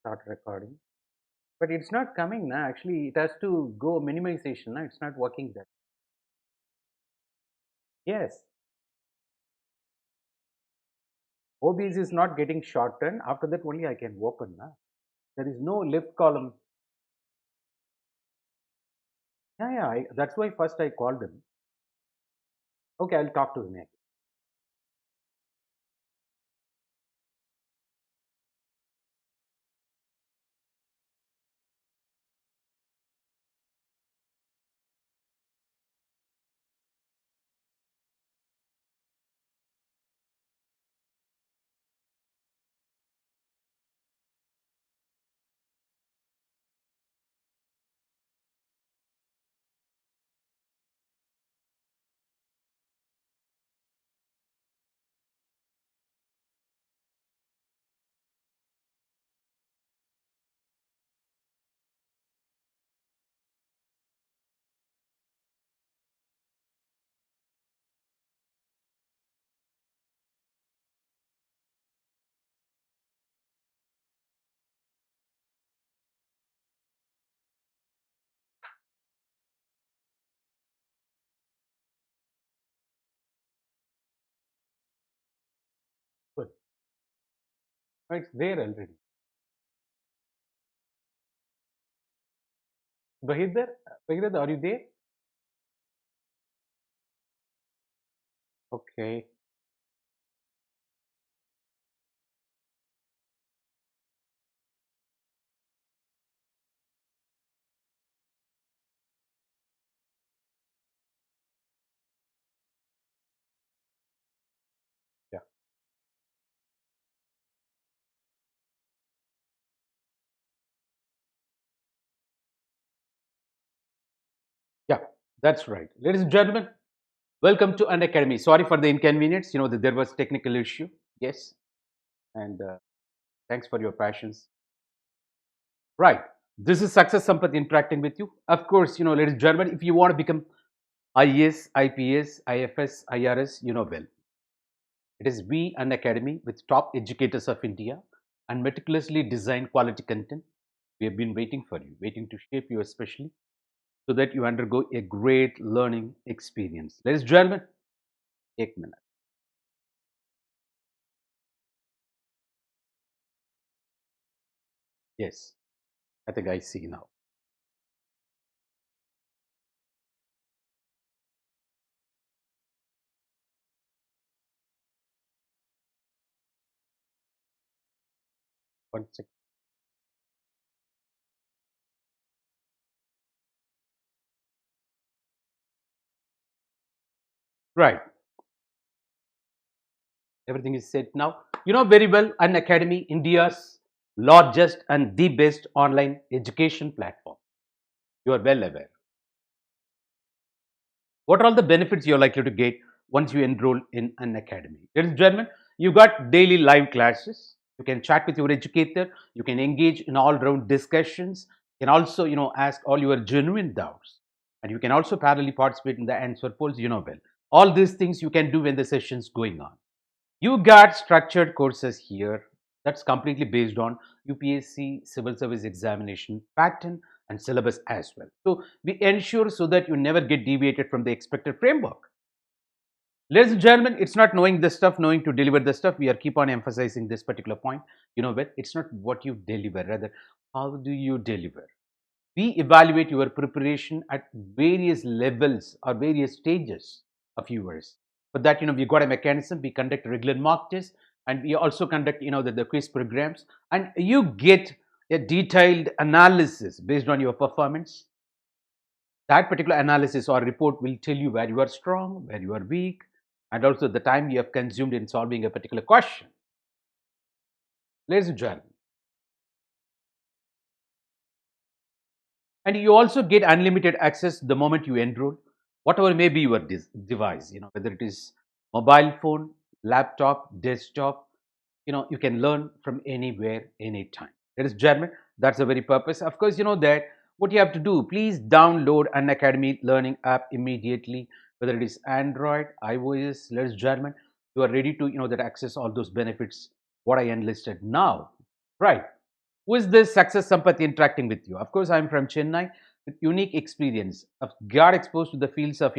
start recording. But it's not coming now. Actually, it has to go minimization. Now it's not working that. Yes, OBS is not getting shortened. After that, only I can open now. There is no left column. Yeah. That's why first I called him. Okay, I'll talk to him again. Good. Oh, it's there already. Bahidhar, Bahidhar, are you there? Okay. Yeah. Yeah. That's right. Ladies and gentlemen, welcome to Unacademy. Sorry for the inconvenience. You know that there was technical issue. Yes. And thanks for your patience. Right. This is Success Sampath interacting with you. Of course, ladies and gentlemen, if you want to become IAS, IPS, IFS, IRS, you know well. It is we, an academy with top educators of India and meticulously designed quality content. We have been waiting for you, waiting to shape you especially so that you undergo a great learning experience. Ladies and gentlemen, एक minute. Yes, I think I see now. One second. Right. Everything is set now. You know very well, An Academy, India's largest and the best online education platform. You are well aware. What are all the benefits you're likely to get once you enroll in an academy? Ladies and gentlemen, you got daily live classes. You can chat with your educator. You can engage in all-round discussions. You can also, ask all your genuine doubts. And you can also parallelly participate in the answer polls, well. All these things you can do when the session's going on. You got structured courses here that's completely based on UPSC Civil Service Examination pattern and syllabus as well. So we ensure so that you never get deviated from the expected framework. Ladies and gentlemen, it's not knowing the stuff, knowing to deliver the stuff. We are keep on emphasizing this particular point. You know what? It's not what you deliver, rather how do you deliver. We evaluate your preparation at various levels or various stages of yours. For that, we got a mechanism. We conduct regular mock tests, and we also conduct, the quiz programs, and you get a detailed analysis based on your performance. That particular analysis or report will tell you where you are strong, where you are weak, and also the time you have consumed in solving a particular question. Ladies and gentlemen, and you also get unlimited access the moment you enroll, whatever may be your device, whether it is mobile phone, laptop, desktop, you can learn from anywhere, anytime. Ladies and gentlemen, that's the very purpose. Of course, you know that what you have to do, please download an Academy learning app immediately, whether it is Android, iOS. Ladies and gentlemen, you are ready to, that access all those benefits, what I enlisted now, right? Who is this success Sampath interacting with you? Of course, I'm from Chennai with unique experience. I've got exposed to the fields of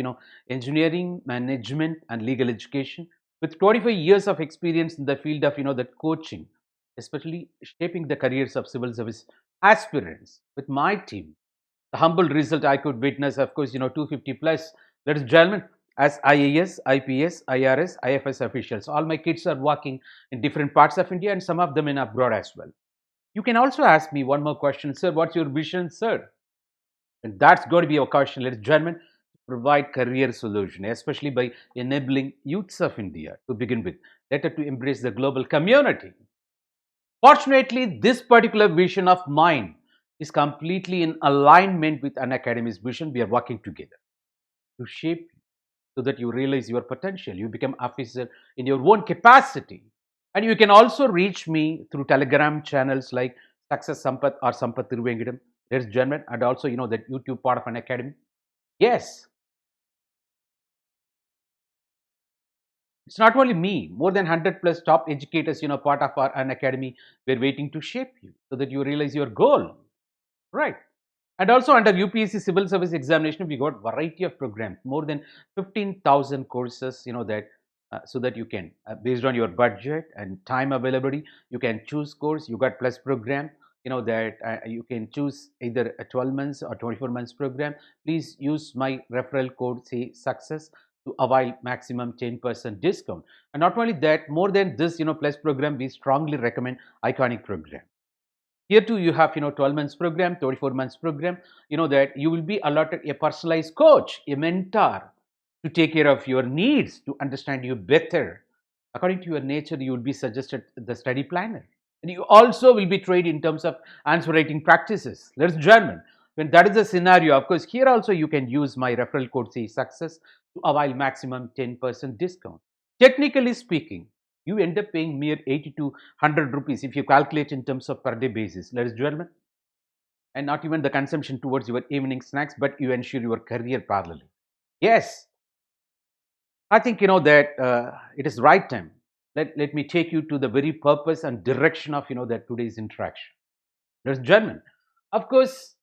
engineering, management, and legal education. With 25 years of experience in the field of that coaching, especially shaping the careers of civil service aspirants. With my team, the humble result I could witness, of course, 250 plus, ladies and gentlemen, as IAS, IPS, IRS, IFS officials. All my kids are working in different parts of India and some of them in abroad as well. You can also ask me one more question, sir. What's your vision, sir? And that's going to be your question, ladies and gentlemen. Provide career solution, especially by enabling youths of India to begin with, later to embrace the global community. Fortunately, this particular vision of mine is completely in alignment with Unacademy's vision. We are working together to shape you so that you realize your potential. You become officer in your own capacity. And you can also reach me through Telegram channels like Success Sampath or Sampath Thiruvengadam. There's German and also that YouTube part of Unacademy. Yes, it's not only me. More than 100 plus top educators, part of our Unacademy. We're waiting to shape you so that you realize your goal. Right. And also under UPSC Civil Service Examination, we got variety of programs, more than 15,000 courses, that so that you can, based on your budget and time availability, you can choose course. You got plus program, that you can choose either a 12 months or 24 months program. Please use my referral code, say success, to avail maximum 10% discount. And not only that, more than this, plus program, we strongly recommend iconic program. Here too, you have 12 months program, 24 months program. That you will be allotted a personalized coach, a mentor to take care of your needs, to understand you better. According to your nature, you will be suggested the study planner. And you also will be trained in terms of answer writing practices. Let's German. When that is the scenario, of course, here also you can use my referral code, say success, to avail maximum 10% discount. Technically speaking, you end up paying mere 80 to 100 rupees if you calculate in terms of per day basis, ladies and gentlemen, and not even the consumption towards your evening snacks, but you ensure your career parallelly. Yes, I think that it is right time. Let me take you to the very purpose and direction of that today's interaction. Ladies and gentlemen, of course,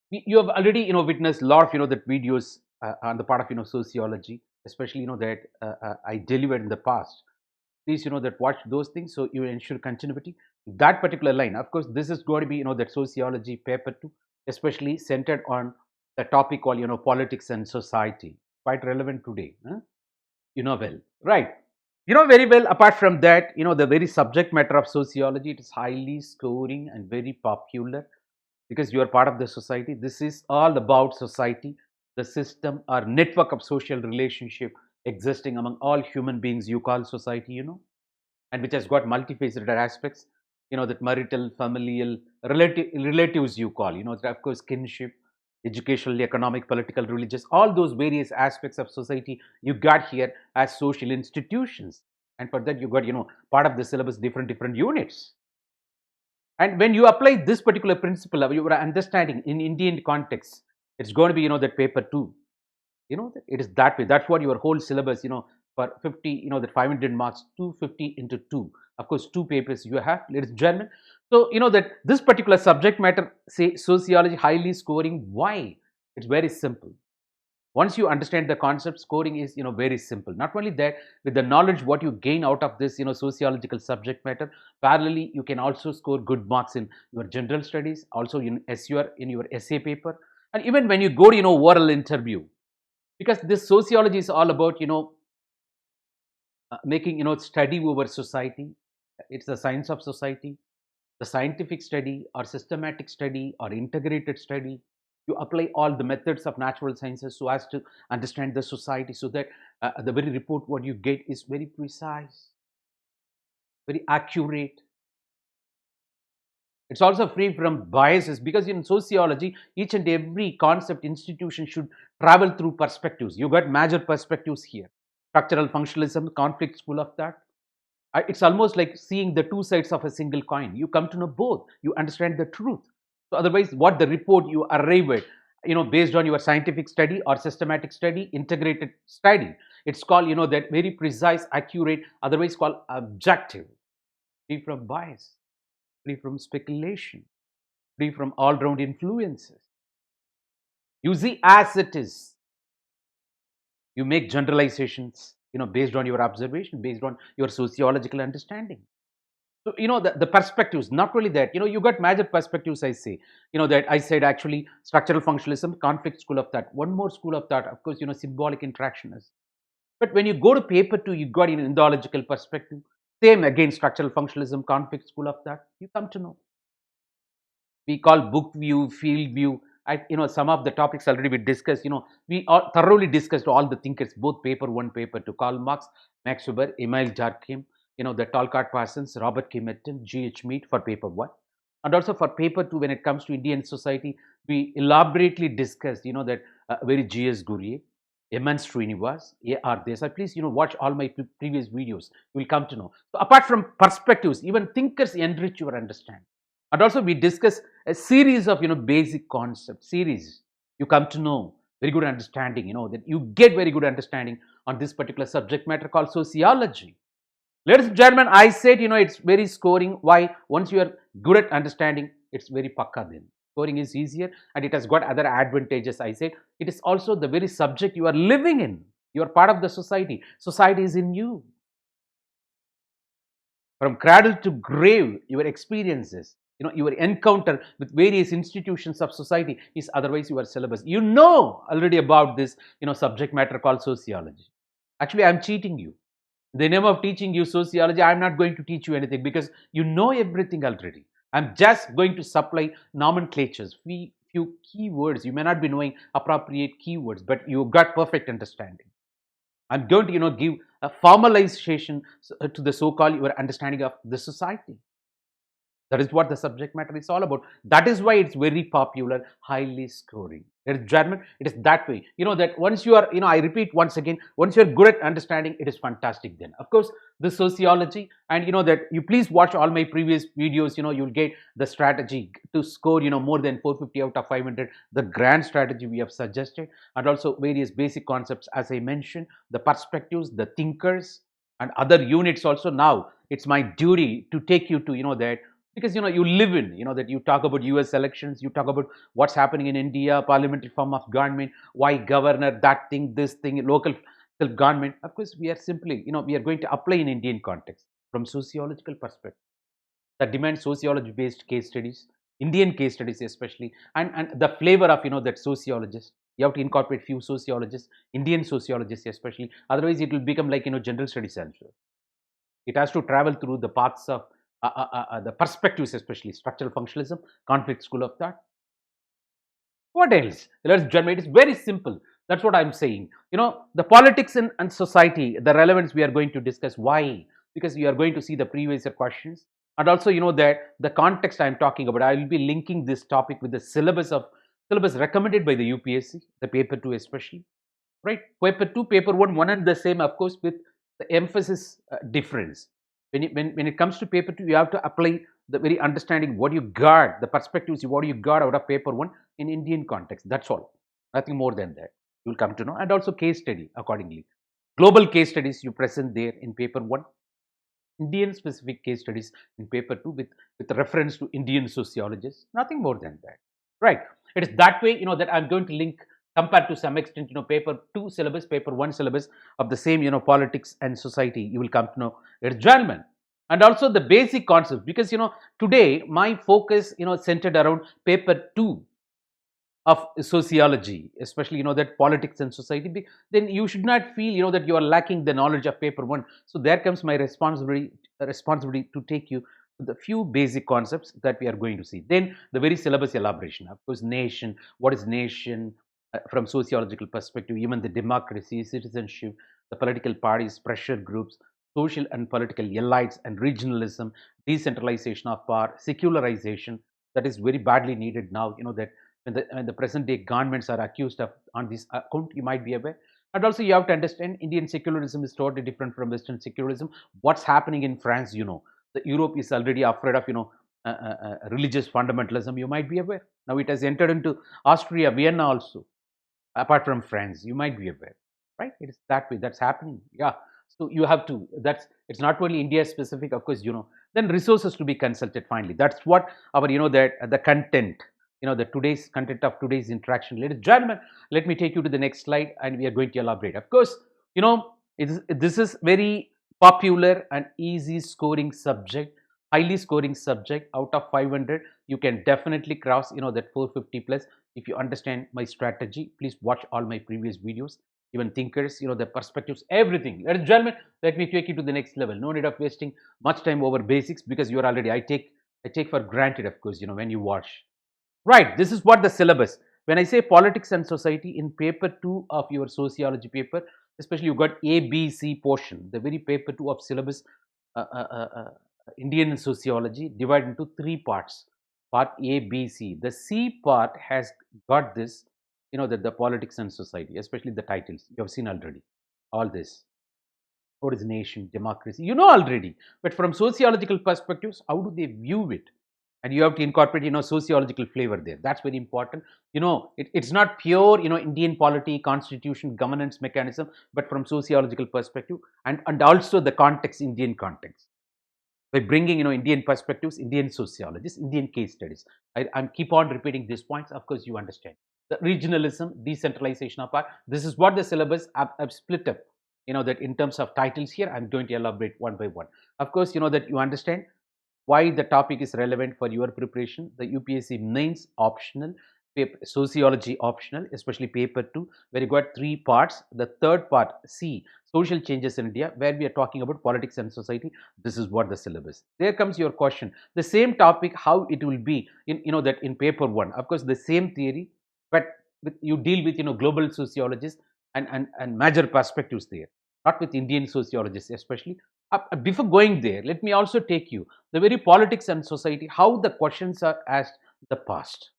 you have already witnessed a lot of that videos on the part of sociology, especially that I delivered in the past. Please that watch those things so you ensure continuity. That particular line, of course, this is going to be that sociology paper 2, especially centered on the topic called politics and society, quite relevant today, huh? Well, right, very well. Apart from that, the very subject matter of sociology, it is highly scoring and very popular because you are part of the society. This is all about society, the system or network of social relationship existing among all human beings you call society, and which has got multifaceted aspects, that marital, familial, relatives you call, of course, kinship, educational, economic, political, religious, all those various aspects of society you got here as social institutions. And for that, you got, part of the syllabus, different units. And when you apply this particular principle of your understanding in Indian context, it's going to be, that paper 2. It is that way. That's what your whole syllabus, for 50, that 500 marks, 250 into 2. Of course, 2 papers you have, ladies and gentlemen. So, that this particular subject matter, say sociology, highly scoring. Why? It's very simple. Once you understand the concept, scoring is very simple. Not only that, with the knowledge what you gain out of this sociological subject matter, parallelly you can also score good marks in your general studies, also in SUR, in your essay paper, and even when you go to oral interview, because this sociology is all about making study over society. It's the science of society, the scientific study or systematic study or integrated study. You apply all the methods of natural sciences so as to understand the society, so that the very report what you get is very precise, very accurate. It's also free from biases, because in sociology, each and every concept institution should travel through perspectives. You got major perspectives here: structural functionalism, conflict school of thought. It's almost like seeing the two sides of a single coin. You come to know both. You understand the truth. So otherwise, what the report you arrive at, based on your scientific study or systematic study, integrated study, it's called, that very precise, accurate, otherwise called objective, free from bias. free from speculation, free from all-round influences. You see as it is. You make generalizations, based on your observation, based on your sociological understanding. So, the perspectives, not only that, you got major perspectives, I say, that I said actually structural functionalism, conflict school of thought. One more school of thought, of course, symbolic interactionism. But when you go to paper two, you got an ideological perspective. Same again, structural functionalism, conflict school of thought. You come to know. We call book view, field view. Some of the topics already we discussed. We all thoroughly discussed all the thinkers, both paper one, paper two. Karl Marx, Max Weber, Emile Durkheim, the Talcott Parsons, Robert K. Merton, G.H. Mead for paper one. And also for paper two, when it comes to Indian society, we elaborately discussed, that very G.S. Gurye, M.N. Srinivas, A.R. Desai. Please, watch all my previous videos. You will come to know. So apart from perspectives, even thinkers enrich your understanding. And also we discuss a series of basic concepts. Series you come to know very good understanding. That you get very good understanding on this particular subject matter called sociology. Ladies and gentlemen, I said it's very scoring. Why? Once you are good at understanding, it's very pakka then. Scoring is easier and it has got other advantages. I said it is also the very subject you are living in. You are part of the society. Society is in you. From cradle to grave, your experiences, your encounter with various institutions of society is otherwise your syllabus. You know already about this, subject matter called sociology. Actually, I'm cheating you. In the name of teaching you sociology, I'm not going to teach you anything because you know everything already. I'm just going to supply nomenclatures, few keywords. You may not be knowing appropriate keywords, but you got perfect understanding. I'm going to, give a formalization to the so-called your understanding of the society. That is what the subject matter is all about. That is why it's very popular, highly scoring. It is German. It is that way. That once you are, I repeat once again, once you're good at understanding, it is fantastic then. Of course, the sociology and that you please watch all my previous videos, you'll get the strategy to score, more than 450 out of 500, the grand strategy we have suggested, and also various basic concepts, as I mentioned, the perspectives, the thinkers, and other units also. Now, it's my duty to take you to, that because you live in that you talk about US elections, you talk about what's happening in India, parliamentary form of government, why governor, that thing, this thing, local self government. Of course, we are simply we are going to apply in Indian context from sociological perspective that demands sociology based case studies, Indian case studies especially, and the flavor of that sociologist. You have to incorporate few sociologists, Indian sociologists especially, otherwise it will become like general studies also. It has to travel through the paths of the perspectives, especially structural functionalism, conflict school of thought. What else? Let's generate. It's very simple. That's what I'm saying. The politics and society, the relevance we are going to discuss. Why? Because you are going to see the previous questions. And also, that the context I'm talking about, I will be linking this topic with the syllabus recommended by the UPSC, the paper 2 especially. Right? Paper 2, paper 1, one and the same, of course, with the emphasis difference. When it comes to paper 2, you have to apply the very understanding what you got, the perspectives, what you got out of paper 1 in Indian context. That's all. Nothing more than that. You'll come to know. And also case study accordingly. Global case studies you present there in paper 1. Indian specific case studies in paper 2 with reference to Indian sociologists. Nothing more than that. Right. It is that way, that I'm going to link compared to some extent, paper 2 syllabus, paper 1 syllabus of the same, politics and society. You will come to know it's German. And also the basic concepts, because, today my focus, centered around paper 2 of sociology, especially, that politics and society. Then you should not feel, that you are lacking the knowledge of paper 1. So there comes my responsibility to take you to the few basic concepts that we are going to see. Then the very syllabus elaboration, of course, nation, what is nation, from sociological perspective, even the democracy, citizenship, the political parties, pressure groups, social and political elites, and regionalism, decentralization of power, secularization, that is very badly needed now. That when the present day governments are accused of on this account, you might be aware. And also you have to understand Indian secularism is totally different from Western secularism. What's happening in France, the Europe is already afraid of religious fundamentalism. You might be aware. Now it has entered into Austria, Vienna also. Apart from France, you might be aware, right? It is that way that's happening. Yeah. So you have to, that's, it's not only India specific, of course, then resources to be consulted finally. That's what our, that the content, the today's content of today's interaction. Ladies and gentlemen, let me take you to the next slide and we are going to elaborate. Of course, this is very popular and easy scoring subject, highly scoring subject. Out of 500, you can definitely cross, that 450 plus. If you understand my strategy, please watch all my previous videos, even thinkers, the perspectives, everything. Ladies and gentlemen, let me take you to the next level. No need of wasting much time over basics because you are already, I take for granted, of course, when you watch. Right, this is what the syllabus. When I say politics and society in paper 2 of your sociology paper, especially you got A, B, C portion, the very paper 2 of syllabus, uh, uh, uh, uh, Indian sociology divided into 3 parts. Part A, B, C. The C part has got this, that the politics and society, especially the titles. You have seen already all this. What is nation, democracy? You know already. But from sociological perspectives, how do they view it? And you have to incorporate, sociological flavor there. That's very important. It's not pure, Indian polity, constitution, governance mechanism, but from sociological perspective and also the context, Indian context, by bringing, Indian perspectives, Indian sociologists, Indian case studies. I'm keep on repeating these points. Of course, you understand the regionalism, decentralization apart. This is what the syllabus I've split up. That in terms of titles here, I'm going to elaborate one by one. Of course, that you understand why the topic is relevant for your preparation. The UPSC mains optional, sociology optional, especially paper 2, where you got 3 parts. The third part, C, social changes in India, where we are talking about politics and society. This is what the syllabus. There comes your question. The same topic, how it will be in, that in paper 1. Of course, the same theory, but you deal with, global sociologists and major perspectives there, not with Indian sociologists, especially. Before going there, let me also take you the very politics and society, how the questions are asked in the past.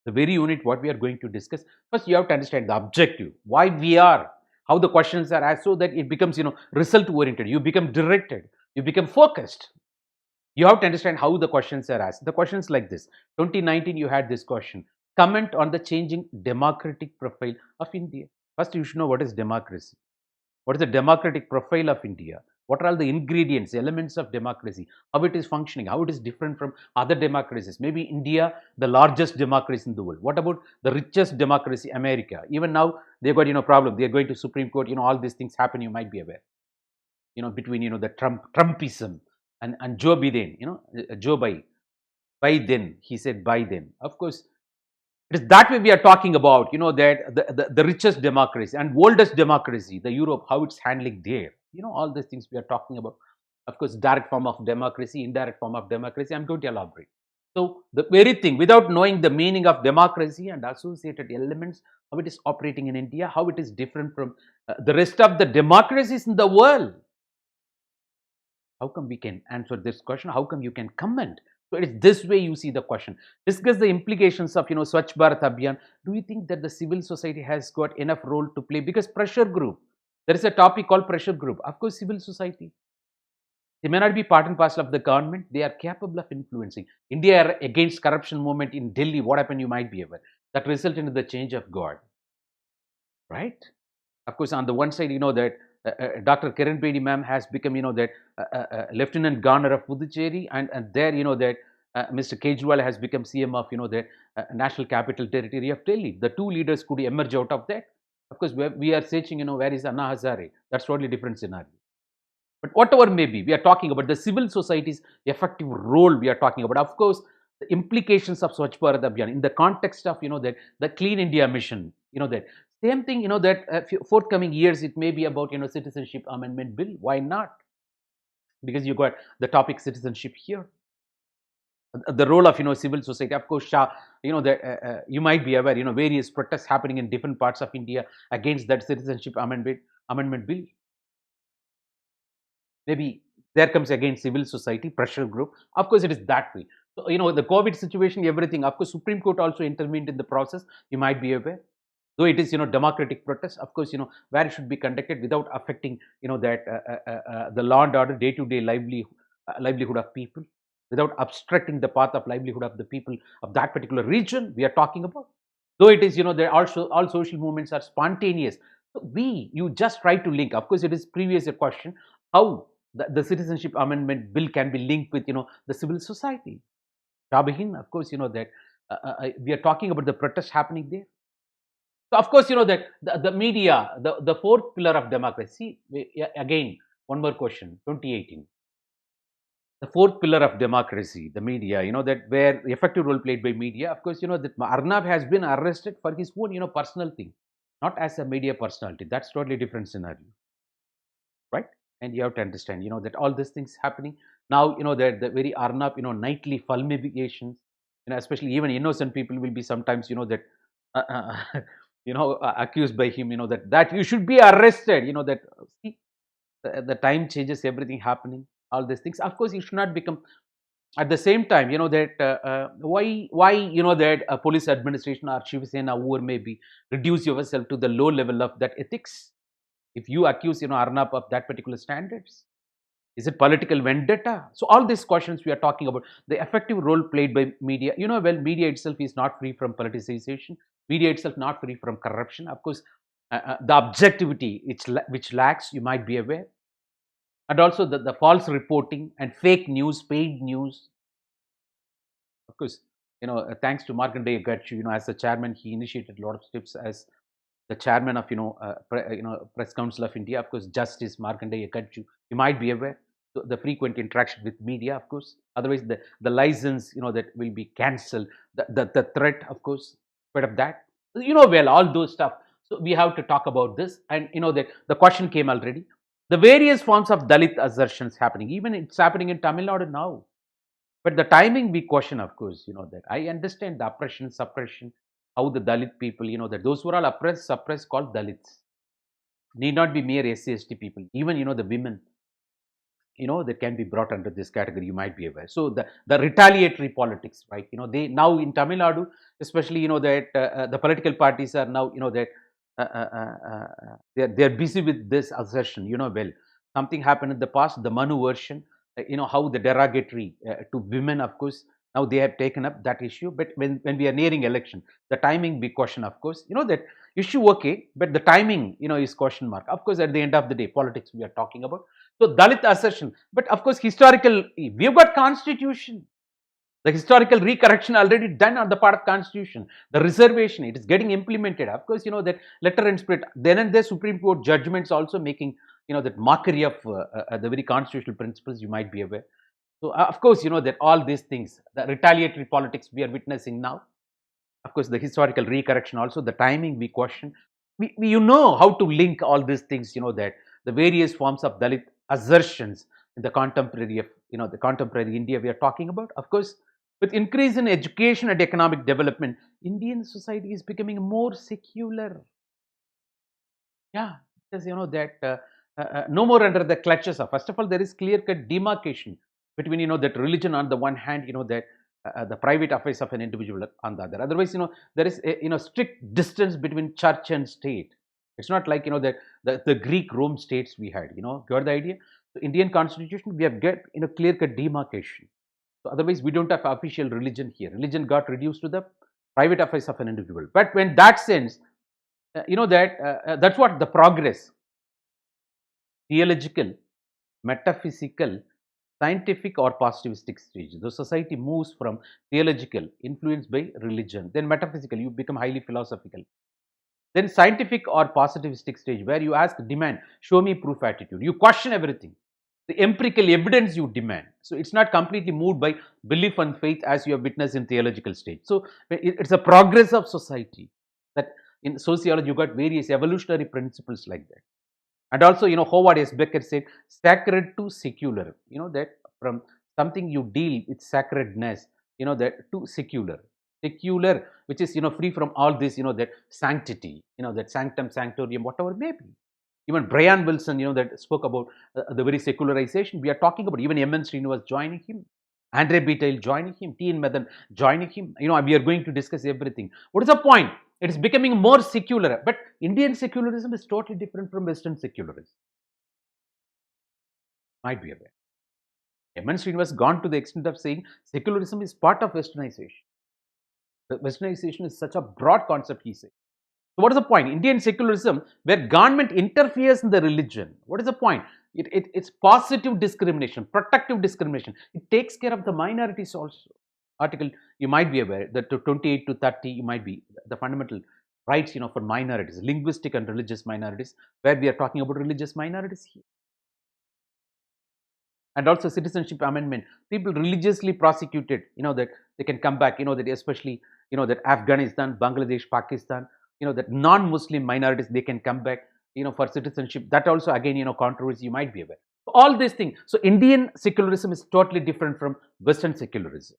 The very unit what we are going to discuss. First, you have to understand the objective, why we are, how the questions are asked, so that it becomes, result oriented. You become directed, you become focused. You have to understand how the questions are asked. The questions like this. 2019, you had this question. Comment on the changing democratic profile of India. First, you should know what is democracy. What is the democratic profile of India? What are all the ingredients, elements of democracy? How it is functioning? How it is different from other democracies? Maybe India, the largest democracy in the world. What about the richest democracy, America? Even now, they've got, problem. They're going to Supreme Court. All these things happen. You might be aware. Between, the Trumpism and Joe Biden, Joe Biden. He said Biden. Of course, it is that way we are talking about, that the richest democracy and oldest democracy, the Europe, how it's handling there. All these things we are talking about. Of course, direct form of democracy, indirect form of democracy. I'm going to elaborate. So the very thing, without knowing the meaning of democracy and associated elements, how it is operating in India, how it is different from the rest of the democracies in the world. How come we can answer this question? How come you can comment? So it's this way you see the question. Discuss the implications of, Swachh Bharat Abhiyan. Do you think that the civil society has got enough role to play? Because pressure group, there is a topic called pressure group. Of course, civil society, they may not be part and parcel of the government. They are capable of influencing. India against corruption movement in Delhi, what happened, you might be aware. That resulted in the change of guard, right? Of course, on the one side, that Dr. Kiran Bedi ma'am has become, that Lieutenant Governor of Puducherry, and there, that Mr. Kejriwal has become CM of, the National Capital Territory of Delhi. The two leaders could emerge out of that. Of course, we are searching, where is Anna Hazare? That's totally different scenario. But whatever may be, we are talking about the civil society's effective role. We are talking about, of course, the implications of Swachh Bharat Abhiyan in the context of, that the Clean India mission, that same thing, that forthcoming years, it may be about, citizenship amendment bill. Why not? Because you got the topic citizenship here. The role of, civil society. Of course, you might be aware, various protests happening in different parts of India against that citizenship amendment bill. Maybe there comes again civil society, pressure group. Of course, it is that way. So, the COVID situation, everything. Of course, Supreme Court also intervened in the process. You might be aware. Though it is, democratic protest, of course, where it should be conducted without affecting, that the law and order, day-to-day livelihood of people, without obstructing the path of livelihood of the people of that particular region we are talking about. Though it is, there also all social movements are spontaneous. So you just try to link. Of course, it is previous a question how the Citizenship Amendment Bill can be linked with the civil society. Shabahin, of course, that we are talking about the protest happening there. So of course, that the media, the fourth pillar of democracy. Yeah, again, one more question. 2018. The fourth pillar of democracy, the media, that where the effective role played by media. Of course, that Arnab has been arrested for his own, personal thing, not as a media personality. That's totally different scenario, right? And you have to understand, that all these things happening now, that the very Arnab, nightly fulminations, especially even innocent people will be sometimes, that, uh, uh, accused by him, that you should be arrested, that see, the time changes, everything happening, all these things. Of course, you should not become at the same time, that why that a police administration or Shiv Sena, whoever may be, reduce yourself to the low level of that ethics if you accuse Arnab of that particular standards. Is it political vendetta? So all these questions we are talking about, the effective role played by media. Well, media itself is not free from politicization. Media itself not free from corruption. Of course, the objectivity which lacks, you might be aware, and also the false reporting and fake news, paid news. Of course, thanks to Markandeya Gachu, as the chairman, he initiated a lot of steps as the chairman of Press Council of India. Of course, Justice Markandeya Gachu, you might be aware. So the frequent interaction with media, of course. Otherwise, the license, that will be cancelled. The threat, of course, part of that. Well, all those stuff. So we have to talk about this, and that the question came already. The various forms of Dalit assertions happening, even it's happening in Tamil Nadu now. But the timing we question, of course, that I understand the oppression, suppression, how the Dalit people, that those who are all oppressed, suppressed, called Dalits, need not be mere SC/ST people. Even, the women, that can be brought under this category, you might be aware. So the retaliatory politics, right? They now in Tamil Nadu, especially, that the political parties are now, that they're busy with this assertion. Well, something happened in the past, the Manu version, how the derogatory to women, of course, now they have taken up that issue. But when we are nearing election, the timing be question, of course, that issue okay, but the timing, is question mark. Of course, at the end of the day, politics we are talking about. So Dalit assertion, but of course, historical, we've got constitution. The historical recorrection already done on the part of constitution. The reservation, it is getting implemented. Of course, that letter and spirit. Then and there, Supreme Court judgments also making, that mockery of the very constitutional principles. You might be aware. So, of course, that all these things, the retaliatory politics we are witnessing now. Of course, the historical recorrection also, the timing we question. We how to link all these things. That the various forms of Dalit assertions in the contemporary of the contemporary India we are talking about. Of course, with increase in education and economic development, Indian society is becoming more secular. Yeah, because that no more under the clutches of. First of all, there is clear-cut demarcation between that religion on the one hand, that the private affairs of an individual on the other. Otherwise, there is a strict distance between church and state. It's not like that the Greek Rome states we had. Got the idea? So Indian Constitution, we have get clear-cut demarcation. So otherwise, we don't have official religion here. Religion got reduced to the private affairs of an individual. But when that sense, that that's what the progress, theological, metaphysical, scientific or positivistic stage. The society moves from theological, influenced by religion, then metaphysical, you become highly philosophical. Then scientific or positivistic stage, where you ask, demand, show me proof attitude. You question everything. The empirical evidence you demand. So it's not completely moved by belief and faith as you have witnessed in theological stage. So it's a progress of society. That in sociology, you got various evolutionary principles like that. And also, Howard S. Becker said, sacred to secular. That from something you deal with sacredness, that to secular. Secular, which is, free from all this, that sanctity, that sanctum, sanctorium, whatever it may be. Even Brian Wilson, that spoke about the very secularization we are talking about. Even M.N. Srinivas joining him, Andre Betail joining him, T.N. Madan joining him. We are going to discuss everything. What is the point? It is becoming more secular. But Indian secularism is totally different from Western secularism. Might be aware. M.N. Srinivas gone to the extent of saying secularism is part of Westernization. The Westernization is such a broad concept, he said. So what is the point? Indian secularism, where government interferes in the religion. What is the point? It's positive discrimination, protective discrimination. It takes care of the minorities also. Article, you might be aware that to 28 to 30, you might be the fundamental rights, for minorities, linguistic and religious minorities, where we are talking about religious minorities here. And also citizenship amendment, people religiously prosecuted, that they can come back, that especially, that Afghanistan, Bangladesh, Pakistan, that non-Muslim minorities, they can come back, for citizenship. That also again, controversy, you might be aware. All these things. So Indian secularism is totally different from Western secularism.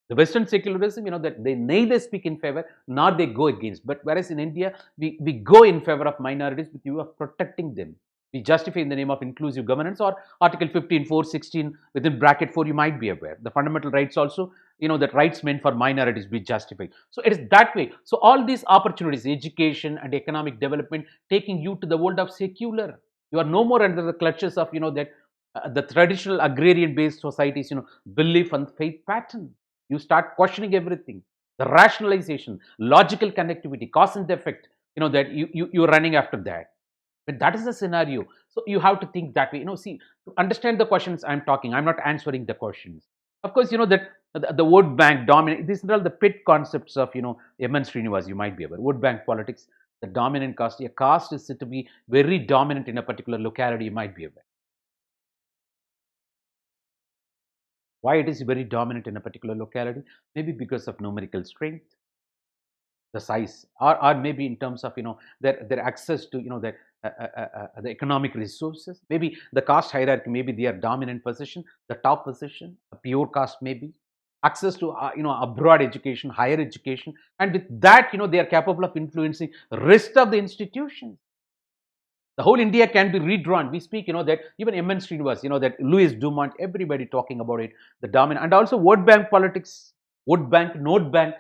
The Western secularism, that they neither speak in favor nor they go against. But whereas in India, we go in favor of minorities with view of protecting them. We justify in the name of inclusive governance, or Article 15, 416 within bracket 4, you might be aware. The fundamental rights also, that rights meant for minorities we justify. So it is that way. So all these opportunities, education and economic development, taking you to the world of secular. You are no more under the clutches of, that the traditional agrarian based societies, belief and faith pattern. You start questioning everything. The rationalization, logical connectivity, cause and effect, that you're running after that. But that is the scenario. So you have to think that way. See, to understand the questions I'm talking, I'm not answering the questions. Of course, that the vote bank dominant, these are all the pit concepts of, M.N. Srinivas, you might be aware. Vote bank politics, the dominant caste. A caste is said to be very dominant in a particular locality, you might be aware. Why it is very dominant in a particular locality? Maybe because of numerical strength, the size, or maybe in terms of, their access to, the economic resources. Maybe the caste hierarchy, maybe their dominant position, the top position, a pure caste, maybe access to, abroad education, higher education, and with that, they are capable of influencing rest of the institutions. The whole India can be redrawn. We speak, that even M.N. Srinivas, that Louis Dumont, everybody talking about it, the dominant, and also vote bank politics, vote bank, note bank,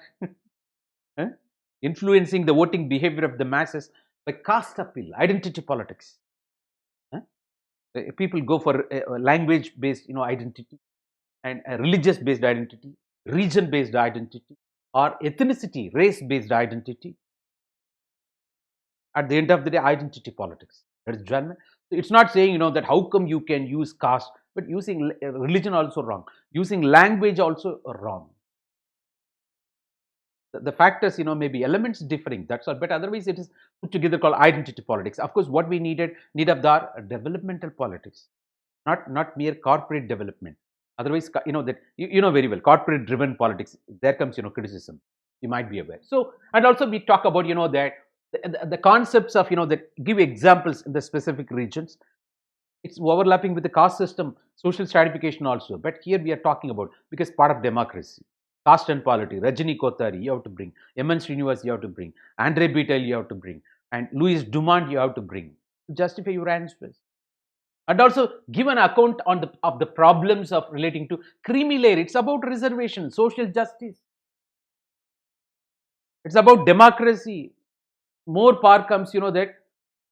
influencing the voting behavior of the masses by caste appeal, identity politics. People go for language-based, identity, and religious-based identity, region-based identity, or ethnicity, race-based identity. At the end of the day, identity politics. That is German. It's not saying, that how come you can use caste, but using religion also wrong, using language also wrong. The factors, maybe elements differing, that's all, but otherwise it is put together called identity politics. Of course, what we need of the developmental politics, not mere corporate development. Otherwise, that you know very well, corporate driven politics, there comes, criticism, you might be aware. So, and also we talk about, that the concepts of, that give examples in the specific regions. It's overlapping with the caste system, social stratification also. But here we are talking about, because part of democracy, caste and polity, Rajini Kothari, you have to bring, M.N. Srinivas, you have to bring, Andre Betel, you have to bring, and Louis Dumont, you have to bring, to justify your answers. And also give an account of the problems of relating to creamy layer. It's about reservation, social justice. It's about democracy. More power comes, that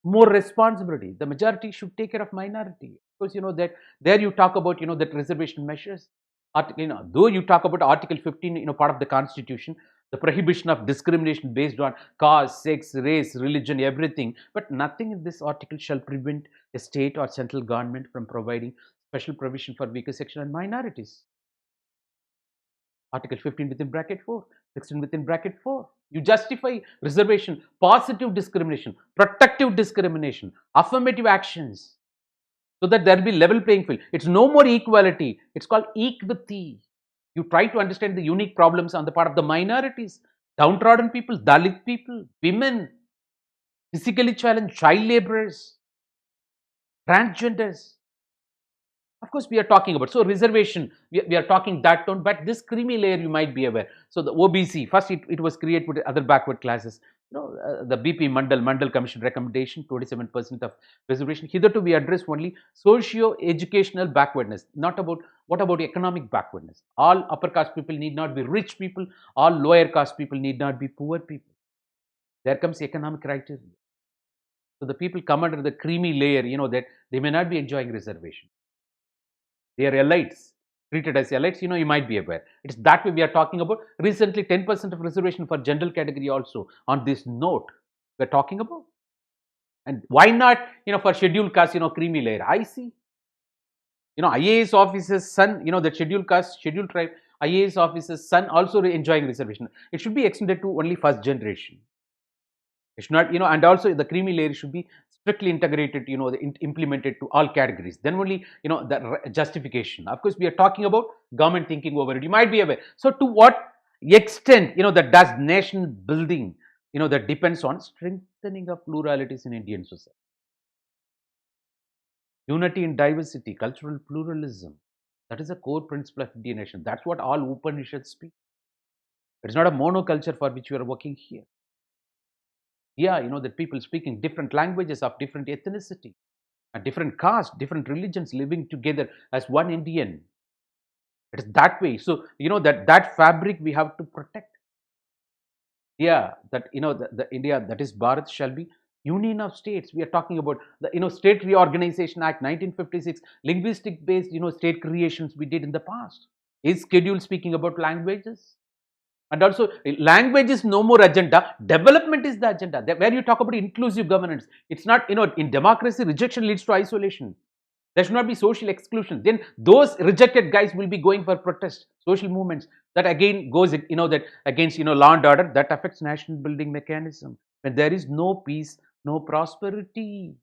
more responsibility. The majority should take care of minority. Because, that there you talk about, that reservation measures. Though you talk about Article 15, part of the Constitution, the prohibition of discrimination based on caste, sex, race, religion, everything. But nothing in this article shall prevent a state or central government from providing special provision for weaker section and minorities. Article 15 within bracket 4, 16 within bracket 4. You justify reservation, positive discrimination, protective discrimination, affirmative actions, so that there will be level playing field. It's no more equality. It's called equity. You try to understand the unique problems on the part of the minorities, downtrodden people, Dalit people, women, physically challenged, child laborers, transgenders. Of course, we are talking about, so reservation, we are talking that tone, but this creamy layer, you might be aware. So the OBC, first it was created with other backward classes. The BP Mandal Commission recommendation, 27% of reservation. Hitherto, we address only socio-educational backwardness, not about, what about economic backwardness? All upper caste people need not be rich people, all lower caste people need not be poor people. There comes economic criteria. So the people come under the creamy layer, that they may not be enjoying reservation. They are elites. treated as elites, you might be aware. It's that way we are talking about. Recently, 10% of reservation for general category also on this note we're talking about. And why not, for scheduled caste, creamy layer? I see. IAS officer's son, the scheduled caste, scheduled tribe, IAS officer's son also enjoying reservation. It should be extended to only first generation. It should not, and also the creamy layer should be strictly integrated, implemented to all categories. Then only, the justification. Of course, we are talking about government thinking over it. You might be aware. So, to what extent, that does nation building, that depends on strengthening of pluralities in Indian society. Unity in diversity, cultural pluralism. That is a core principle of Indian nation. That's what all Upanishads speak. It's not a monoculture for which we are working here. Yeah, that people speaking different languages of different ethnicity, and different caste, different religions living together as one Indian. It is that way. So, that fabric we have to protect. Yeah, that, the India, that is Bharat, shall be union of states. We are talking about the, State Reorganization Act 1956, linguistic based, state creations we did in the past. Is schedule speaking about languages? And also, language is no more agenda. Development is the agenda. Where you talk about inclusive governance, it's not, in democracy, rejection leads to isolation. There should not be social exclusion. Then those rejected guys will be going for protest, social movements. That again goes, that against, law and order. That affects national building mechanism. When there is no peace, no prosperity.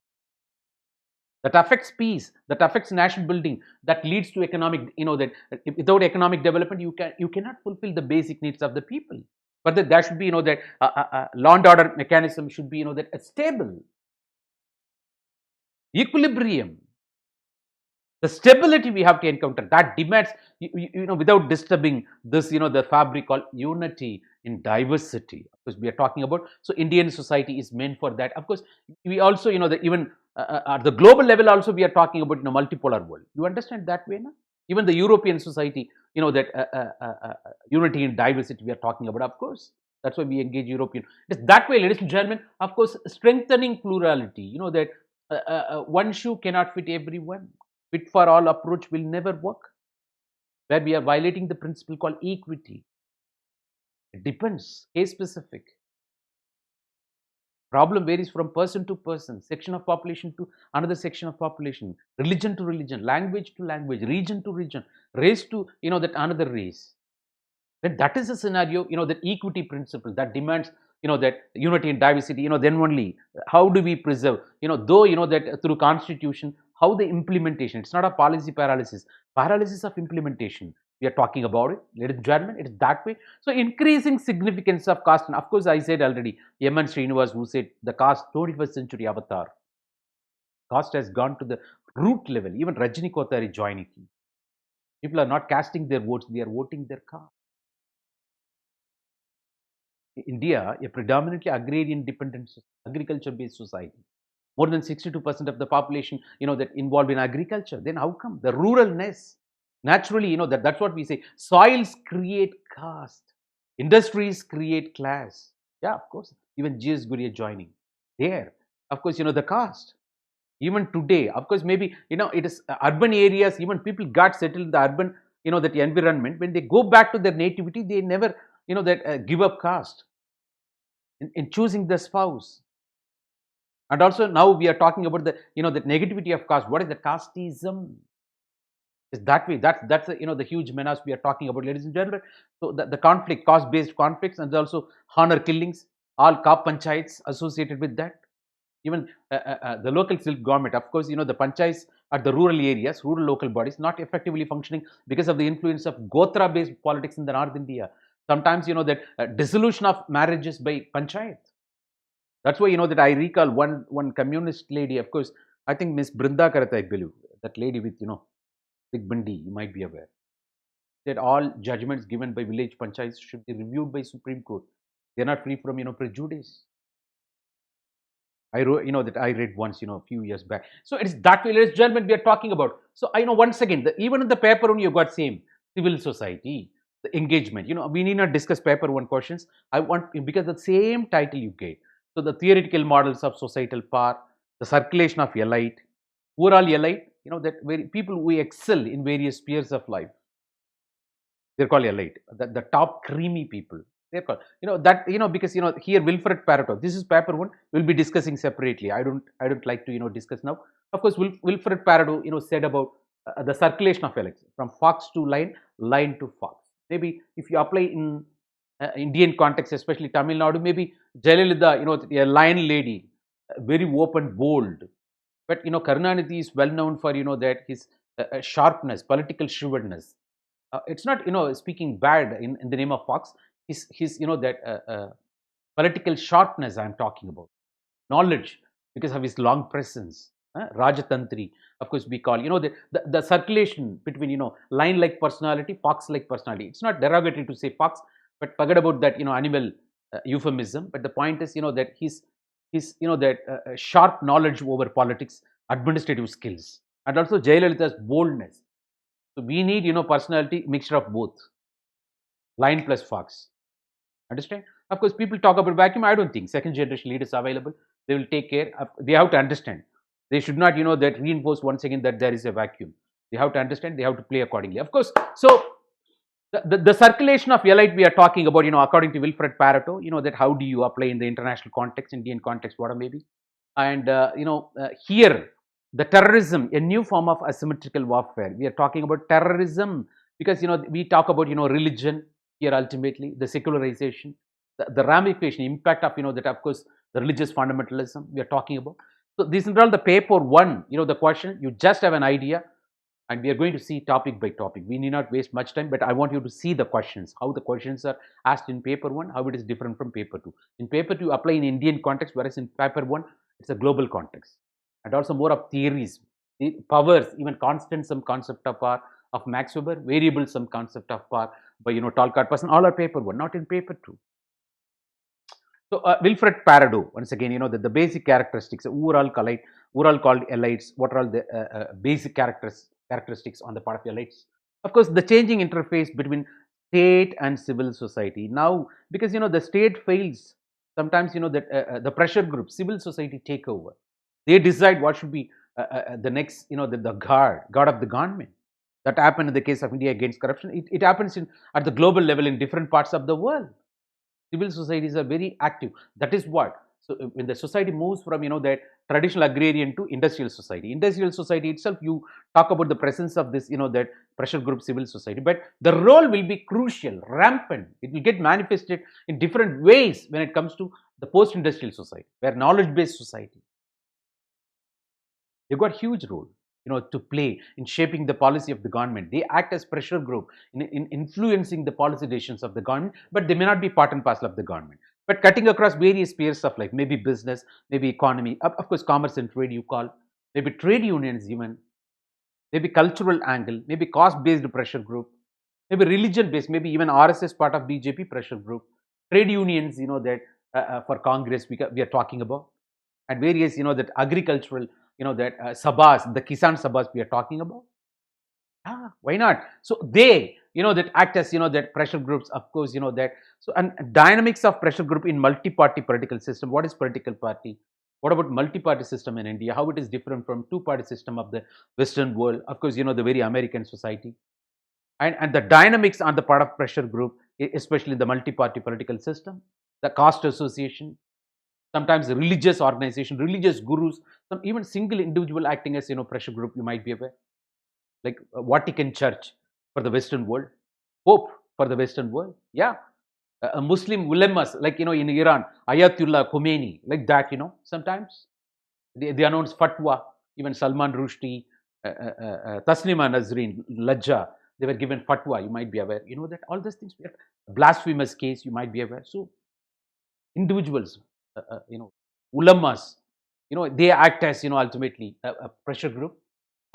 That affects peace. That affects national building. That leads to economic, that without economic development, you cannot fulfill the basic needs of the people. But that there should be, that law and order mechanism should be, that a stable equilibrium. The stability we have to encounter, that demands, without disturbing this, the fabric called unity in diversity. Of course, we are talking about, so Indian society is meant for that. Of course, we also, even at the global level also, we are talking about, multipolar world. You understand that way, no? Even the European society, that unity in diversity we are talking about, of course. That's why we engage European. It's that way, ladies and gentlemen. Of course, strengthening plurality, that one shoe cannot fit everyone. Fit for all approach will never work, where we are violating the principle called equity. It depends, case specific. Problem varies from person to person, section of population to another section of population, religion to religion, language to language, region to region, race to, that another race. Then that is a scenario, that equity principle that demands, that unity and diversity, then only how do we preserve, though, that through constitution, how the implementation, it's not a policy paralysis of implementation. We are talking about it, ladies and gentlemen, it is that way. So, increasing significance of caste, and of course, I said already, M.N. Srinivas, who said the caste 21st century avatar. Caste has gone to the root level, even Rajini Kothari joining. People are not casting their votes, they are voting their caste. India, a predominantly agrarian dependent, agriculture based society. More than 62% of the population, that involved in agriculture. Then how come? The ruralness. Naturally, that's what we say. Soils create caste. Industries create class. Yeah, of course. Even G.S. Guria joining. There. Of course, the caste. Even today, of course, maybe, it is urban areas, even people got settled in the urban, that environment. When they go back to their nativity, they never, that give up caste in choosing the spouse. And also now we are talking about the, the negativity of caste. What is the casteism? Is that way? That's the huge menace we are talking about, ladies and gentlemen. So the conflict, caste-based conflicts, and also honor killings, all Kap panchayats associated with that. Even the local self government, of course, the panchayats at the rural areas, rural local bodies, not effectively functioning because of the influence of Gotra-based politics in the North India. Sometimes, that dissolution of marriages by panchayats. That's why, that I recall one communist lady, of course, I think Miss Brinda Karat, I believe, that lady with, big bindi, you might be aware, that all judgments given by village panchayats should be reviewed by Supreme Court. They're not free from, prejudice. I wrote, that I read once, a few years back. So it's that way, ladies and gentlemen, we are talking about. So I know once again, even in the paper one, you got same civil society, the engagement. We need not discuss paper one questions. I want, because the same title you get. So the theoretical models of societal power, the circulation of elite, overall elite, that very people who excel in various spheres of life. They're called elite. The top creamy people. They're called, that, because, here Wilfred Pareto, this is paper one, we'll be discussing separately. I don't like to, discuss now. Of course, Wilfred Pareto, said about the circulation of elections from fox to line, line to fox. Maybe if you apply in Indian context, especially Tamil Nadu, maybe Jayalalitha, a lion lady, very open, bold. But Karunanidhi is well known for that his sharpness, political shrewdness. It's not speaking bad in the name of fox. His that political sharpness I'm talking about, knowledge because of his long presence. Rajatantri, of course, we call the circulation between lion like personality, fox like personality. It's not derogatory to say fox, but forget about that animal euphemism. But the point is that his that sharp knowledge over politics, administrative skills, and also Jayalalitha's boldness. So we need personality mixture of both, lion plus fox. Understand? Of course, people talk about vacuum. I don't think second generation leaders are available. They will take care. They have to understand. They should not, that reinforce once again that there is a vacuum. They have to understand. They have to play accordingly. Of course, so the circulation of elite we are talking about, according to Wilfred Pareto, that how do you apply in the international context, Indian context, whatever maybe, and here the terrorism, a new form of asymmetrical warfare. We are talking about terrorism because we talk about religion here ultimately, the secularization, the ramification, impact of that of course the religious fundamentalism we are talking about. So these are all the paper one, the question. You just have an idea, and we are going to see topic by topic. We need not waste much time, but I want you to see the questions, how the questions are asked in paper one, how it is different from paper two. In paper two, apply in Indian context, whereas in paper one, it's a global context. And also more of theories, the powers, even constant some concept of power of Max Weber, variable some concept of power by Talcott person, all are paper one, not in paper two. So Wilfred Pareto, once again, the basic characteristics, overall called elites. What are all the basic characteristics on the part of elites? Of course, the changing interface between state and civil society. Now, because the state fails, sometimes that the pressure group, civil society take over. They decide what should be the next, the guard of the government. That happened in the case of India against corruption. It happens at the global level in different parts of the world. Civil societies are very active. That is what. So when the society moves from that traditional agrarian to industrial society itself, you talk about the presence of this that pressure group civil society, but the role will be crucial, rampant. It will get manifested in different ways when it comes to the post-industrial society, where knowledge-based society. They've got huge role to play in shaping the policy of the government. They act as pressure group in influencing the policy decisions of the government, but they may not be part and parcel of the government. But cutting across various spheres of life, maybe business, maybe economy, of course, commerce and trade you call, maybe trade unions even, maybe cultural angle, maybe caste-based pressure group, maybe religion-based, maybe even RSS part of BJP pressure group, trade unions, that for Congress we are talking about, and various, that agricultural, that sabas, the Kisan sabas we are talking about. Why not? So they, that act as, that pressure groups, of course, that. So, and dynamics of pressure group in multi-party political system. What is political party? What about multi-party system in India? How it is different from two-party system of the Western world? Of course, the very American society. And the dynamics on the part of pressure group, especially the multi-party political system, the caste association, sometimes religious organization, religious gurus, some even single individual acting as pressure group, you might be aware, like Vatican Church for the Western world, Pope for the Western world, yeah, Muslim ulemas like in Iran, Ayatollah Khomeini, like that, sometimes they announce fatwa. Even Salman Rushdie, Taslima Nazreen, Lajja, they were given fatwa. You might be aware, that all these things. Blasphemous case, you might be aware. So individuals, ulamas, they act as ultimately a pressure group.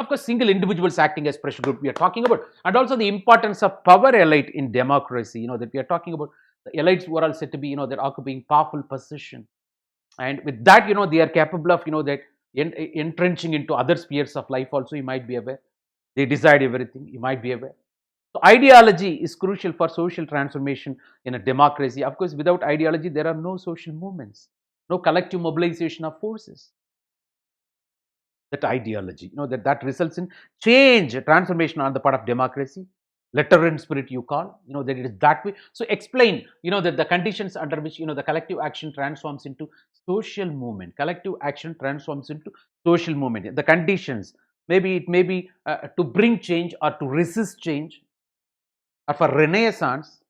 Of course, single individuals acting as pressure group we are talking about, and also the importance of power elite in democracy. That we are talking about. The elites were all said to be that occupying powerful position, and with that they are capable of that entrenching into other spheres of life. Also, you might be aware, they decide everything. You might be aware. So ideology is crucial for social transformation in a democracy. Of course, without ideology, there are no social movements, no collective mobilization of forces. That ideology, that results in change, transformation on the part of democracy, letter and spirit you call, that it is that way. So explain, that the conditions under which, the collective action transforms into social movement. Collective action transforms into social movement. The conditions, maybe it may be to bring change or to resist change or for renaissance.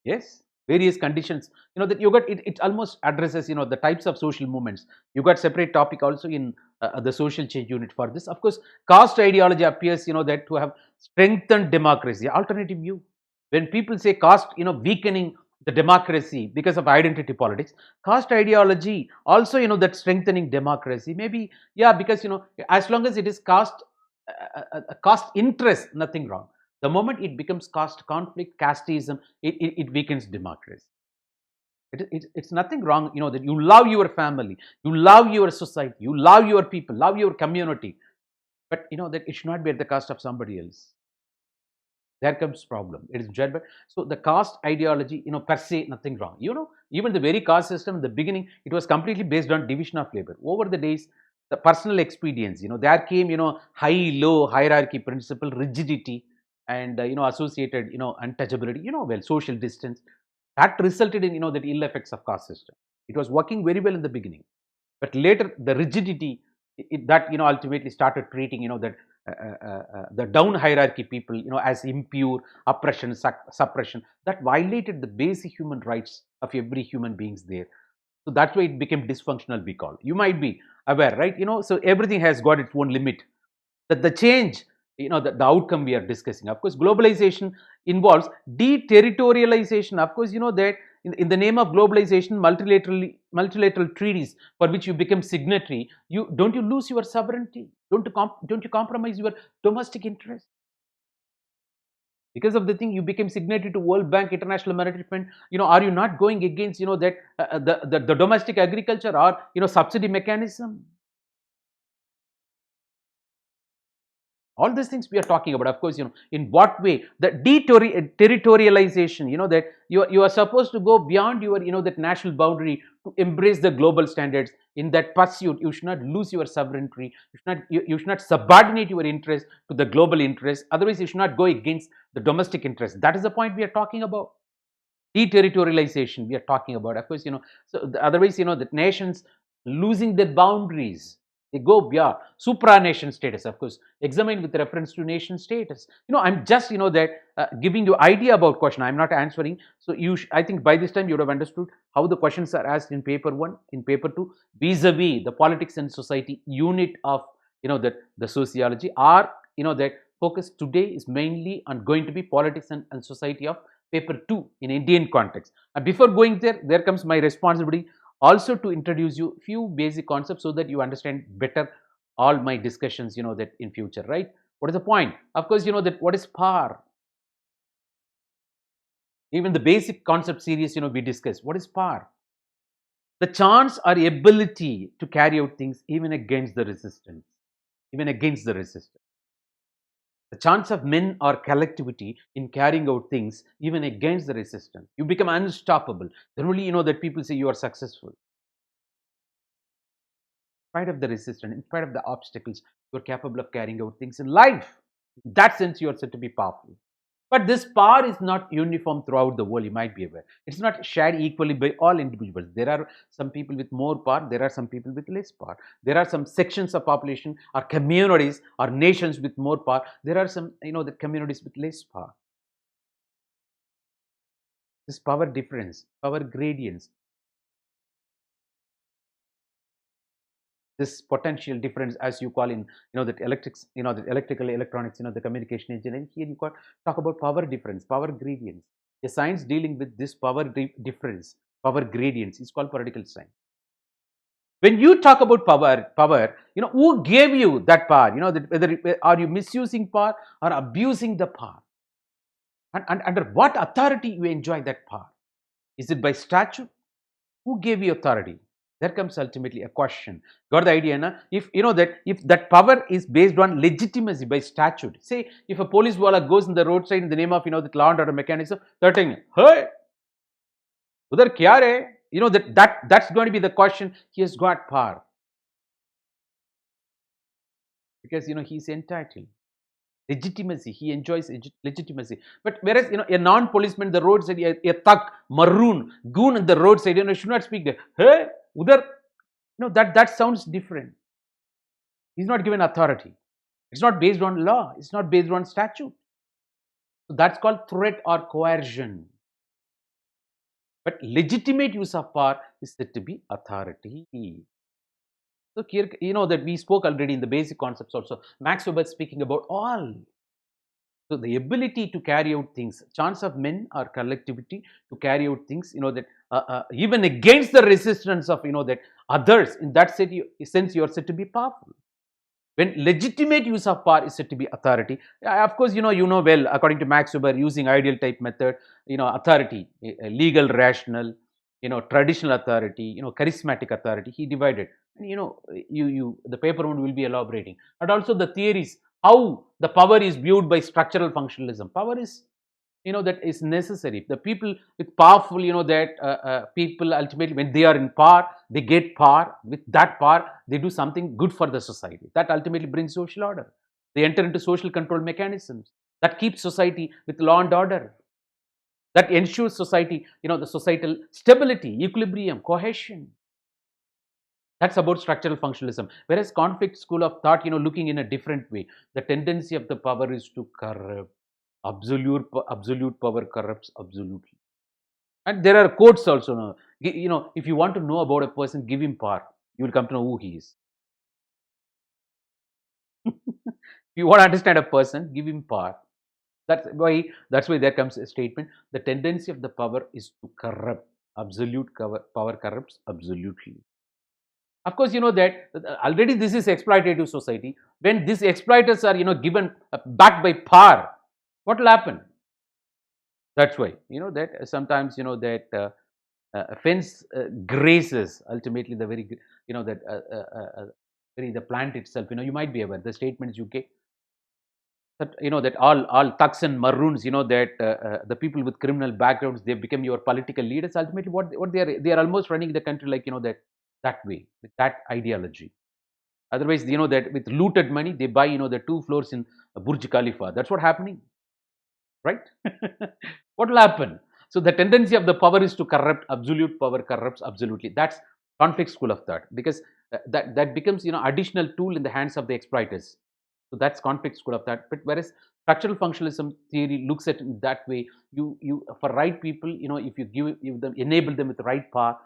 Yes, various conditions, that you got it almost addresses, the types of social movements. You got separate topic also in the social change unit for this. Of course, caste ideology appears, that to have strengthened democracy. Alternative view, when people say caste, weakening the democracy because of identity politics, caste ideology also, that strengthening democracy. Maybe, yeah, because, as long as it is caste interest, nothing wrong. The moment it becomes caste conflict, casteism, it weakens democracy. It's nothing wrong, that you love your family, you love your society, you love your people, love your community, but that it should not be at the cost of somebody else. There comes problem. It is judged. So the caste ideology, per se, nothing wrong. Even the very caste system in the beginning, it was completely based on division of labor. Over the days, the personal expedience, there came, high-low hierarchy principle, rigidity, and associated, untouchability, well, social distance. That resulted in, that ill effects of caste system. It was working very well in the beginning, but later the rigidity, that ultimately started treating, that the down hierarchy people, as impure, oppression, suppression, that violated the basic human rights of every human beings there. So that's why it became dysfunctional, we call. You might be aware, right? So everything has got its own limit. That the change, the outcome we are discussing. Of course, globalization involves deterritorialization. Of course, that in the name of globalization, multilateral treaties for which you become signatory, don't you lose your sovereignty? Don't you compromise your domestic interest? Because of the thing, you became signatory to World Bank, International Monetary Fund. Are you not going against, that the domestic agriculture or subsidy mechanism? All these things we are talking about. Of course, in what way the deterritorialization, that you are supposed to go beyond your, that national boundary to embrace the global standards. In that pursuit, you should not lose your sovereignty. You should not subordinate your interest to the global interest. Otherwise, you should not go against the domestic interest. That is the point we are talking about. Deterritorialization we are talking about. Of course, so otherwise, that nations losing their boundaries, they go beyond supranation status. Of course, examined with reference to nation status. I'm just, that giving you idea about question. I'm not answering. So I think by this time you would have understood how the questions are asked in paper 1, in paper 2, vis-a-vis the politics and society unit of, that the sociology, or that focus today is mainly on going to be politics and society of paper 2 in Indian context. And before going there comes my responsibility also to introduce you few basic concepts so that you understand better all my discussions, that in future, right? What is the point? Of course, that what is power? Even the basic concept series, we discuss what is power. The chance or ability to carry out things even against the resistance. Even against the resistance. The chance of men or collectivity in carrying out things even against the resistance. You become unstoppable. Then only that people say you are successful. In spite of the resistance, in spite of the obstacles, you are capable of carrying out things in life. In that sense, you are said to be powerful. But this power is not uniform throughout the world, you might be aware. It's not shared equally by all individuals. There are some people with more power, there are some people with less power. There are some sections of population or communities or nations with more power. There are some, the communities with less power. This power difference, power gradients, this potential difference, as you call in, that electrics, the electrical, electronics, the communication engineering. Here you talk about power difference, power gradients. A science dealing with this power difference, power gradients is called political science. When you talk about power, who gave you that power? That whether are you misusing power or abusing the power, and under what authority you enjoy that power? Is it by statute? Who gave you authority? There comes ultimately a question. Got the idea, na? If if that power is based on legitimacy by statute, say if a police wala goes in the roadside in the name of the law and order mechanism, they're saying, hey, udhar kya re? That's going to be the question. He has got power because he's entitled. Legitimacy. He enjoys legitimacy. But whereas, a non-policeman, the roadside, a thug, maroon, goon in the roadside, should not speak there. Hey, udhar, that sounds different. He's not given authority. It's not based on law. It's not based on statute. So that's called threat or coercion. But legitimate use of power is said to be authority. So here, that we spoke already in the basic concepts also. Max Weber speaking about all. So the ability to carry out things, chance of men or collectivity to carry out things, that even against the resistance of, that others, in that sense, you are said to be powerful. When legitimate use of power is said to be authority, of course, well, according to Max Weber, using ideal type method, authority, legal, rational, traditional authority, charismatic authority, he divided. And, the paper one will be elaborating. And also the theories, how the power is viewed by structural functionalism. Power is, that is necessary. The people with powerful, that people ultimately, when they are in power, they get power. With that power, they do something good for the society. That ultimately brings social order. They enter into social control mechanisms that keep society with law and order. That ensures society, the societal stability, equilibrium, cohesion. That's about structural functionalism. Whereas conflict school of thought, looking in a different way. The tendency of the power is to corrupt. Absolute power corrupts absolutely. And there are quotes also. If you want to know about a person, give him power. You will come to know who he is. If you want to understand a person, give him power. That's why there comes a statement. The tendency of the power is to corrupt. Absolute power corrupts absolutely. Of course, that already this is exploitative society. When these exploiters are, given backed by power, what will happen? That's why, that sometimes, that fence grazes ultimately the very, that very the plant itself. You might be aware the statements you get that, that all thugs and maroons, that the people with criminal backgrounds, they become your political leaders. Ultimately, what they are almost running the country like, that way, with that ideology. Otherwise, that with looted money, they buy, the 2 floors in Burj Khalifa. That's what happening, right? What will happen? So the tendency of the power is to corrupt. Absolute power corrupts absolutely. That's conflict school of thought, because that becomes, additional tool in the hands of the exploiters. So that's conflict school of thought. But whereas structural functionalism theory looks at it that way, you for right people, if you give them, enable them with the right power,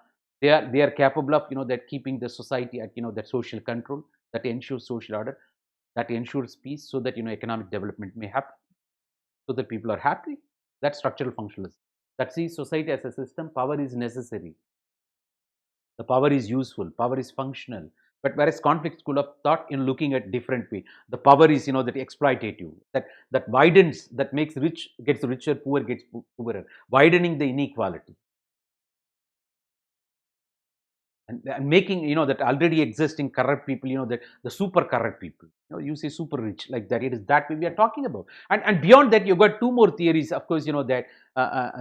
they are capable of, that keeping the society at, that social control, that ensures social order, that ensures peace, so that, economic development may happen, so that people are happy. That's structural functionalism. That sees society as a system. Power is necessary. The power is useful. Power is functional. But whereas conflict school of thought, in looking at different way, the power is, that exploitative, that widens, that makes rich gets richer, poor gets poorer, widening the inequality. And making, that already existing corrupt people, that the super corrupt people, you say super rich, like that. It is that way we are talking about. And beyond that, you've got 2 more theories, of course, that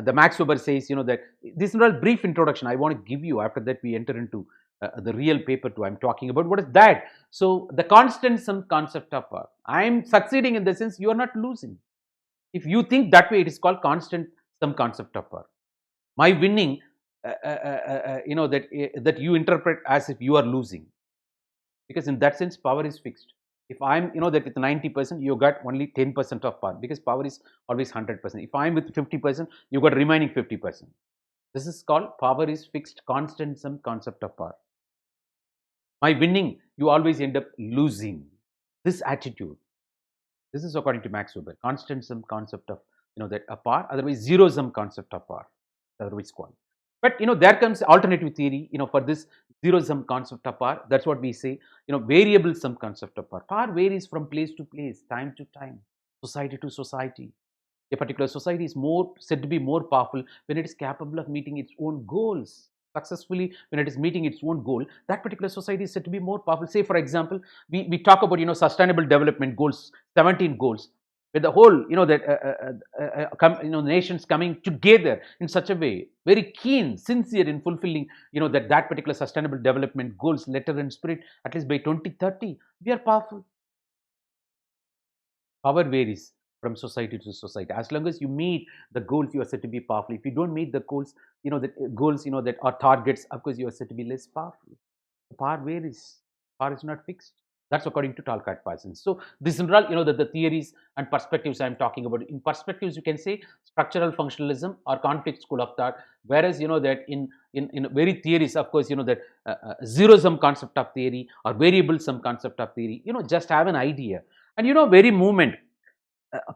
the Max Weber says, that this is a brief introduction I want to give you. After that, we enter into the real paper 2 I'm talking about. What is that? So the constant sum concept of power. I'm succeeding in the sense you are not losing. If you think that way, it is called constant sum concept of power. My winning, that you interpret as if you are losing, because in that sense power is fixed. If I'm, that with 90%, you got only 10% of power, because power is always 100%. If I'm with 50%, you got remaining 50%. This is called power is fixed, constant sum concept of power. My winning, you always end up losing. This attitude, this is according to Max Weber, constant sum concept of, that a power, otherwise zero sum concept of power, otherwise called. But, there comes alternative theory, for this zero sum concept of power. That's what we say, variable sum concept of power. Power varies from place to place, time to time, society to society. A particular society is said to be more powerful when it is capable of meeting its own goals successfully. When it is meeting its own goal, that particular society is said to be more powerful. Say, for example, we talk about, sustainable development goals, 17 goals, with the whole, that nations coming together in such a way, very keen, sincere in fulfilling, that particular sustainable development goals, letter and spirit, at least by 2030, we are powerful. Power varies from society to society. As long as you meet the goals, you are said to be powerful. If you don't meet the goals, that are targets, of course, you are said to be less powerful. The power varies. Power is not fixed. That's according to Talcott Parsons. So this in general, the theories and perspectives I'm talking about. In perspectives, you can say structural functionalism or conflict school of thought. Whereas that in very theories, of course, that zero sum concept of theory or variable sum concept of theory. Just have an idea. And very movement,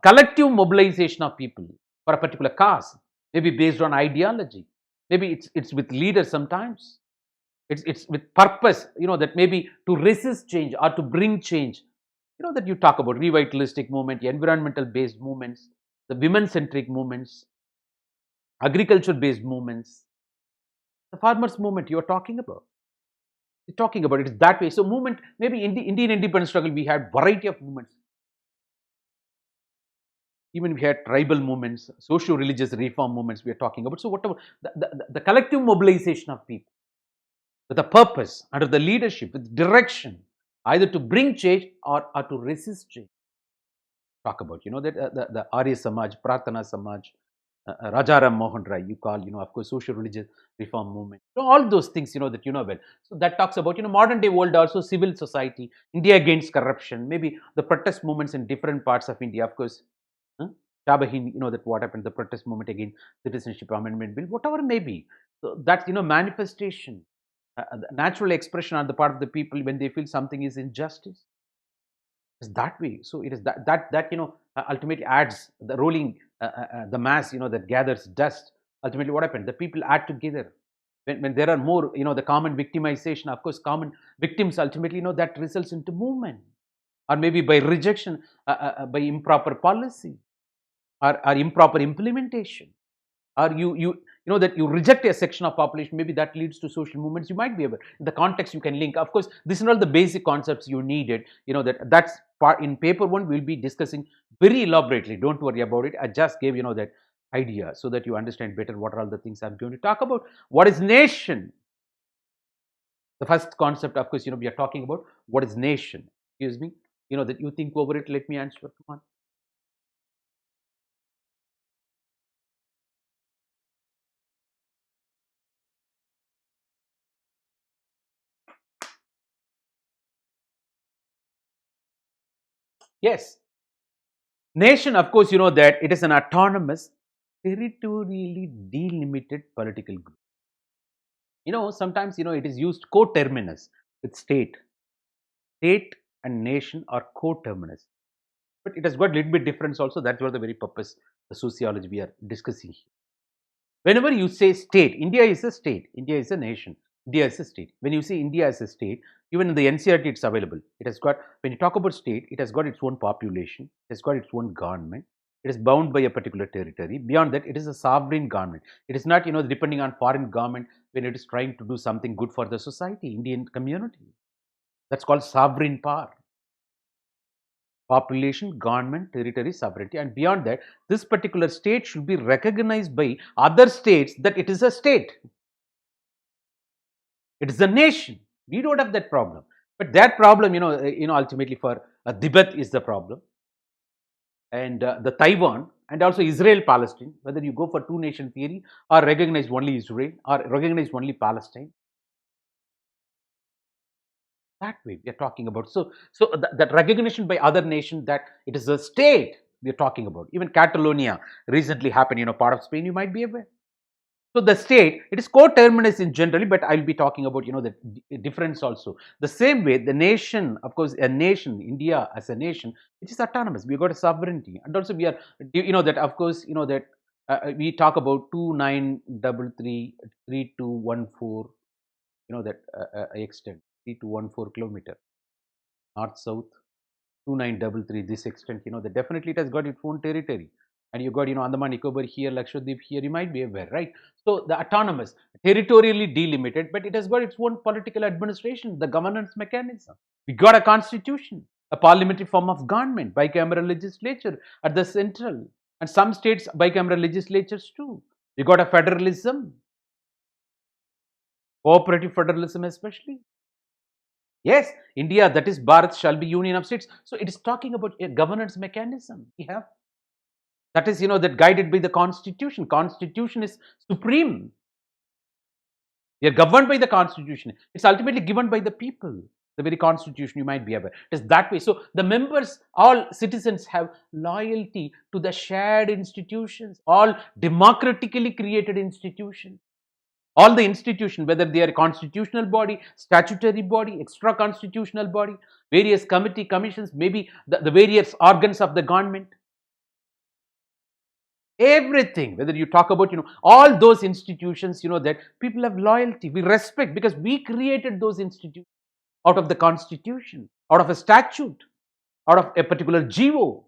collective mobilization of people for a particular cause, maybe based on ideology. Maybe it's with leaders sometimes. It's with purpose, that maybe to resist change or to bring change. That you talk about revitalistic movement, environmental based movements, the women centric movements, agriculture based movements, the farmers movement you are talking about. You're talking about it is that way. So movement, maybe in the Indian independence struggle, we had variety of movements. Even we had tribal movements, socio-religious reform movements we are talking about. So whatever, the collective mobilization of people with a purpose, under the leadership, with direction, either to bring change or to resist change. Talk about, that the Arya Samaj, Pratana Samaj, Rajaram Mohan Rai, you call, of course, social-religious reform movement. All those things, that well. So that talks about, modern day world also, civil society, India against corruption, maybe the protest movements in different parts of India, of course. Shabahin, that what happened, the protest movement against citizenship amendment bill, whatever it may be. So that's, manifestation, natural expression on the part of the people when they feel something is injustice. It's that way. So it is that ultimately adds the rolling, the mass, that gathers dust. Ultimately, what happened? The people add together. When there are more, the common victimization, of course, common victims ultimately, that results into movement, or maybe by rejection, by improper policy, or improper implementation, or that you reject a section of population, maybe that leads to social movements. You might be able, in the context you can link, of course, these are all the basic concepts you needed, that's part. In paper 1 we'll be discussing very elaborately, don't worry about it. I just gave that idea so that you understand better what are all the things I'm going to talk about. What is nation? The first concept, of course, we are talking about what is nation. Excuse me, that you think over it. Let me answer. Come on. Yes. Nation, of course, that it is an autonomous, territorially delimited political group. Sometimes, it is used coterminous with state. State and nation are coterminous. But it has got a little bit difference also. That's what the very purpose, the sociology we are discussing here. Whenever you say state, India is a state, India is a nation, India is a state. When you say India as a state, even in the NCERT it's available. It has got, when you talk about state, it has got its own population, it has got its own government, it is bound by a particular territory. Beyond that, it is a sovereign government. It is not, depending on foreign government when it is trying to do something good for the society, Indian community. That's called sovereign power. Population, government, territory, sovereignty, and beyond that, this particular state should be recognized by other states that it is a state. It is a nation. We don't have that problem. But that problem, ultimately for Tibet is the problem, and the Taiwan, and also Israel, Palestine. Whether you go for two nation theory or recognize only Israel or recognize only Palestine, that way we are talking about. So that recognition by other nation that it is a state we are talking about. Even Catalonia recently happened, part of Spain, you might be aware. So the state, it is coterminous in generally, but I'll be talking about, the difference also. The same way, the nation, of course, a nation, India as a nation, it is autonomous. We got a sovereignty, and also we are, that of course, that we talk about 2933 3214, that extent 3214 kilometer north south, 2933 this extent. That definitely it has got its own territory. And you got, Andaman Nicobar here, Lakshadweep here, you might be aware, right? So the autonomous, territorially delimited, but it has got its own political administration, the governance mechanism. We got a constitution, a parliamentary form of government, bicameral legislature at the central, and some states bicameral legislatures too. We got a federalism, cooperative federalism especially. Yes, India, that is Bharat, shall be union of states. So it is talking about a governance mechanism. We have that is, that guided by the constitution. Constitution is supreme. We are governed by the constitution. It's ultimately given by the people. The very constitution, you might be aware. It is that way. So the members, all citizens have loyalty to the shared institutions, all democratically created institutions. All the institutions, whether they are a constitutional body, statutory body, extra constitutional body, various committee, commissions, maybe the various organs of the government, everything, whether you talk about, all those institutions, that people have loyalty, we respect, because we created those institutions out of the constitution, out of a statute, out of a particular GO,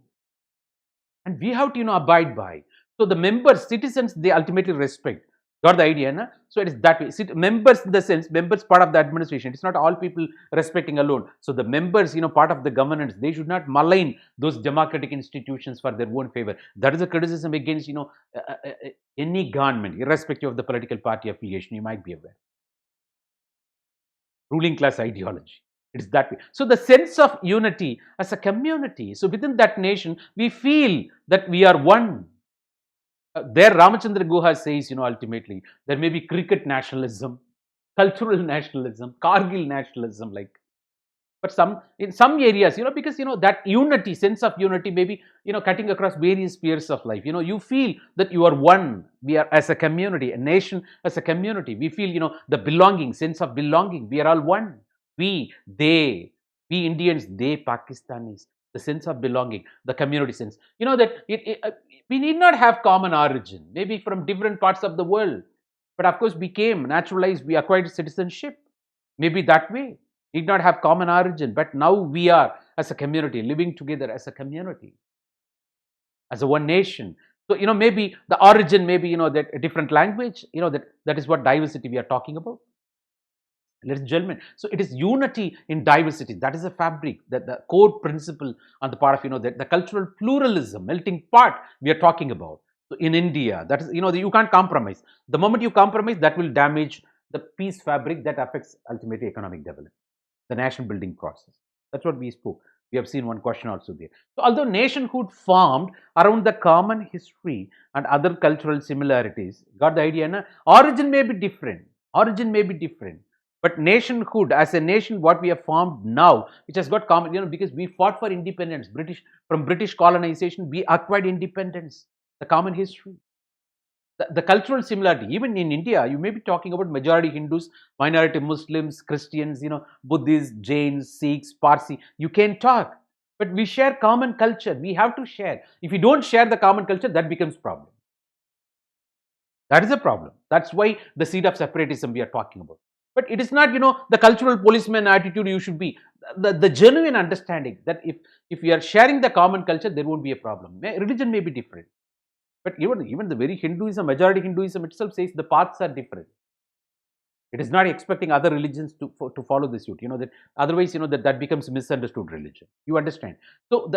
and we have to, abide by. So the members, citizens, they ultimately respect. Got the idea, na? So it is that way. Members, in the sense, members part of the administration. It's not all people respecting alone. So the members, part of the governance, they should not malign those democratic institutions for their own favor. That is a criticism against, any government, irrespective of the political party affiliation. You might be aware. Ruling class ideology. It is that way. So the sense of unity as a community. So within that nation, we feel that we are one. There Ramachandra Guha says, ultimately, there may be cricket nationalism, cultural nationalism, Kargil nationalism, but in some areas, because, that unity, sense of unity, maybe, cutting across various spheres of life, you feel that you are one. We are, as a community, a nation as a community, we feel, the belonging, sense of belonging. We are all one. We Indians, they Pakistanis, the sense of belonging, the community sense. That we need not have common origin, maybe from different parts of the world. But of course, we came, naturalized, we acquired citizenship. Maybe that way. Need not have common origin, but now we are, as a community, living together as a community, as a one nation. So, maybe the origin, maybe, that a different language, that is what diversity we are talking about. Ladies and gentlemen, so it is unity in diversity. That is a fabric, that the core principle on the part of, the cultural pluralism, melting pot we are talking about. So in India, that is, you can't compromise. The moment you compromise, that will damage the peace fabric that affects ultimately economic development, the nation building process. That's what we spoke. We have seen one question also there. So although nationhood formed around the common history and other cultural similarities, got the idea, na? Origin may be different. Origin may be different. But nationhood, as a nation, what we have formed now, which has got common, because we fought for independence, from British colonization, we acquired independence, the common history. The cultural similarity, even in India, you may be talking about majority Hindus, minority Muslims, Christians, Buddhists, Jains, Sikhs, Parsi. You can talk, but we share common culture. We have to share. If you don't share the common culture, that becomes problem. That is a problem. That's why the seed of separatism we are talking about. But it is not, the cultural policeman attitude you should be. The genuine understanding that if you are sharing the common culture, there won't be a problem. Religion may be different. But even the very Hinduism, majority Hinduism itself says the paths are different. It is not expecting other religions to follow this suit. That otherwise, that becomes misunderstood religion. You understand? So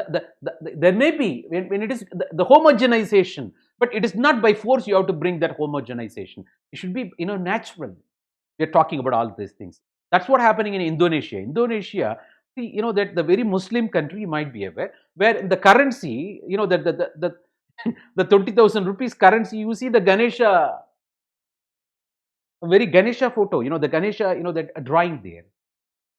there may be, when it is the homogenization, but it is not by force you have to bring that homogenization. It should be, natural. We are talking about all these things. That's what happening in Indonesia. Indonesia, see, that the very Muslim country, you might be aware, where the currency, the 20,000 rupees currency, you see the Ganesha, a very Ganesha photo, the Ganesha, that drawing there.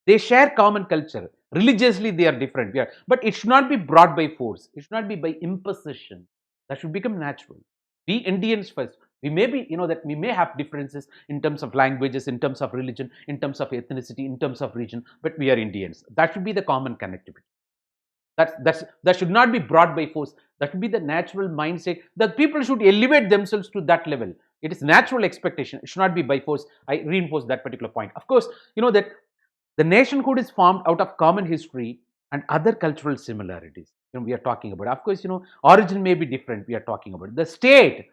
They share common culture. Religiously, they are different. But it should not be brought by force. It should not be by imposition. That should become natural. We Indians first. We may be, that we may have differences in terms of languages, in terms of religion, in terms of ethnicity, in terms of region, but we are Indians. That should be the common connectivity. That should not be brought by force. That should be the natural mindset that people should elevate themselves to that level. It is natural expectation. It should not be by force. I reinforce that particular point. Of course, that the nationhood is formed out of common history and other cultural similarities. We are talking about. Of course, origin may be different. We are talking about the state.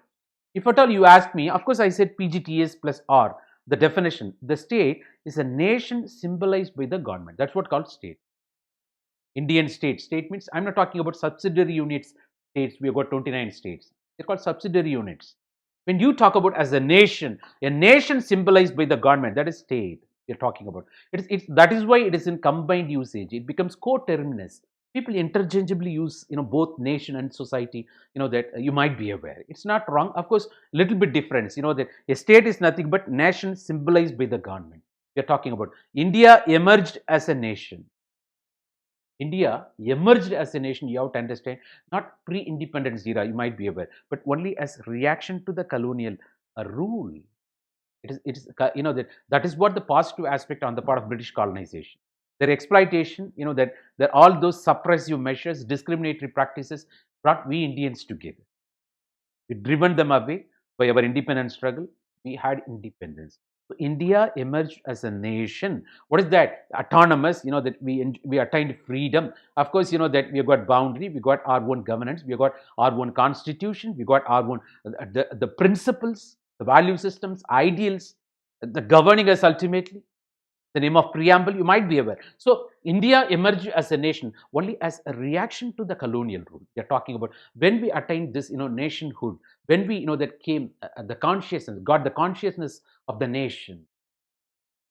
If at all you ask me, of course I said PGTS plus R, the definition. The state is a nation symbolized by the government. That's what called state. Indian state. State means, I'm not talking about subsidiary units states. We have got 29 states. They're called subsidiary units. When you talk about as a nation symbolized by the government, that is state. we're talking about. It's that is why it is in combined usage. It becomes coterminous. People interchangeably use, both nation and society. That you might be aware. It's not wrong, of course. Little bit difference. That a state is nothing but nation symbolized by the government. We're talking about India emerged as a nation. India emerged as a nation, you have to understand, not pre-independence era, you might be aware, but only as reaction to the colonial rule. That is what the positive aspect on the part of British colonization. Their exploitation, that all those suppressive measures, discriminatory practices brought we Indians together. We driven them away by our independence struggle. We had independence. So India emerged as a nation. What is that? Autonomous. That we attained freedom. Of course, that we got boundary. We got our own governance. We got our own constitution. We got our own the principles, the value systems, ideals, the governing us ultimately. The name of preamble, you might be aware. So India emerged as a nation only as a reaction to the colonial rule. We are talking about when we attained this, nationhood, when we, that came the consciousness, got the consciousness of the nation.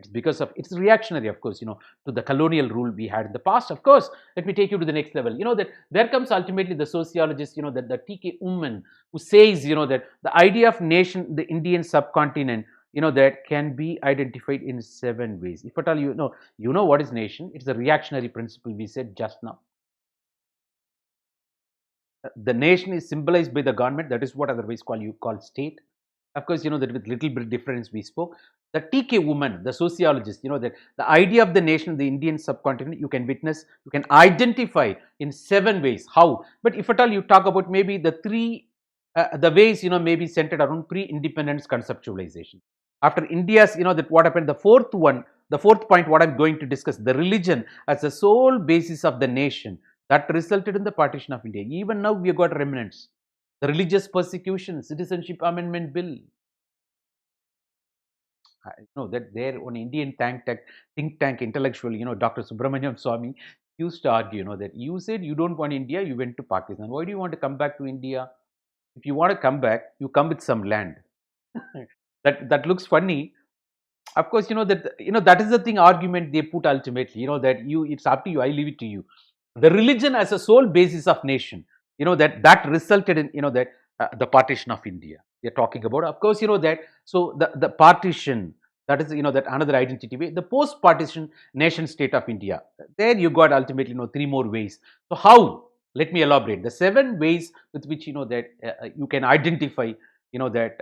It's because of it's reactionary, of course, to the colonial rule we had in the past. Of course, let me take you to the next level. That there comes ultimately the sociologist, that the T.K. Woman, who says, that the idea of nation, the Indian subcontinent, that can be identified in 7 ways. If at all you know what is nation. It's a reactionary principle we said just now. The nation is symbolized by the government. That is what otherwise call state. Of course, that with little bit difference we spoke. The T.K. Woman, the sociologist, that the idea of the nation, the Indian subcontinent, you can witness, you can identify in 7 ways. How? But if at all you talk about maybe the 3, the ways, maybe centered around pre-independence conceptualization. After India's, that what happened, the fourth point, what I'm going to discuss, the religion as the sole basis of the nation, that resulted in the partition of India. Even now, we have got remnants. The religious persecution, Citizenship Amendment Bill. I know that there, one Indian think tank intellectual, Dr. Subramaniam Swamy used to argue, that you said you don't want India, you went to Pakistan. Why do you want to come back to India? If you want to come back, you come with some land. that looks funny. Of course, that is the thing argument they put ultimately. That it's up to you. I leave it to you. The religion as a sole basis of nation. That resulted in that the partition of India. We are talking about. Of course, that. So the partition. That is that another identity way. The post-partition nation state of India. There you got ultimately 3 more ways. So how? Let me elaborate. The 7 ways with which that you can identify that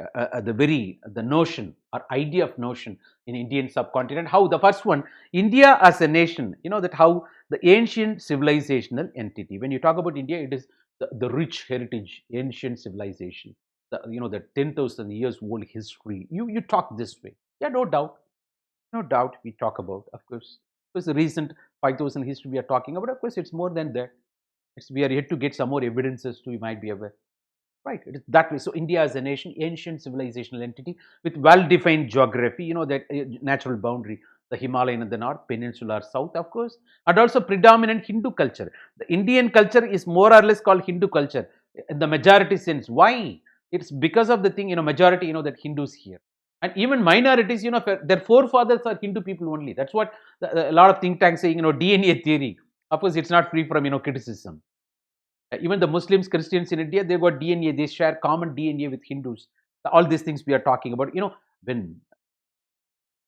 the notion or idea of notion in Indian subcontinent. How? The first one, India as a nation, that how the ancient civilizational entity. When you talk about India, it is the rich heritage, ancient civilization, the 10,000 years old history. You talk this way. Yeah, no doubt we talk about, of course. Because the recent 5,000 history we are talking about, of course, it's more than that. We are yet to get some more evidences too, you might be aware. Right, it is that way. So India as a nation, ancient civilizational entity with well-defined geography, that natural boundary, the Himalayan in the north, peninsular south, of course, and also predominant Hindu culture. The Indian culture is more or less called Hindu culture in the majority sense. Why? It's because of the thing, majority, that Hindus here. And even minorities, their forefathers are Hindu people only. That's what a lot of think tanks saying, DNA theory. Of course, it's not free from, criticism. Even the Muslims, Christians in India, they've got DNA. They share common DNA with Hindus. All these things we are talking about. When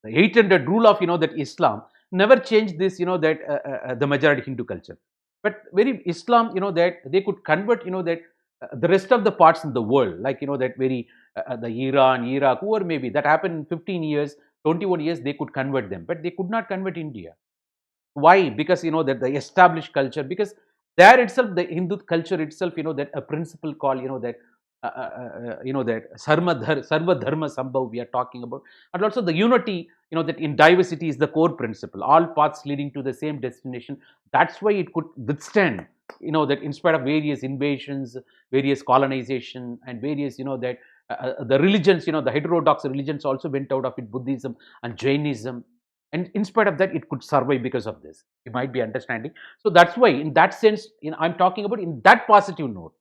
the 800 rule of, that Islam never changed this, that the majority Hindu culture. But very Islam, that they could convert, that the rest of the parts in the world, like, that very, the Iran, Iraq, whoever maybe, that happened in 15 years, 21 years, they could convert them. But they could not convert India. Why? Because, that the established culture, because there itself, the Hindu culture itself, that a principle called, that Sarva Dharma Sambhav we are talking about, and also the unity, that in diversity is the core principle, all paths leading to the same destination. That's why it could withstand, that in spite of various invasions, various colonization, and various, that the religions, the heterodox religions also went out of it, Buddhism and Jainism. And in spite of that, it could survive because of this. You might be understanding. So that's why, in that sense, I'm talking about in that positive note,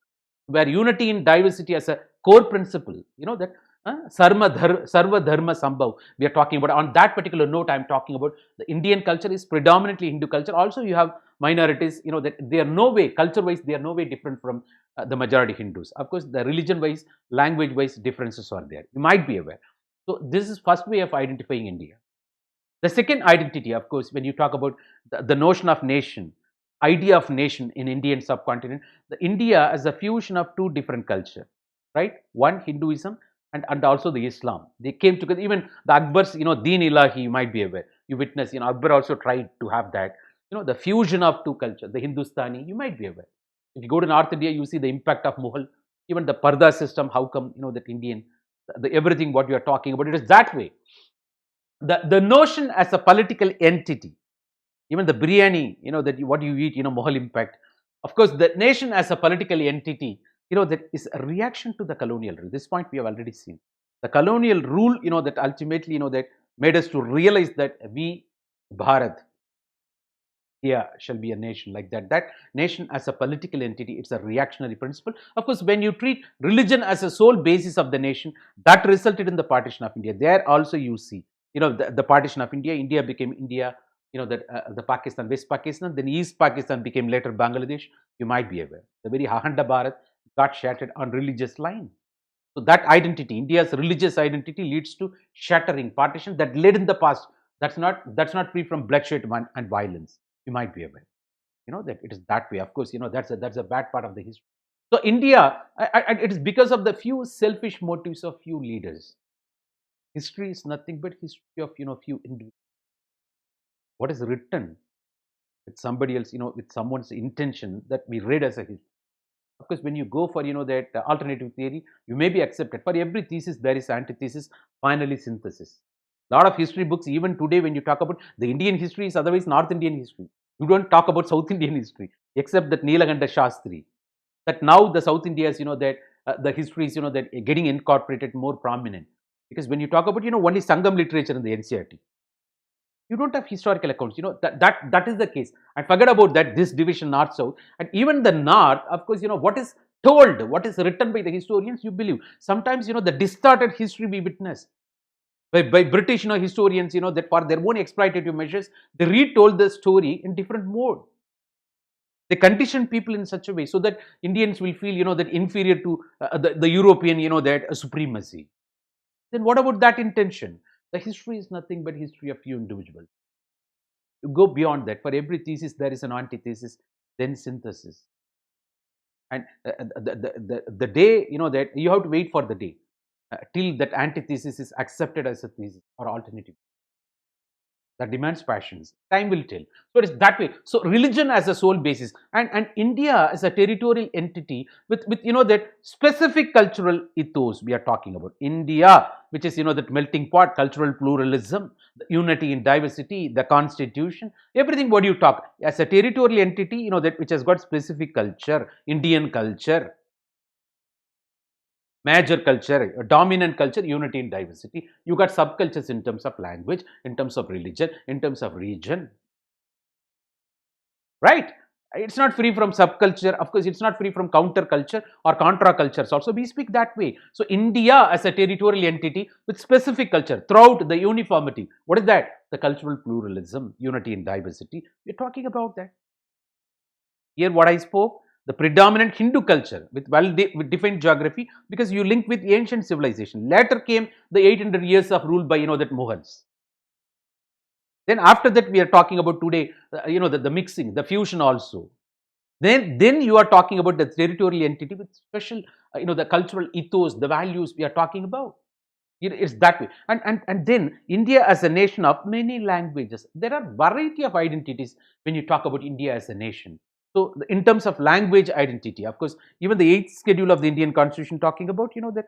where unity in diversity as a core principle, that Sarva Dharma Sambhav. We are talking about on that particular note. I'm talking about the Indian culture is predominantly Hindu culture. Also, you have minorities. That they are no way culture-wise they are no way different from the majority Hindus. Of course, the religion-wise, language-wise differences are there. You might be aware. So this is first way of identifying India. The second identity, of course, when you talk about the notion of nation, idea of nation in Indian subcontinent, the India is a fusion of two different culture, right? One Hinduism and also the Islam. They came together. Even the Akbar's, Deen Ilahi, you might be aware. You witness, Akbar also tried to have that, the fusion of two culture, the Hindustani, you might be aware. If you go to North India, you see the impact of Mughal, even the Parda system, how come, that Indian, everything what you are talking about, it is that way. The notion as a political entity, even the biryani, that what you eat, Mughal impact. Of course, the nation as a political entity, that is a reaction to the colonial rule. This point we have already seen. The colonial rule, that ultimately, that made us to realize that we, Bharat, here shall be a nation like that. That nation as a political entity, it's a reactionary principle. Of course, when you treat religion as a sole basis of the nation, that resulted in the partition of India. There also you see, the partition of India. India became India, the Pakistan, West Pakistan, then East Pakistan became later Bangladesh. You might be aware. The very Ahanda Bharat got shattered on religious line. So that identity, India's religious identity, leads to shattering, partition that led in the past. That's not free from bloodshed and violence. You might be aware, that it is that way. Of course, that's a bad part of the history. So India, it is because of the few selfish motives of few leaders. History is nothing but history of few individuals. What is written with somebody else, with someone's intention, that we read as a history. Of course, when you go for that alternative theory, you may be accepted. For every thesis, there is antithesis, finally synthesis. A lot of history books, even today, when you talk about the Indian history, is otherwise North Indian history. You don't talk about South Indian history, except that Nilakanta Shastri. That now the South India's, that the history is, that getting incorporated more prominent. Because when you talk about, only Sangam literature in the NCERT, you don't have historical accounts. That is the case. And forget about that, this division north-south. And even the north, of course, what is told, what is written by the historians, you believe. Sometimes, the distorted history we witness by British, historians, that for their own exploitative measures, they retold the story in different mode. They condition people in such a way so that Indians will feel, that inferior to the European, that supremacy. Then what about that intention? The history is nothing but history of few individuals. You go beyond that. For every thesis, there is an antithesis, then synthesis. And the day, that you have to wait for the day till that antithesis is accepted as a thesis or alternative. That demands passions. Time will tell. So it is that way. So religion as a sole basis, and India as a territorial entity with that specific cultural ethos we are talking about. India, which is that melting pot, cultural pluralism, the unity in diversity, the constitution, everything what you talk as a territorial entity, that which has got specific culture, Indian culture. Major culture, dominant culture, unity in diversity. You got subcultures in terms of language, in terms of religion, in terms of region. Right? It's not free from subculture. Of course, it's not free from counterculture or contra cultures. Also, we speak that way. So, India as a territorial entity with specific culture throughout the uniformity. What is that? The cultural pluralism, unity in diversity. We're talking about that. Here, what I spoke, the predominant Hindu culture with well-defined geography, because you link with ancient civilization. Later came the 800 years of rule by, that Mughals. Then after that, we are talking about today, the mixing, the fusion also. Then you are talking about the territorial entity with special, the cultural ethos, the values we are talking about. It's that way. And then India as a nation of many languages. There are variety of identities when you talk about India as a nation. So, in terms of language identity, of course, even the 8th schedule of the Indian Constitution talking about, that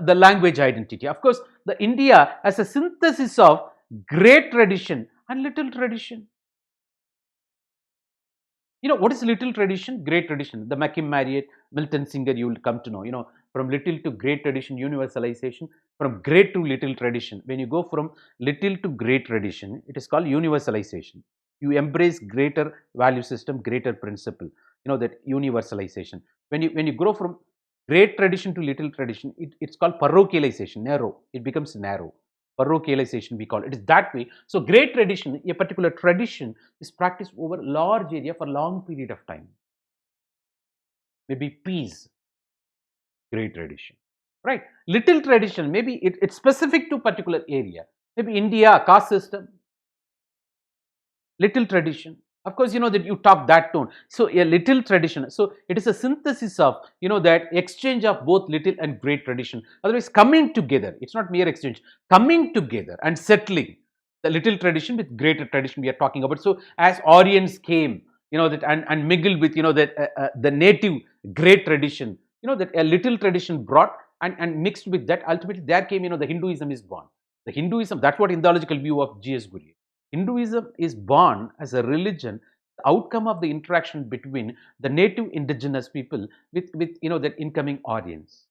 the language identity. Of course, the India as a synthesis of great tradition and little tradition. What is little tradition? Great tradition. The Makim Marriott, Milton Singer, you will come to know, from little to great tradition, universalization, from great to little tradition. When you go from little to great tradition, it is called universalization. You embrace greater value system, greater principle, that universalization. When you grow from great tradition to little tradition, it's called parochialization, narrow. It becomes narrow. Parochialization, we call it. It is that way. So great tradition, a particular tradition, is practiced over a large area for a long period of time. Maybe peace, great tradition, right? Little tradition, maybe it's specific to particular area. Maybe India, caste system, little tradition. Of course, you know that you talk that tone. So a little tradition. So it is a synthesis of, you know, that exchange of both little and great tradition. Otherwise, coming together. It's not mere exchange. Coming together and settling the little tradition with greater tradition we are talking about. So as Aryans came, you know, that and mingled with, you know, that the native great tradition, you know, that a little tradition brought and mixed with that. Ultimately, there came, you know, the Hinduism is born. The Hinduism. That's what Indological view of G.S. Gurye. Hinduism is born as a religion, the outcome of the interaction between the native indigenous people with you know, that incoming audience.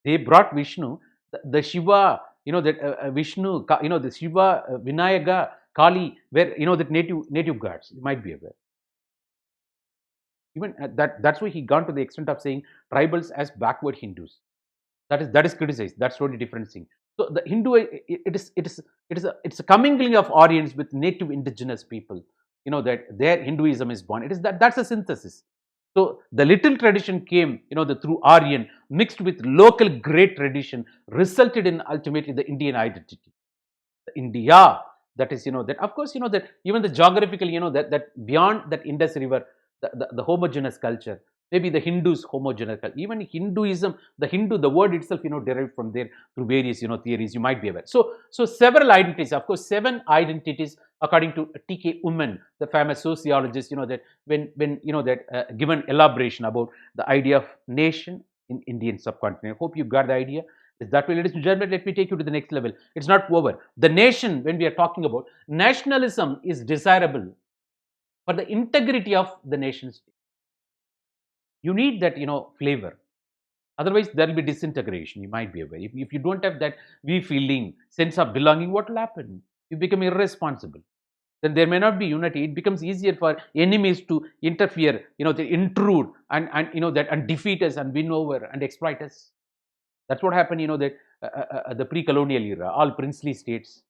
They brought Vishnu, the Shiva, you know, that Vishnu, you know, the Shiva, Vinayaga, Kali, where, you know, that native gods. You might be aware. Even that's why he gone to the extent of saying tribals as backward Hindus. That is criticized. That's totally different thing. So the Hindu, it's a commingling of Aryans with native indigenous people. You know that their Hinduism is born. It is that's a synthesis. So the little tradition came, you know, through Aryan mixed with local great tradition, resulted in ultimately the Indian identity. The India, that is, you know, that of course, you know, that even the geographical, you know, that beyond that Indus River, the homogeneous culture. Maybe the Hindus homogeneous culture. Even Hinduism, the word itself, you know, derived from there through various, you know, theories. You might be aware. So several identities. Of course, 7 identities according to T.K. Uman, the famous sociologist. You know that when you know that given elaboration about the idea of nation in Indian subcontinent. I hope you got the idea. Is that way, ladies and gentlemen? Let me take you to the next level. It's not over. The nation, when we are talking about nationalism, is desirable for the integrity of the nation state. You need that, you know, flavor. Otherwise, there will be disintegration. You might be aware. If you don't have that we feeling, sense of belonging, what will happen? You become irresponsible. Then there may not be unity. It becomes easier for enemies to interfere, you know, to intrude and you know that and defeat us and win over and exploit us. That's what happened, you know, that the pre-colonial era, all princely states,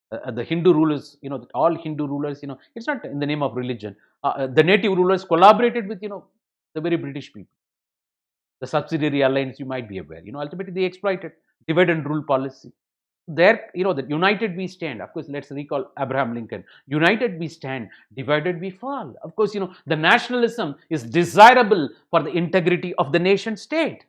the Hindu rulers, you know, all Hindu rulers, you know, it's not in the name of religion. The native rulers collaborated with, you know, the very British people. The subsidiary alliance, you might be aware, you know, ultimately they exploited divide and rule policy. There, you know, that united we stand. Of course, let's recall Abraham Lincoln. United we stand, divided we fall. Of course, you know, the nationalism is desirable for the integrity of the nation state.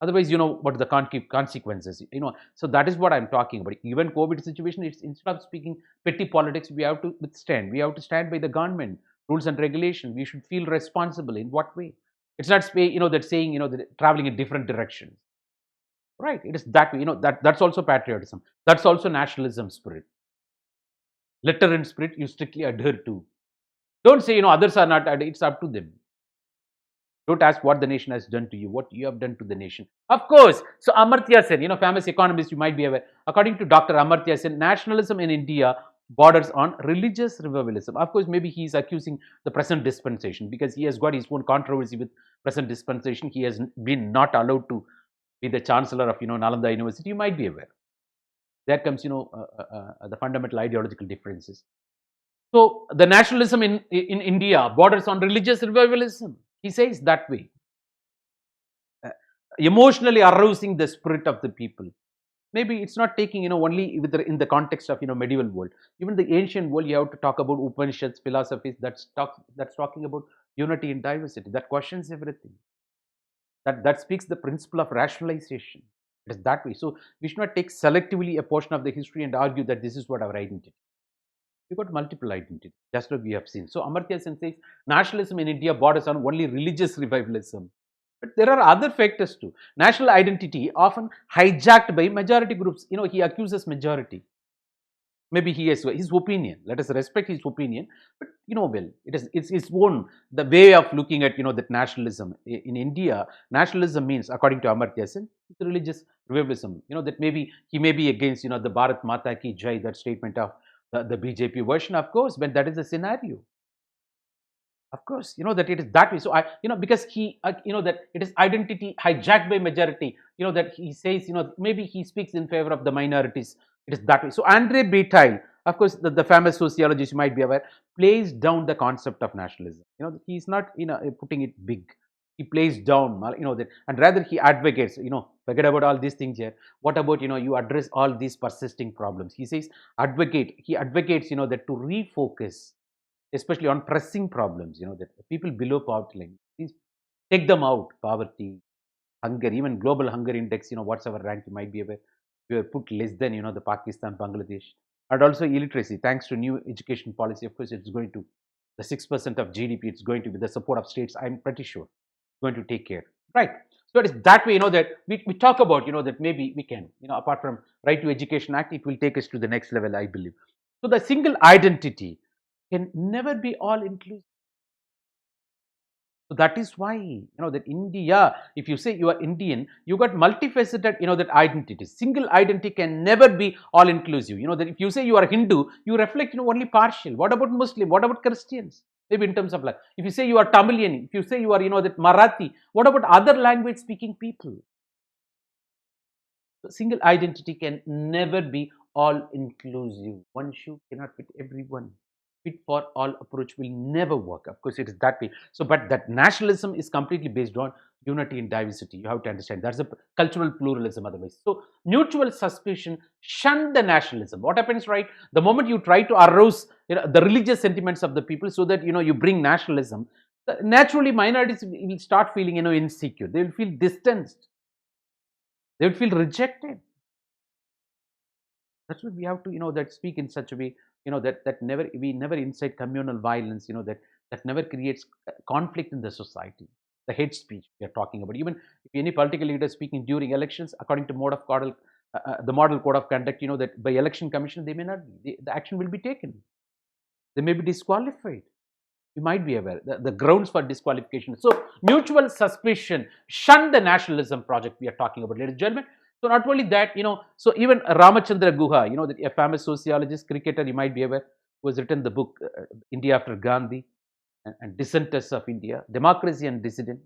Otherwise, you know what the consequences, you know. So that is what I'm talking about. Even COVID situation, it's instead of speaking petty politics, we have to withstand. We have to stand by the government rules and regulation. We should feel responsible. In what way? It's not you know, that saying, you know, that traveling in different directions, right? It is that way. You know, that's also patriotism. That's also nationalism spirit. Letter and spirit you strictly adhere to. Don't say, you know, others are not. It's up to them. Don't ask what the nation has done to you, what you have done to the nation. Of course. So Amartya Sen, you know, famous economist, you might be aware. According to Dr. Amartya Sen, nationalism in India borders on religious revivalism. Of course, maybe he is accusing the present dispensation because he has got his own controversy with present dispensation. He has been not allowed to be the chancellor of, you know, Nalanda University. You might be aware. There comes, you know, the fundamental ideological differences. So the nationalism in India borders on religious revivalism. He says that way, emotionally arousing the spirit of the people. Maybe it's not taking, you know, only in the context of, you know, medieval world. Even the ancient world, you have to talk about Upanishads, philosophies that's talking about unity and diversity. That questions everything. That speaks the principle of rationalization. It is that way. So we should not take selectively a portion of the history and argue that this is what our identity. We got multiple identities, just like we have seen. So Amartya Sen says nationalism in India borders on only religious revivalism. But there are other factors too. National identity often hijacked by majority groups. You know, he accuses majority. Maybe he has his opinion. Let us respect his opinion. But you know, well, it's his own the way of looking at, you know, that nationalism in India. Nationalism means, according to Amartya Sen, it's religious revivalism. You know, that maybe he may be against, you know, the Bharat Mata Ki Jai, that statement of the BJP version, of course, but that is the scenario. Of course, that it is that way. So because that it is identity hijacked by majority. That he says, maybe he speaks in favor of the minorities. It is that way. So Andre Bataille, of course, the famous sociologist, you might be aware, plays down the concept of nationalism. He's not, putting it big. He plays down, that, and rather he advocates, forget about all these things here. What about, you address all these persisting problems? He says, he advocates, that to refocus especially on pressing problems, that people below poverty line, please take them out. Poverty, hunger, even global hunger index, whatever rank you might be aware, we are put less than, the Pakistan, Bangladesh, and also illiteracy. Thanks to new education policy, of course, it's going to the 6% of GDP. It's going to be the support of states. I'm pretty sure going to take care, right? So it is that way, that we talk about, that maybe we can, apart from Right to Education Act, it will take us to the next level, I believe. So the single identity can never be all inclusive. So that is why, that India, if you say you are Indian, you got multifaceted, that identity. Single identity can never be all inclusive. That if you say you are Hindu, you reflect, only partial. What about Muslim? What about Christians? Maybe in terms of like, if you say you are Tamilian, if you say you are, that Marathi, what about other language speaking people? So single identity can never be all inclusive. One shoe cannot fit everyone. Fit for all approach will never work. Of course, it is that way. So, but that nationalism is completely based on unity and diversity. You have to understand that's a cultural pluralism otherwise. So, mutual suspicion shun the nationalism. What happens, right? The moment you try to arouse the religious sentiments of the people so that you bring nationalism, naturally minorities will start feeling insecure. They will feel distanced. They will feel rejected. That's what we have to, that speak in such a way, that never we never incite communal violence, that never creates conflict in the society. The hate speech we are talking about. Even if any political leader speaking during elections, according to the model code of conduct, that by election commission they may not, the action will be taken. They may be disqualified. You might be aware the grounds for disqualification. So mutual suspicion, shun the nationalism project we are talking about, ladies and gentlemen. So not only that, so even Ramachandra Guha, a famous sociologist, cricketer, you might be aware, who has written the book India After Gandhi and Dissenters of India, Democracy and Dissident.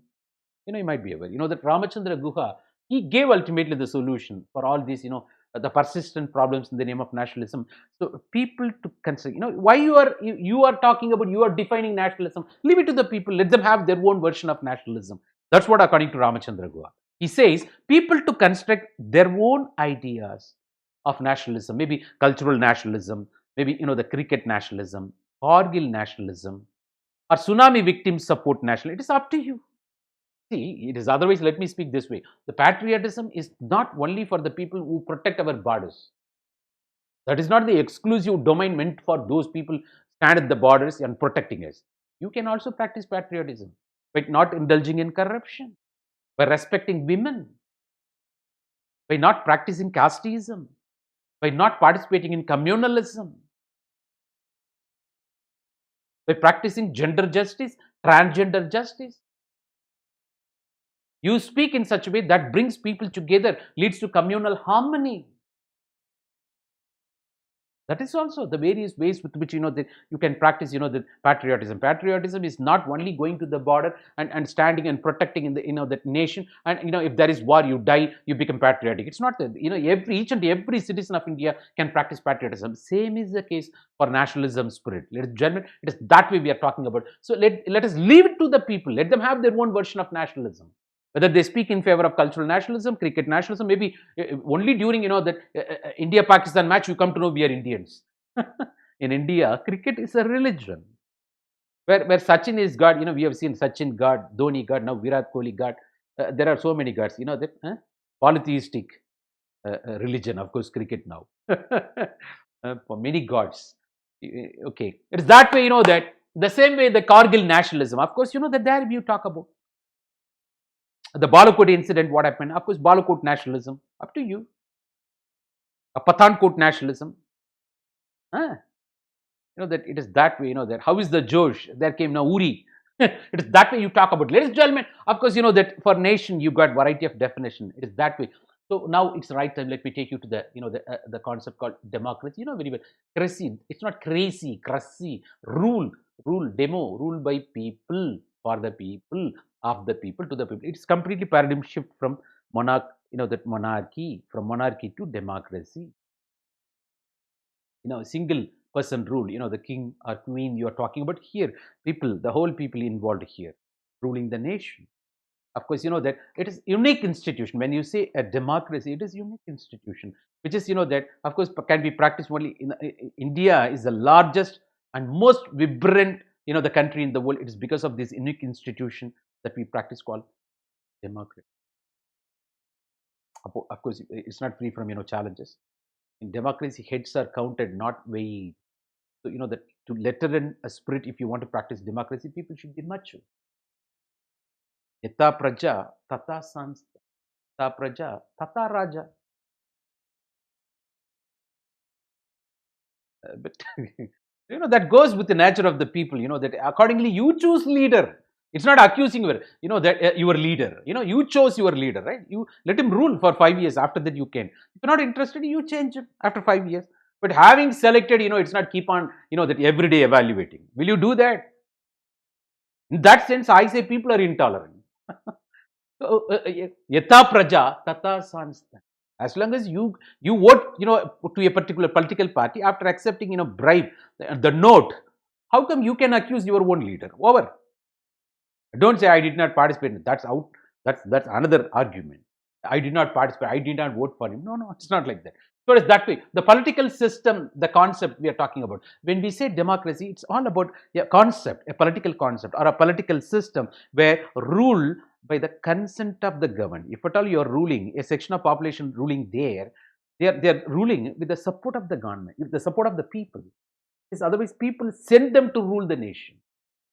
You might be aware, that Ramachandra Guha, he gave ultimately the solution for all these, the persistent problems in the name of nationalism. So people to consider, why you are talking about, you are defining nationalism. Leave it to the people. Let them have their own version of nationalism. That's what according to Ramachandra Guha. He says people to construct their own ideas of nationalism, maybe cultural nationalism, maybe the cricket nationalism, Kargil nationalism, or tsunami victim support nationalism. It is up to you. See, it is otherwise, let me speak this way. The patriotism is not only for the people who protect our borders. That is not the exclusive domain meant for those people stand at the borders and protecting us. You can also practice patriotism by not indulging in corruption, by respecting women, by not practicing casteism, by not participating in communalism, by practicing gender justice, transgender justice. You speak in such a way that brings people together, leads to communal harmony. That is also the various ways with which you can practice the patriotism. Patriotism is not only going to the border and standing and protecting in the that nation, and if there is war, you die, you become patriotic. It's not that each and every citizen of India can practice patriotism. Same is the case for nationalism spirit. Ladies and gentlemen, it is that way we are talking about. So let us leave it to the people. Let them have their own version of nationalism. Whether they speak in favor of cultural nationalism, cricket nationalism, maybe only during that India-Pakistan match you come to know we are Indians. In India, cricket is a religion. Where Sachin is God, we have seen Sachin God, Dhoni God, now Virat Kohli God. There are so many gods, that polytheistic religion, of course, cricket now. For many gods. Okay, it's that way, that the same way the Kargil nationalism, of course, that there you talk about. The Balakot incident, what happened? Of course, Balakot nationalism, up to you. A Pathankot nationalism. That it is that way, that how is the Josh? There came now Uri. It is that way you talk about. Ladies and gentlemen, of course, that for nation, you got variety of definition. It is that way. So now it's the right time. Let me take you to the, the concept called democracy. Very well. Crazy. It's not crazy. Crazy. Rule. rule by people, for the people, of the people, to the people. It's completely paradigm shift from that monarchy, from monarchy to democracy. Single person rule, the king or queen you are talking about here, people, the whole people involved here, ruling the nation. Of course, that it is unique institution. When you say a democracy, it is unique institution, which is, that of course can be practiced only in India is the largest and most vibrant, the country in the world. It is because of this unique institution that we practice called democracy. Of course, it's not free from, challenges. In democracy, heads are counted, not weighed. So, that to letter in a spirit, if you want to practice democracy, people should be mature. Yata praja, tata sanstha. Yata praja, tata raja. But that goes with the nature of the people. That accordingly you choose leader. It's not accusing that your leader. You chose your leader, right? You let him rule for 5 years. After that, you can. If you're not interested, you change him after 5 years. But having selected, it's not keep on, that every day evaluating. Will you do that? In that sense, I say people are intolerant. So, yata praja, tata sanstha. As long as you vote, to a particular political party after accepting, bribe, the note, how come you can accuse your own leader? Over. Don't say I did not participate. That's out. That's another argument. I did not participate. I did not vote for him. No, it's not like that. So it's that way. The political system, the concept we are talking about. When we say democracy, it's all about a concept, a political concept, or a political system where rule by the consent of the governed. If at all you are ruling a section of population ruling there, they are ruling with the support of the government, with the support of the people. Because otherwise, people send them to rule the nation.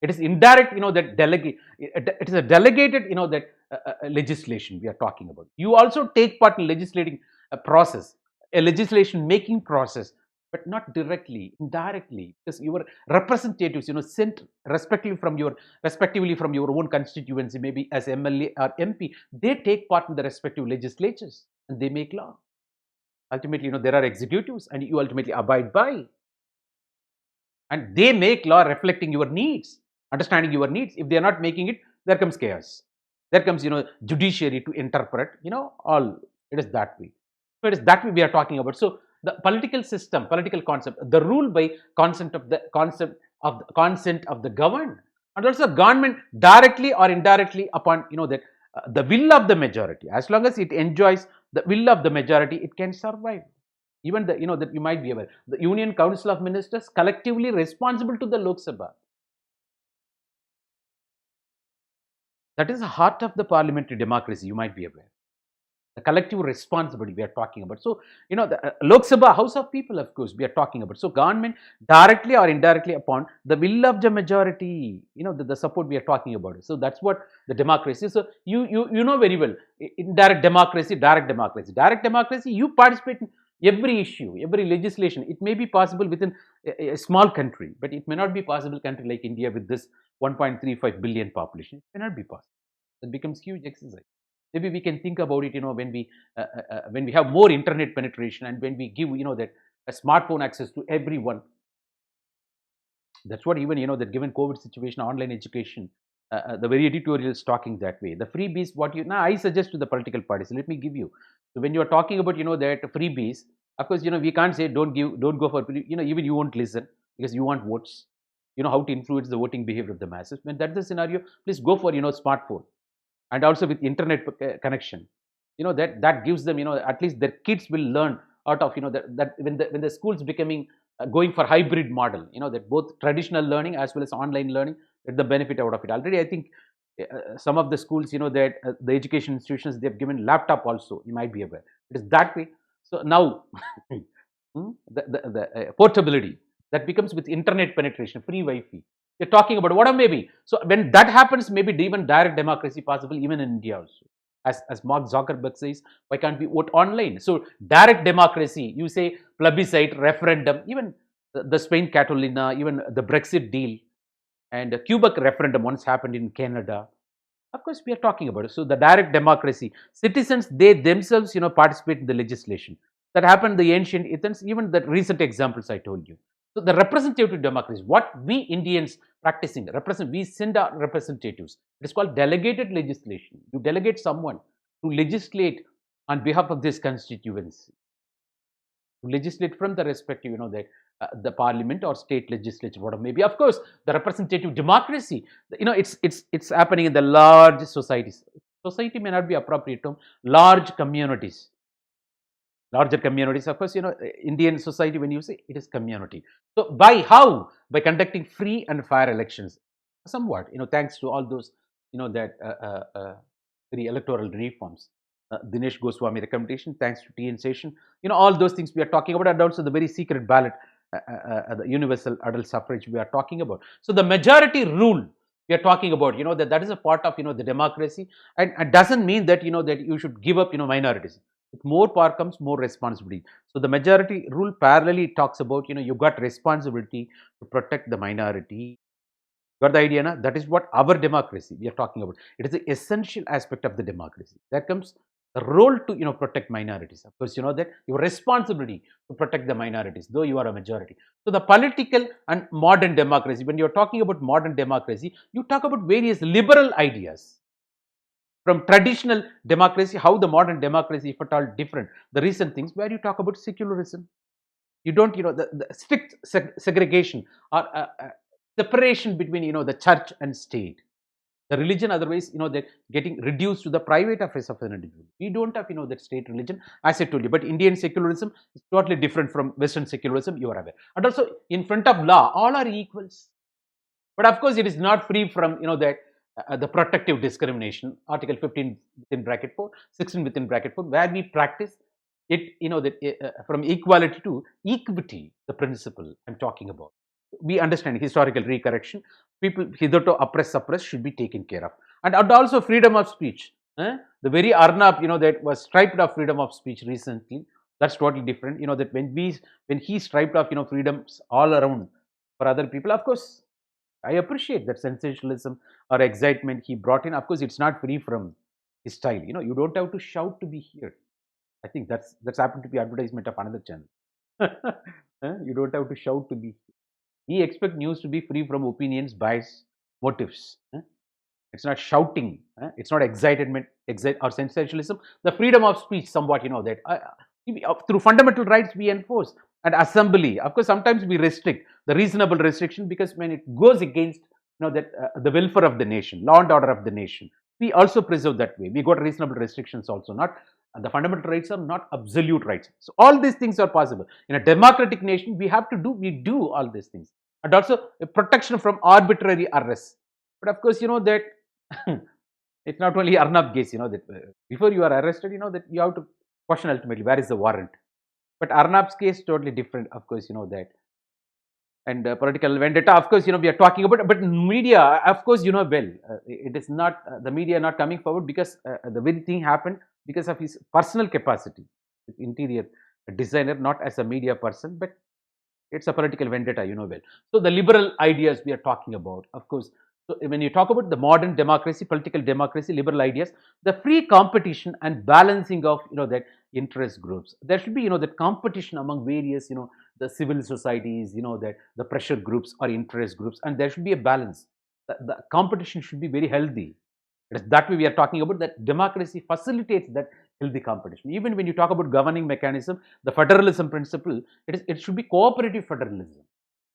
It is indirect, that delegate. It is a delegated, that legislation we are talking about. You also take part in legislating process, a legislation making process, but not directly, indirectly, because your representatives, sent respectively from your own constituency, maybe as MLA or MP, they take part in the respective legislatures and they make law. Ultimately, there are executives, and you ultimately abide by. And they make law reflecting your needs, understanding your needs. If they are not making it, there comes chaos. There comes, judiciary to interpret, all. It is that way. So it is that way we are talking about. So the political system, political concept, the rule by consent of the governed, and also government directly or indirectly upon, that the will of the majority. As long as it enjoys the will of the majority, it can survive. Even that you might be aware, the Union Council of Ministers collectively responsible to the Lok Sabha. That is the heart of the parliamentary democracy, you might be aware. The collective responsibility we are talking about. So, the Lok Sabha, House of People, of course, we are talking about. So, government directly or indirectly upon the will of the majority, the support we are talking about. So, that's what the democracy is. So, you know very well, indirect democracy, direct democracy. Direct democracy, you participate in every issue, every legislation. It may be possible within a small country, but it may not be possible country like India with this 1.35 billion population. It may not be possible. It becomes huge exercise. Maybe we can think about it, when we have more internet penetration and when we give, that a smartphone access to everyone. That's what even, that given COVID situation, online education, the very editorial is talking that way. The freebies, now I suggest to the political parties, let me give you. So when you are talking about, that freebies, of course, we can't say don't go for, even you won't listen because you want votes. How to influence the voting behavior of the masses. When that's the scenario, please go for, smartphone. And also with internet connection, that gives them, at least their kids will learn out of, that when the schools becoming going for hybrid model, that both traditional learning as well as online learning, get the benefit out of it. Already I think some of the schools, that the education institutions, they've given laptop also, you might be aware. It is that way. So now the portability that becomes with internet penetration, free Wi-Fi. They're talking about what maybe. So when that happens, maybe even direct democracy possible even in India also. As Mark Zuckerberg says, why can't we vote online? So direct democracy, you say plebiscite, referendum, even the Spain Catalina, even the Brexit deal, and the Quebec referendum once happened in Canada. Of course, we are talking about it. So the direct democracy, citizens, they themselves, participate in the legislation. That happened in the ancient Athens, even the recent examples I told you. So the representative democracy, what we Indians practicing, we send our representatives. It is called delegated legislation. You delegate someone to legislate on behalf of this constituency, to legislate from the respective, the parliament or state legislature, whatever maybe. Of course, the representative democracy, it's happening in the large societies. Society may not be appropriate term. Large communities, larger communities. Of course, Indian society, when you say, it is community. So by how? By conducting free and fair elections. Somewhat, thanks to all those, that very electoral reforms. Dinesh Goswami recommendation, thanks to TN Session, all those things we are talking about, and also the very secret ballot, the universal adult suffrage we are talking about. So the majority rule we are talking about, that is a part of, the democracy, and it doesn't mean that, that you should give up, minorities. With more power comes more responsibility. So the majority rule parallelly talks about, you got responsibility to protect the minority. Got the idea, na? That is what our democracy we are talking about. It is the essential aspect of the democracy. There comes the role to, protect minorities. Of course, that your responsibility to protect the minorities, though you are a majority. So the political and modern democracy, when you're talking about modern democracy, you talk about various liberal ideas. From traditional democracy, how the modern democracy, if at all different, the recent things where you talk about secularism. You don't, the strict segregation or separation between, the church and state. The religion, otherwise, they're getting reduced to the private affairs of an individual. We don't have, that state religion, as I told you. But Indian secularism is totally different from Western secularism, you are aware. And also, in front of law, all are equals. But of course, it is not free from, the protective discrimination, Article 15 within bracket 4, 16 within bracket 4, where we practice it, from equality to equity, the principle I'm talking about. We understand historical recorrection. People hitherto oppressed, suppressed should be taken care of. And also freedom of speech. The very Arnab, that was stripped of freedom of speech recently, that's totally different. That when he striped off, freedoms all around for other people, of course, I appreciate that sensationalism or excitement he brought in. Of course, it's not free from his style. You don't have to shout to be here. I think that's happened to be advertisement of another channel. You don't have to shout to be here. We expect news to be free from opinions, bias, motives. It's not shouting. It's not excitement or sensationalism. The freedom of speech, somewhat, that through fundamental rights we enforce. And assembly, of course, sometimes we restrict the reasonable restriction, because when it goes against, that the welfare of the nation, law and order of the nation, we also preserve that way. We got reasonable restrictions also. Not the fundamental rights are not absolute rights. So all these things are possible. In a democratic nation, we do all these things. And also a protection from arbitrary arrests. But of course, that it's not only Arnab case, that before you are arrested, that you have to question ultimately where is the warrant. But Arnab's case totally different, of course, that. And political vendetta, of course, we are talking about. But media, of course, well, it is not the media not coming forward because the very thing happened because of his personal capacity, interior designer, not as a media person, but it's a political vendetta, well. So the liberal ideas we are talking about, of course. So when you talk about the modern democracy, political democracy, liberal ideas, the free competition and balancing of, that interest groups. There should be, that competition among various, the civil societies, that the pressure groups or interest groups, and there should be a balance. The competition should be very healthy. It is that way we are talking about that democracy facilitates that healthy competition. Even when you talk about governing mechanism, the federalism principle, it should be cooperative federalism,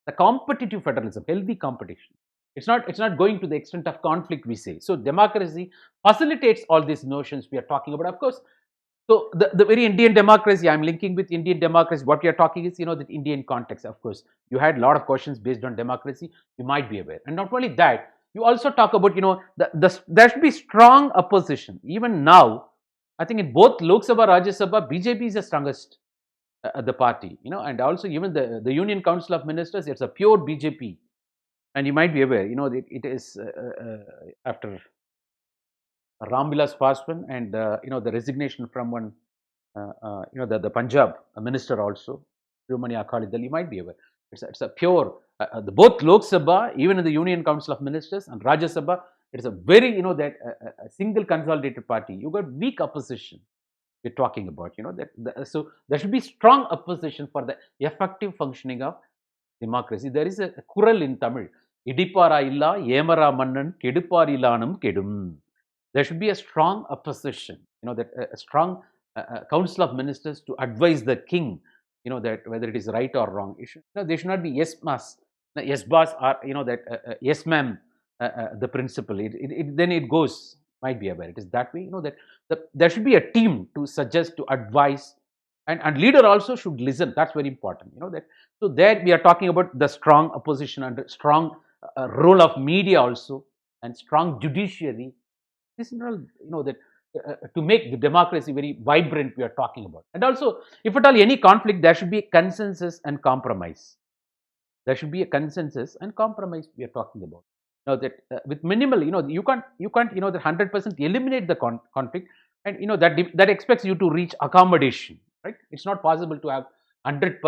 the competitive federalism, healthy competition. It's not going to the extent of conflict, we say. So democracy facilitates all these notions we are talking about. Of course, so the very Indian democracy, I'm linking with Indian democracy. What we are talking is, the Indian context. Of course, you had a lot of questions based on democracy. You might be aware. And not only that, you also talk about, there should be strong opposition. Even now, I think in both Lok Sabha, Rajya Sabha, BJP is the strongest the party, and also even the Union Council of Ministers, it's a pure BJP. And you might be aware, it is after Ramvilas Paswan and, the resignation from one, the Punjab minister also, Shiromani Akali Dal, you might be aware. It's a pure, both Lok Sabha, even in the Union Council of Ministers, and Rajya Sabha, it's a very, that a single consolidated party. You got weak opposition. We're talking about, so there should be strong opposition for the effective functioning of democracy. There is a kural in Tamil. இடிப்பாரா இல்லா ஏமரா மன்னன் கெடுப்பார் இலானும் கெடும். There should be a strong opposition, that a strong council of ministers to advise the king, that whether it is right or wrong. They should not be yes mas, yes boss, or that yes ma'am, the principle. Then it goes, might be aware. It is that way, that there should be a team to suggest, to advise, and leader also should listen. That's very important. That. So there we are talking about the strong opposition and strong role of media also, and strong judiciary. This is all, that to make the democracy very vibrant, we are talking about. And also, if at all any conflict, there should be a consensus and compromise. There should be a consensus and compromise we are talking about. Now that with minimal, you can't, the 100% eliminate the conflict, and that expects you to reach accommodation, right? It's not possible to have 100%,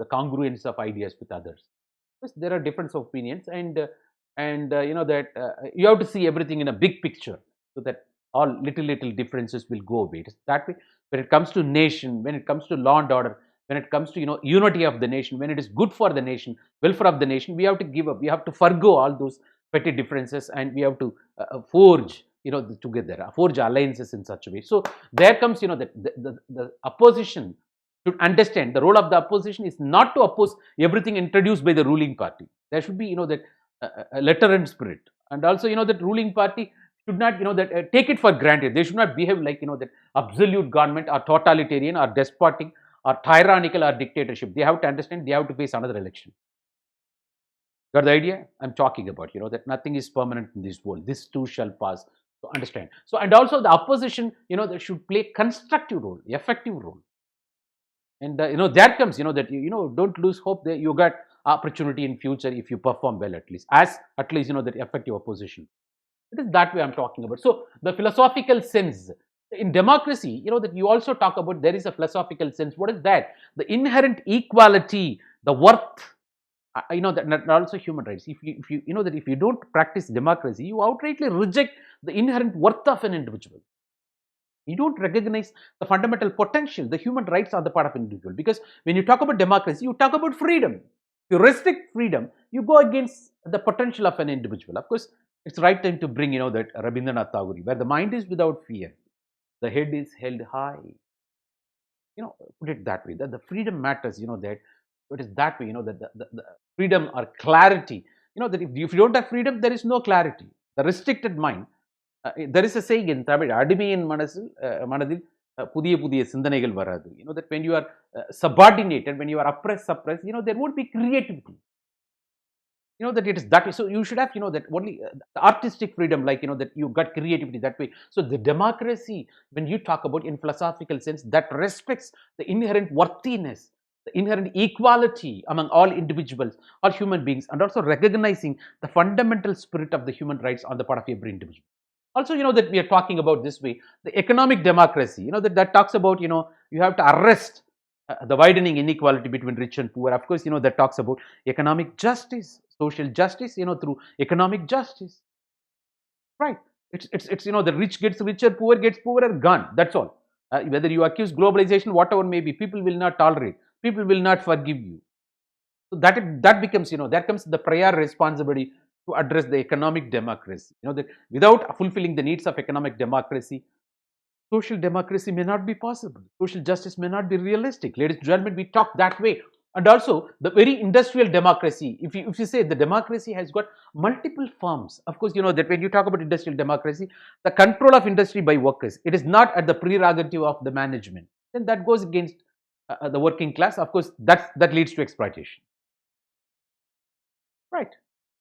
the congruence of ideas with others. Because there are different opinions, and that you have to see everything in a big picture, so that all little differences will go away. It's that way. When it comes to nation, when it comes to law and order, when it comes to unity of the nation, when it is good for the nation, welfare of the nation, we have to give up, we have to forgo all those petty differences, and we have to forge together, forge alliances in such a way. So there comes that the opposition should understand the role of the opposition is not to oppose everything introduced by the ruling party. There should be that letter and spirit, and also that ruling party should not that take it for granted. They should not behave like that absolute government, or totalitarian, or despotic, or tyrannical, or dictatorship. They have to understand they have to face another election. Got the idea I'm talking about? That nothing is permanent in this world. This too shall pass. So understand. So, and also the opposition, they should play constructive role, effective role. And that comes, that don't lose hope. That you got opportunity in future if you perform well, at least that effective opposition. It is that way I'm talking about. So the philosophical sense in democracy, that you also talk about, there is a philosophical sense. What is that? The inherent equality, the worth, that also human rights. If you that if you don't practice democracy, you outrightly reject the inherent worth of an individual. You don't recognize the fundamental potential. The human rights are the part of individual, because when you talk about democracy, you talk about freedom. If you restrict freedom, you go against the potential of an individual. Of course, it's right time to bring that Rabindranath Tagore, where the mind is without fear, the head is held high. Put it that way, that the freedom matters. That it is that way. That the freedom or clarity. That if you don't have freedom, there is no clarity. The restricted mind. There is a saying in Tamil, அடிமையின் மனதில் புதிய சிந்தனைகள் வராது. That when you are subordinated, when you are suppressed, there won't be creativity. That it is that way. So you should have, that only the artistic freedom, like, that you got creativity that way. So the democracy, when you talk about in philosophical sense, that respects the inherent worthiness, the inherent equality among all individuals, all human beings, and also recognizing the fundamental spirit of the human rights on the part of every individual. Also, that we are talking about this way, the economic democracy, that talks about, you have to arrest the widening inequality between rich and poor. Of course, that talks about economic justice, social justice, through economic justice, right? It's the rich gets richer, poor gets poorer, gone. That's all. Whether you accuse globalization, whatever may be, people will not tolerate, people will not forgive you. So that becomes, there comes the prior responsibility to address the economic democracy. That without fulfilling the needs of economic democracy, social democracy may not be possible. Social justice may not be realistic. Ladies and gentlemen, we talk that way. And also, the very industrial democracy, if you say the democracy has got multiple forms, of course, that when you talk about industrial democracy, the control of industry by workers, it is not at the prerogative of the management. Then that goes against the working class. Of course, that leads to exploitation. Right.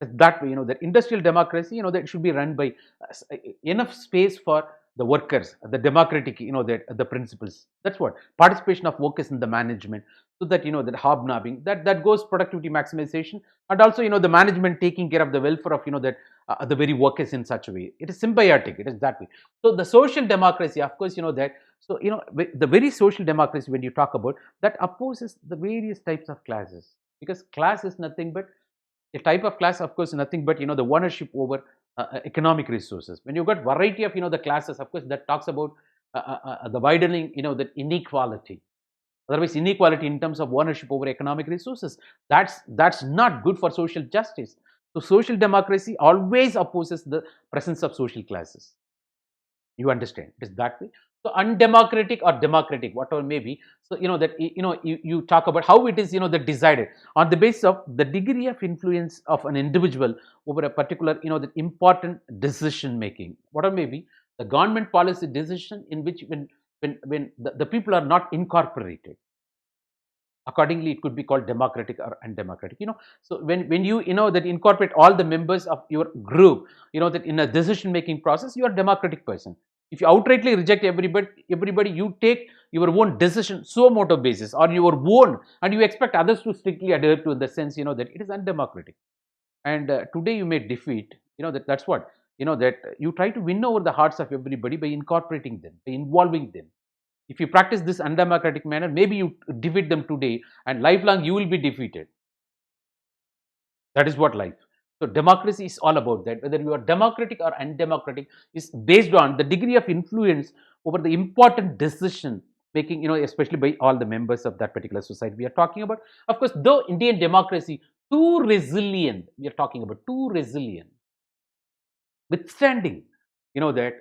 That way, that industrial democracy, that should be run by enough space for the workers, the democratic, the principles. That's what participation of workers in the management, so that that hobnobbing, that goes productivity maximization, and also the management taking care of the welfare of that the very workers in such a way. It is symbiotic. It is that way. So the social democracy, of course, that. So the very social democracy, when you talk about that, opposes the various types of classes, because class is nothing but a type of class, of course, nothing but the ownership over economic resources. When you got variety of the classes, of course, that talks about the widening that inequality. Otherwise, inequality in terms of ownership over economic resources, that's not good for social justice. So social democracy always opposes the presence of social classes. You understand? It is that way. So undemocratic or democratic, whatever may be. So that you talk about how it is that decided on the basis of the degree of influence of an individual over a particular that important decision making, whatever may be the government policy decision in which when the people are not incorporated. Accordingly, it could be called democratic or undemocratic. So when you that incorporate all the members of your group, that in a decision making process, you are a democratic person. If you outrightly reject everybody, you take your own decision so moto basis on your own, and you expect others to strictly adhere to, in the sense that it is undemocratic. And today you may defeat, that's what, that you try to win over the hearts of everybody by incorporating them, by involving them. If you practice this undemocratic manner, maybe you defeat them today, and lifelong you will be defeated. That is what life. So democracy is all about that. Whether you are democratic or undemocratic is based on the degree of influence over the important decision making, especially by all the members of that particular society we are talking about. Of course, though Indian democracy too resilient, we are talking about too resilient, withstanding that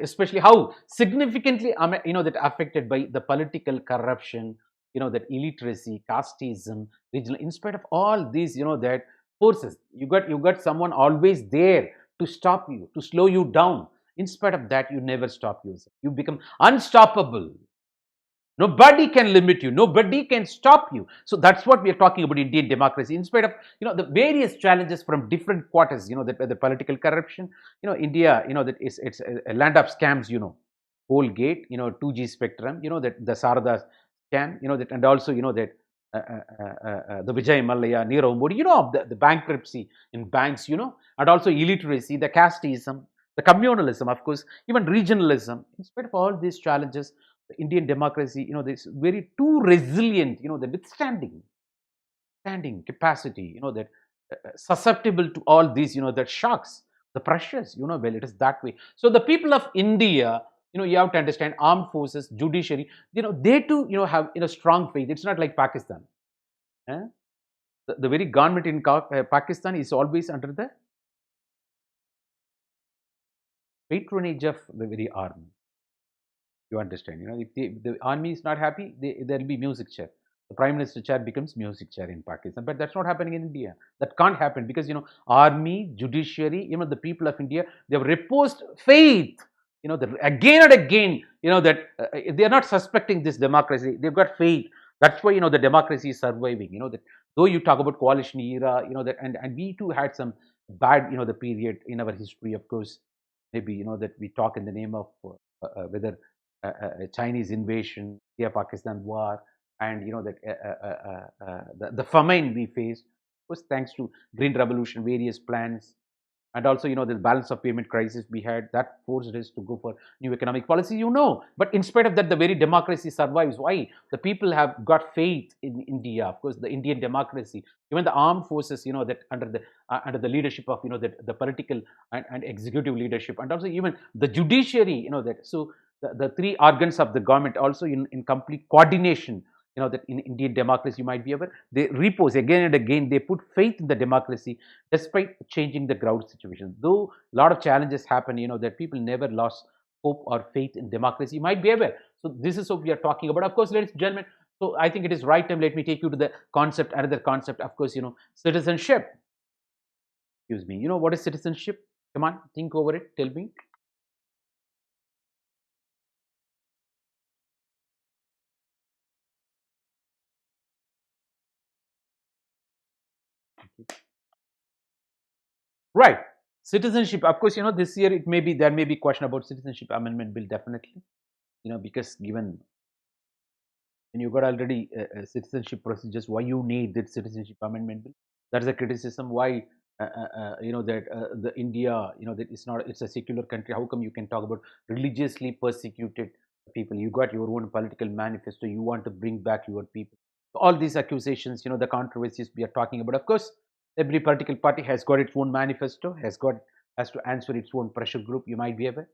especially how significantly that affected by the political corruption, that illiteracy, casteism, regional, in spite of all these that forces, you got someone always there to stop you, to slow you down. In spite of that, you never stop yourself, you become unstoppable. Nobody can limit you. Nobody can stop you. So that's what we are talking about Indian democracy. In spite of the various challenges from different quarters, the political corruption, India, that is it's a land of scams. Whole gate, 2G spectrum, that the Sarada scam, that, and also that the Vijay Mallya, Nirav Modi, the bankruptcy in banks, and also illiteracy, the casteism, the communalism, of course, even regionalism. In spite of all these challenges, the Indian democracy, this very too resilient, the withstanding standing capacity, that susceptible to all these, that shocks, the pressures, well, it is that way. So the people of India, you have to understand armed forces, judiciary, they too, have strong faith. It's not like Pakistan. Eh? The very government in Pakistan is always under the patronage of the very army. You understand? If the army is not happy, there will be music chair. The prime minister chair becomes music chair in Pakistan, but that's not happening in India. That can't happen because army, judiciary, the people of India, they have reposed faith. Again and again, that they are not suspecting this democracy. They've got faith. That's why the democracy is surviving. That though you talk about coalition era, that and we too had some bad the period in our history. Of course, maybe that we talk in the name of whether Chinese invasion, India-Pakistan war, and that the famine we faced was thanks to Green Revolution, various plans, and also the balance of payment crisis we had that forced us to go for new economic policy. But in spite of that, the very democracy survives. Why? The people have got faith in India. Of course, the Indian democracy, even the armed forces, that under the leadership of the political and executive leadership, and also even the judiciary, that so the three organs of the government also in complete coordination, that in Indian democracy, you might be aware, they repose again and again, they put faith in the democracy despite changing the ground situation. Though a lot of challenges happen, that people never lost hope or faith in democracy, you might be aware. So this is what we are talking about. Of course, ladies and gentlemen, so I think it is right time, let me take you to the concept, another concept, of course, citizenship. Excuse me, what is citizenship? Come on, think over it, tell me. Right. Citizenship, of course, this year there may be question about citizenship amendment bill, definitely, because given when you got already citizenship procedures, why you need that citizenship amendment bill? That is a criticism. Why that the India, that it's a secular country. How come you can talk about religiously persecuted people? You got your own political manifesto. You want to bring back your people. All these accusations, the controversies we are talking about. Of course, every political party has got its own manifesto, has to answer its own pressure group. You might be aware.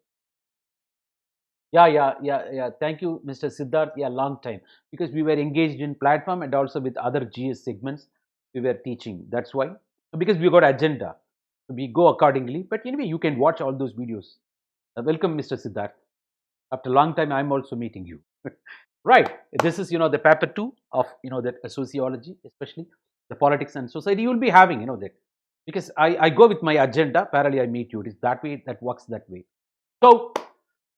Yeah. Thank you, Mr. Siddharth. Yeah, long time, because we were engaged in platform and also with other GS segments we were teaching. That's why, because we got agenda. So we go accordingly. But anyway, you can watch all those videos. Welcome, Mr. Siddharth. After a long time, I'm also meeting you. Right. This is, the paper 2 of, that sociology, especially the politics and society. You will be having, that, because I go with my agenda. Parallelly, I meet you. It is that way. That works that way. So,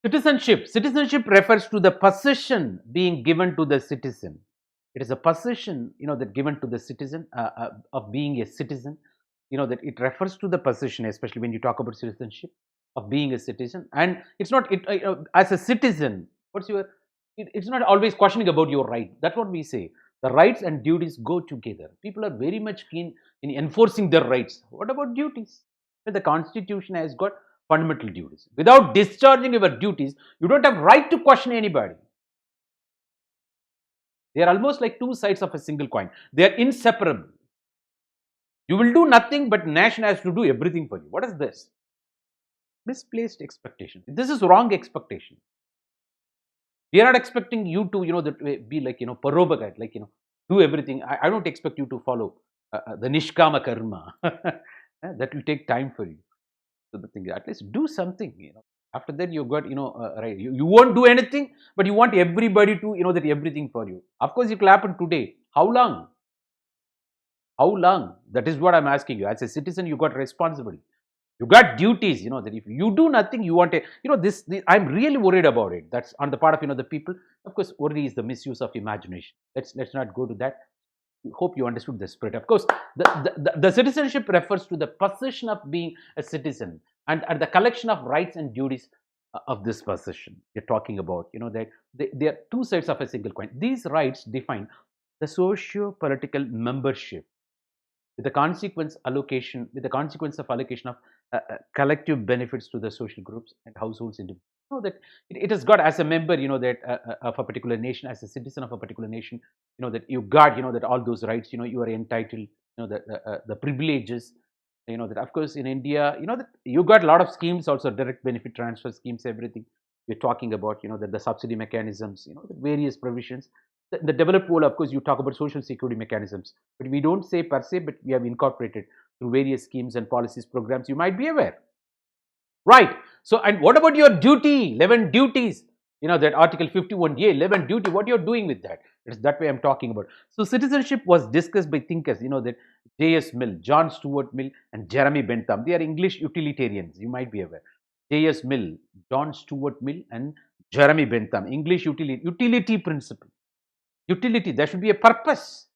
citizenship refers to the position being given to the citizen. It is a position, that given to the citizen, of being a citizen. That it refers to the position, especially when you talk about citizenship, of being a citizen. And it's not it as a citizen. What's your? It's not always questioning about your right. That's what we say. The rights and duties go together. People are very much keen in enforcing their rights. What about duties? The Constitution has got fundamental duties. Without discharging your duties, you don't have right to question anybody. They are almost like two sides of a single coin. They are inseparable. You will do nothing, but nation has to do everything for you. What is this? Misplaced expectation. This is wrong expectation. We are not expecting you to, that be like, parobagat, like, do everything. I don't expect you to follow the nishkama karma. That will take time for you. So the thing is, at least do something, After that, you got, right. You won't do anything, but you want everybody to, that everything for you. Of course, it will happen today. How long? How long? That is what I'm asking you. As a citizen, you got responsibility. You got duties, that if you do nothing, you want a, this, I'm really worried about it. That's on the part of, the people. Of course, worry is the misuse of imagination. Let's not go to that. Hope you understood the spirit. Of course, the citizenship refers to the position of being a citizen and the collection of rights and duties of this position. You're talking about, that they are two sides of a single coin. These rights define the socio-political membership with the consequence of allocation of collective benefits to the social groups and households. That it has got as a member, that of a particular nation, as a citizen of a particular nation, that you got, that all those rights, you are entitled, the privileges, that of course in India, that you got a lot of schemes, also direct benefit transfer schemes, everything. You're talking about, that the subsidy mechanisms, the various provisions. The developed world, of course, you talk about social security mechanisms, but we don't say per se, but we have incorporated through various schemes and policies, programs. You might be aware, right? So, and what about your duty? 11 duties. That Article 51A, 11 duty. What you're doing with that? It's that way I'm talking about. So, citizenship was discussed by thinkers. That J.S. Mill, John Stuart Mill, and Jeremy Bentham. They are English utilitarians. You might be aware. J.S. Mill, John Stuart Mill, and Jeremy Bentham. English utility principle. Utility, there should be a purpose.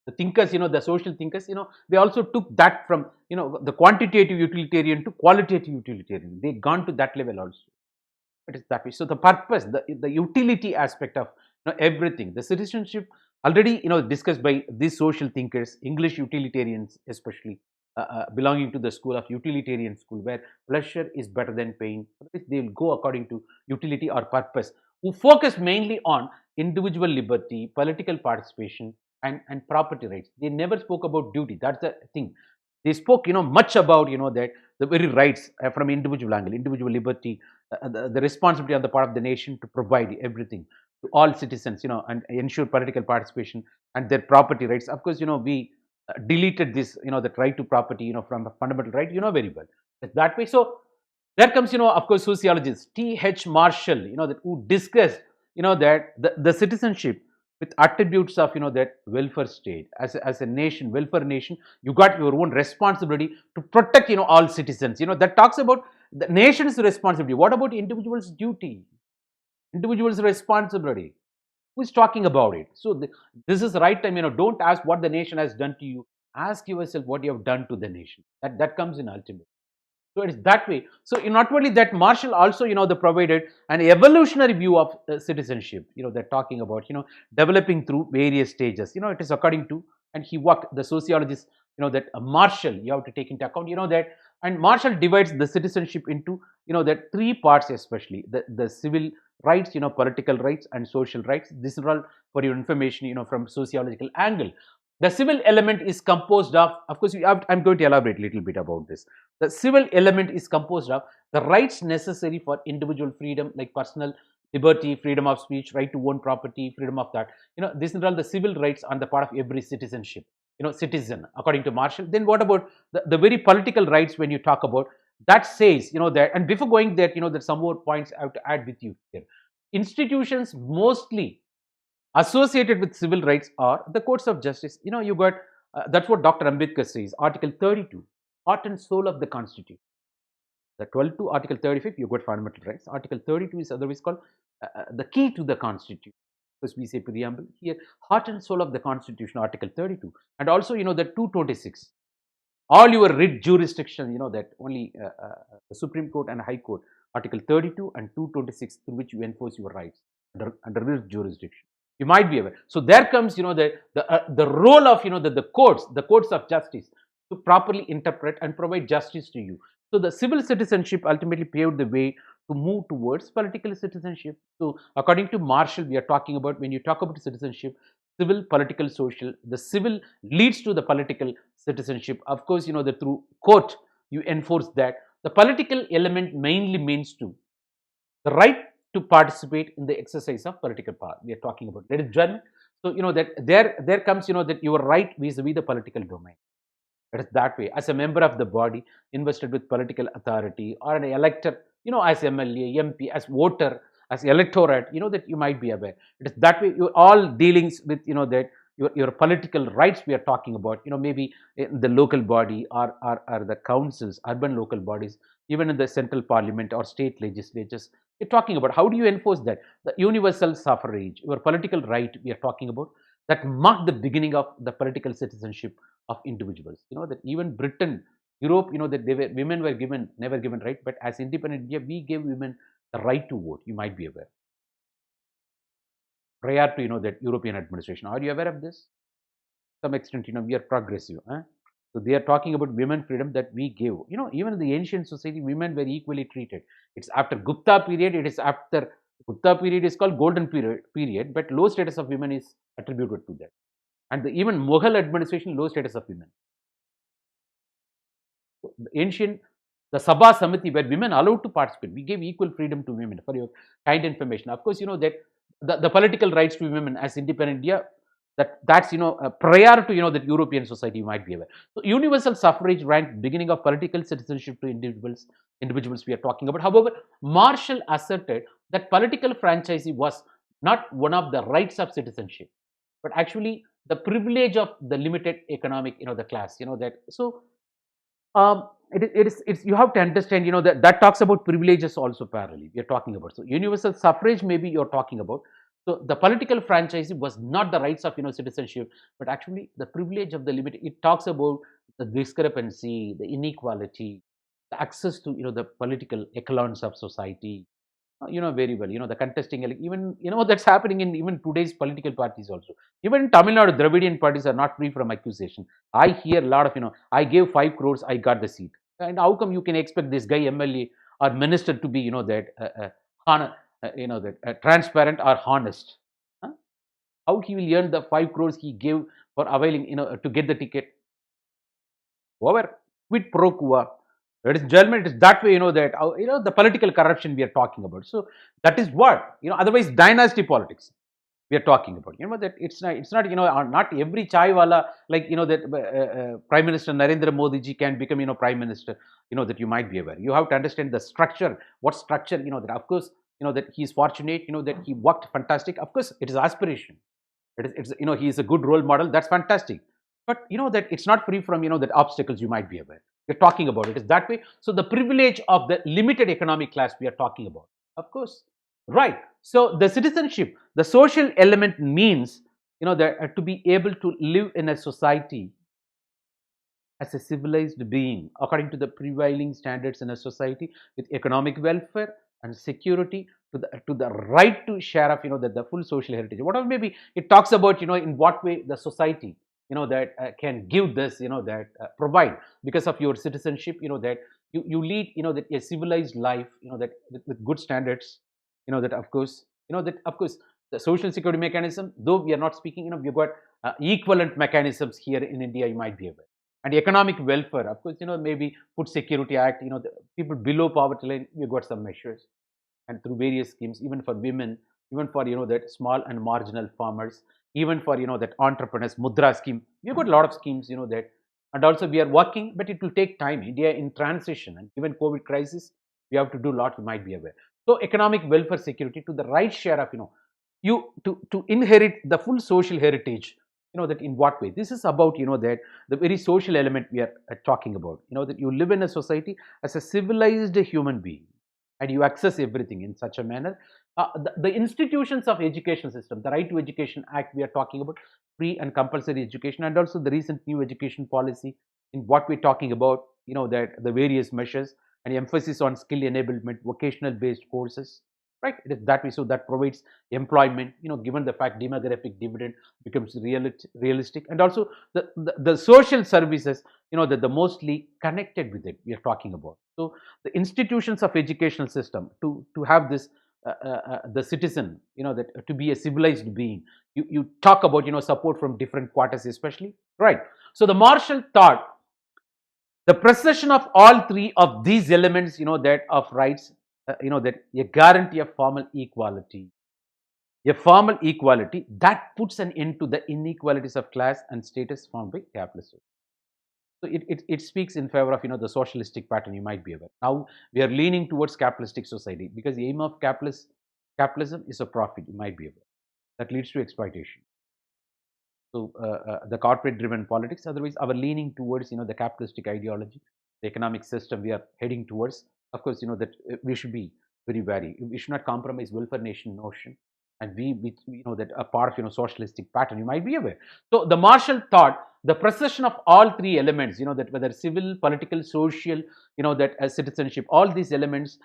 The thinkers, the social thinkers, they also took that from, the quantitative utilitarian to qualitative utilitarian. They gone to that level also. It is that way. So the purpose, the utility aspect of, everything. The citizenship already, discussed by these social thinkers, English utilitarians especially, belonging to the school of utilitarian school, where pleasure is better than pain. They will go according to utility or purpose, who focus mainly on individual liberty, political participation, and property rights. They never spoke about duty. That's the thing. They spoke, much about, that the very rights from individual angle, individual liberty, the responsibility on the part of the nation to provide everything to all citizens, and ensure political participation and their property rights. Of course, we deleted this, that right to property, from a fundamental right, very well. It's that way. So there comes, of course, sociologist T.H. Marshall, that who discussed, that the citizenship with attributes of, that welfare state. As a nation, welfare nation, you got your own responsibility to protect, all citizens. That talks about the nation's responsibility. What about individual's duty? Individual's responsibility. Who is talking about it? So this is the right time. Don't ask what the nation has done to you. Ask yourself what you have done to the nation. That comes in ultimate. So it's that way. So not only that, Marshall also, they provided an evolutionary view of citizenship. They're talking about, developing through various stages. It is according to, and he worked, the sociologist, that Marshall, you have to take into account, that, and Marshall divides the citizenship into, that three parts, especially the civil rights, political rights and social rights. This is all for your information, from sociological angle. The civil element is composed of course, I'm going to elaborate a little bit about this. The civil element is composed of the rights necessary for individual freedom, like personal liberty, freedom of speech, right to own property, freedom of that. These are all the civil rights on the part of every citizenship. citizen according to Marshall. Then what about the very political rights when you talk about that says, that, and before going there, there's some more points I have to add with you here. Institutions mostly associated with civil rights are the courts of justice. You got that's what Dr. Ambedkar says, Article 32, heart and soul of the Constitution. The 12 to Article 35, you got fundamental rights. Article 32 is otherwise called the key to the Constitution. Because we say preamble here, heart and soul of the Constitution, Article 32, and also the 226. All your writ jurisdiction, that only the Supreme Court and High Court, Article 32 and 226, through which you enforce your rights under writ jurisdiction. You might be aware. So there comes, the role of, the courts of justice to properly interpret and provide justice to you. So the civil citizenship ultimately paved the way to move towards political citizenship. So according to Marshall, we are talking about, when you talk about citizenship, civil, political, social, the civil leads to the political citizenship. Of course, that through court, you enforce that. The political element mainly means to the right to participate in the exercise of political power. We are talking about, ladies and gentlemen. So, that there comes, that your right vis-a-vis the political domain. It is that way. As a member of the body invested with political authority, or an elector, as MLA, MP, as voter, as electorate, that you might be aware. It is that way. All dealings with, that your political rights we are talking about, maybe in the local body, or the councils, urban local bodies, even in the central parliament or state legislatures. We're talking about how do you enforce that? The universal suffrage, your political right we are talking about, that marked the beginning of the political citizenship of individuals. That even Britain, Europe, that women were never given right, but as independent India, we gave women the right to vote. You might be aware. Prior to that European administration, are you aware of this? To some extent, we are progressive. So they are talking about women freedom that we gave. Even in the ancient society, women were equally treated. It's after Gupta period. It is after Gupta period is called golden period, but low status of women is attributed to that. And even Mughal administration, low status of women. The ancient, the Sabha Samiti, where women allowed to participate, we gave equal freedom to women. For your kind information, of course, that the political rights to women as independent India, that's prior to that European society, you might be aware. So universal suffrage ranked beginning of political citizenship to individuals we are talking about. However, Marshall asserted that political franchise was not one of the rights of citizenship, but actually the privilege of the limited economic the class. That so it's you have to understand that talks about privileges also parallelly we are talking about. So universal suffrage maybe you're talking about. So the political franchise was not the rights of citizenship, but actually the privilege of the limited. It talks about the discrepancy, the inequality, the access to the political echelons of society. Very well. The contesting, even that's happening in even today's political parties also. Even in Tamil Nadu, Dravidian parties are not free from accusation. I hear a lot of I gave 5 crores, I got the seat. And how come you can expect this guy MLA or minister to be transparent or honest? Huh? How he will earn the 5 crores he gave for availing to get the ticket? However, quid pro quo. Ladies and gentlemen, it is that way, that the political corruption we are talking about. So that is what otherwise dynasty politics we are talking about. That it's not not every chai wala like that Prime Minister Narendra Modi ji can become Prime Minister. That you might be aware. You have to understand the structure. What structure? That of course that he is fortunate. That he worked fantastic. Of course, it is aspiration. It's he is a good role model. That's fantastic. But that it's not free from that obstacles you might be aware. We're talking about it is that way. So the privilege of the limited economic class we are talking about, of course, right? So the citizenship, the social element means that to be able to live in a society as a civilized being according to the prevailing standards in a society with economic welfare and security to the right to share of the full social heritage. Whatever maybe it talks about in what way the society that can give this that provide because of your citizenship that you lead that a civilized life that with good standards that of course the social security mechanism, though we are not speaking we've got equivalent mechanisms here in India, you might be aware. And economic welfare, of course maybe Food Security Act, the people below poverty line, we've got some measures. And through various schemes, even for women, even for that small and marginal farmers, even for that entrepreneurs, Mudra scheme, We've got a lot of schemes, that, and also we are working, but it will take time. India in transition, and given COVID crisis, we have to do a lot. You might be aware. So economic welfare security to the right share of, you to inherit the full social heritage. That in what way? This is about, that the very social element we are talking about. That you live in a society as a civilized human being, and you access everything in such a manner. The institutions of education system, the Right to Education Act we are talking about, free and compulsory education, and also the recent new education policy, in what we're talking about, that the various measures and emphasis on skill enablement, vocational based courses, right? It is that way, so that provides employment, given the fact demographic dividend becomes realistic, and also the social services, that the mostly connected with it we are talking about. So the institutions of educational system to have this the citizen, that to be a civilized being. You talk about, support from different quarters, especially, right? So the Marshall thought the procession of all three of these elements, that of rights, that a guarantee of formal equality, a formal equality that puts an end to the inequalities of class and status formed by capitalism. So it speaks in favor of, the socialistic pattern. You might be aware. Now we are leaning towards capitalistic society, because the aim of capitalism is a profit. You might be aware. That leads to exploitation. So the corporate driven politics. Otherwise, our leaning towards, the capitalistic ideology, the economic system we are heading towards. Of course, that we should be very wary. We should not compromise welfare nation notion, and we that a part of, socialistic pattern. You might be aware. So the Marshall thought the procession of all three elements, that whether civil, political, social, that citizenship, all these elements,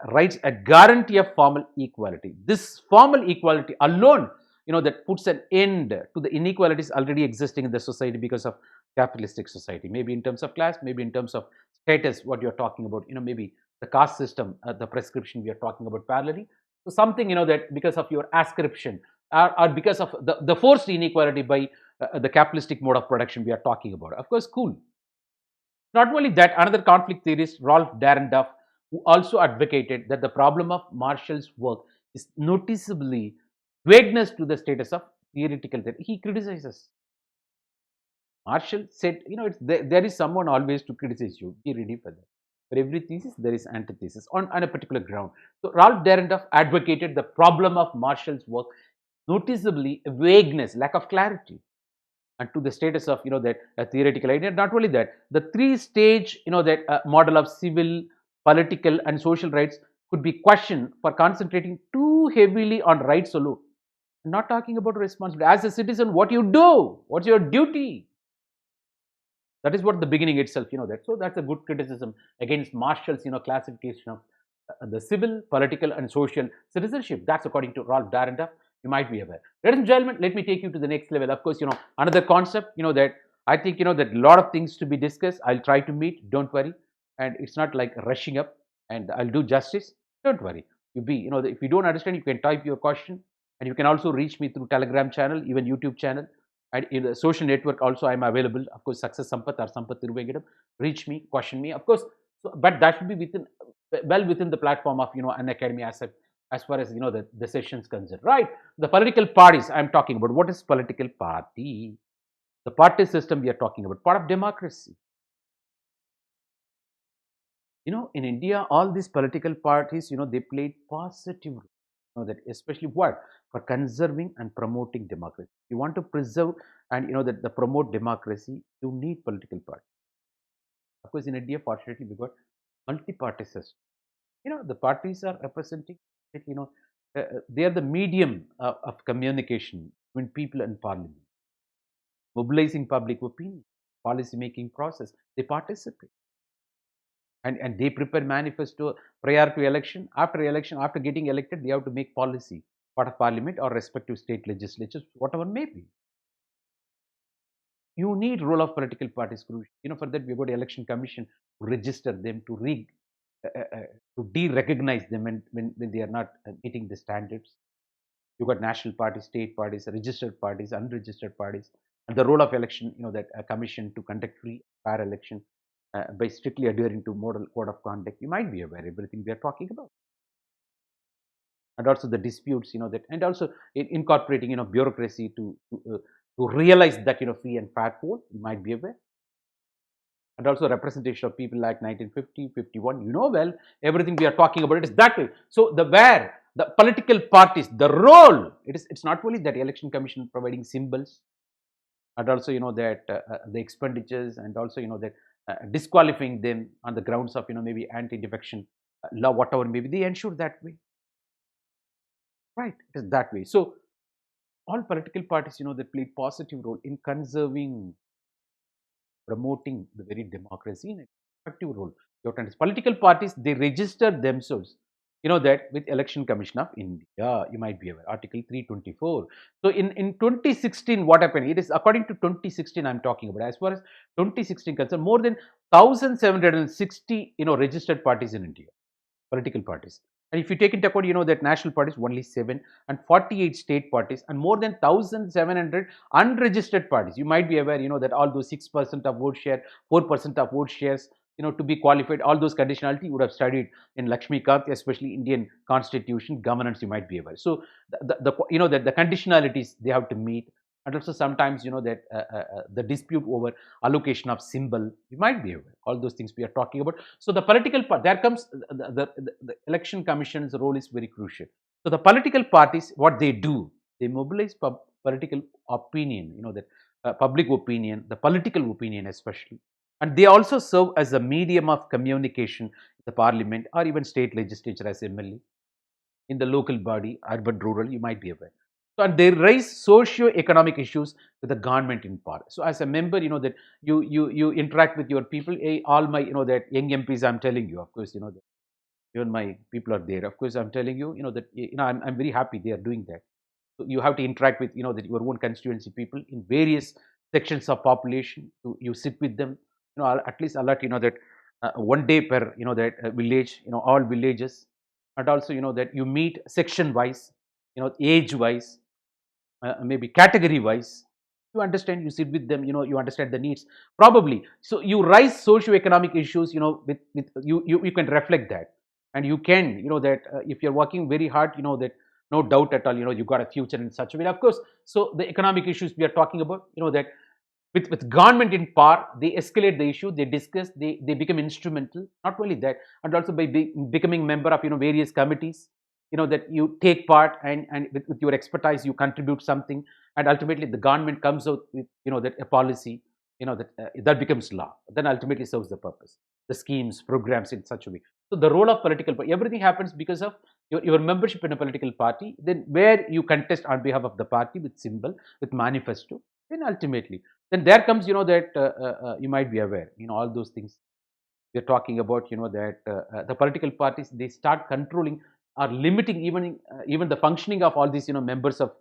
writes a guarantee of formal equality. This formal equality alone, that puts an end to the inequalities already existing in the society because of capitalistic society. Maybe in terms of class, maybe in terms of status, what you're talking about, maybe the caste system, the prescription we are talking about parallelly. So something, that because of your ascription, or because of the forced inequality by the capitalistic mode of production we are talking about. Of course, cool. Not only that, another conflict theorist, Rolf Dahrendorf, who also advocated that the problem of Marshall's work is noticeably vagueness to the status of theoretical theory. He criticizes. Marshall said, there is someone always to criticize you. Be ready for that. For every thesis, there is antithesis on a particular ground. So Rolf Dahrendorf advocated the problem of Marshall's work noticeably vagueness, lack of clarity, and to the status of, that theoretical idea. Not only that, the three-stage, that model of civil, political, and social rights could be questioned for concentrating too heavily on rights alone. I'm not talking about responsibility. As a citizen, what you do, what's your duty? That is what the beginning itself, that. So that's a good criticism against Marshall's, classification of the civil, political, and social citizenship. That's according to Rolf Dahrendorf. You might be aware. Ladies and gentlemen, let me take you to the next level. Of course, another concept, that I think, that a lot of things to be discussed. I'll try to meet. Don't worry. And it's not like rushing up, and I'll do justice. Don't worry. You be, if you don't understand, you can type your question, and you can also reach me through Telegram channel, even YouTube channel. And in the social network also, I'm available. Of course, Success Sampath or Sampath Thiruvengadam. Reach me, question me. Of course, but that should be well within the platform of, Unacademy as far as, the sessions concerned, right? The political parties I'm talking about. What is political party? The party system we are talking about, part of democracy. In India, all these political parties, they played positive role. That especially what? For conserving and promoting democracy. You want to preserve and, that the promote democracy, you need political parties. Of course, in India, fortunately, we got multi-party system. The parties are representing, they are the medium of communication between people and parliament, mobilizing public opinion, policy making process. They participate. And they prepare manifesto prior to election. After election, after getting elected, they have to make policy, part of parliament or respective state legislatures, whatever may be. You need role of political parties crucial. For that, we've got election commission to register them, to de-recognize them when they are not meeting the standards. You've got national parties, state parties, registered parties, unregistered parties, and the role of election, that a commission to conduct free, fair election by strictly adhering to model code of conduct. You might be aware everything we are talking about. And also the disputes, that, and also incorporating, bureaucracy to to realize that free and fair poll, you might be aware. And also representation of people like 1950, 51, well, everything we are talking about, it is that way. So where the political parties, the role, it's not only that election commission providing symbols, and also that the expenditures, and also that disqualifying them on the grounds of maybe anti-defection law, whatever maybe, they ensure that way, right? It is that way. So all political parties, they play positive role in conserving, promoting the very democracy in an effective role. Political parties, they register themselves, that with Election Commission of India, you might be aware, Article 324. So in 2016, what happened? It is according to 2016 I'm talking about. As far as 2016 concerned, more than 1,760, registered parties in India, political parties. And if you take into account, that national parties only 7, and 48 state parties, and more than 1,700 unregistered parties. You might be aware, that all those 6% of vote share, 4% of vote shares, to be qualified, all those conditionality you would have studied in Lakshmikant, especially Indian Constitution governance. You might be aware. So that the conditionalities they have to meet, and also sometimes that the dispute over allocation of symbol, you might be aware, all those things we are talking about. So the political part, there comes the election commission's role is very crucial. So the political parties, what they do, they mobilize political opinion, that public opinion, the political opinion especially, and they also serve as a medium of communication in the parliament or even state legislature as MLA, in the local body, urban, rural, you might be aware. So, and they raise socio-economic issues with the government in power. So, as a member, that you interact with your people. All my, that young MPs, I'm telling you, of course, that even my people are there. Of course, I'm telling you, that I'm very happy they are doing that. So you have to interact with that your own constituency people in various sections of population. You sit with them, at least alert that one day per that village, all villages, and also that you meet section wise, age wise, maybe category wise. You understand, you sit with them, you understand the needs probably. So you raise socio-economic issues, with you can reflect that, and you can, that if you're working very hard, that no doubt at all, you got a future in such a way, of course. So the economic issues we are talking about, that with government in power, they escalate the issue, they discuss, they become instrumental. Not only that, and also by becoming member of various committees, that you take part, and with your expertise you contribute something, and ultimately the government comes out with that a policy, that becomes law, then ultimately serves the purpose, the schemes, programs in such a way. So the role of political party, everything happens because of your membership in a political party, then where you contest on behalf of the party with symbol, with manifesto, then ultimately, then there comes, that you might be aware, all those things we're talking about, that the political parties, they start controlling or limiting even the functioning of all these, members of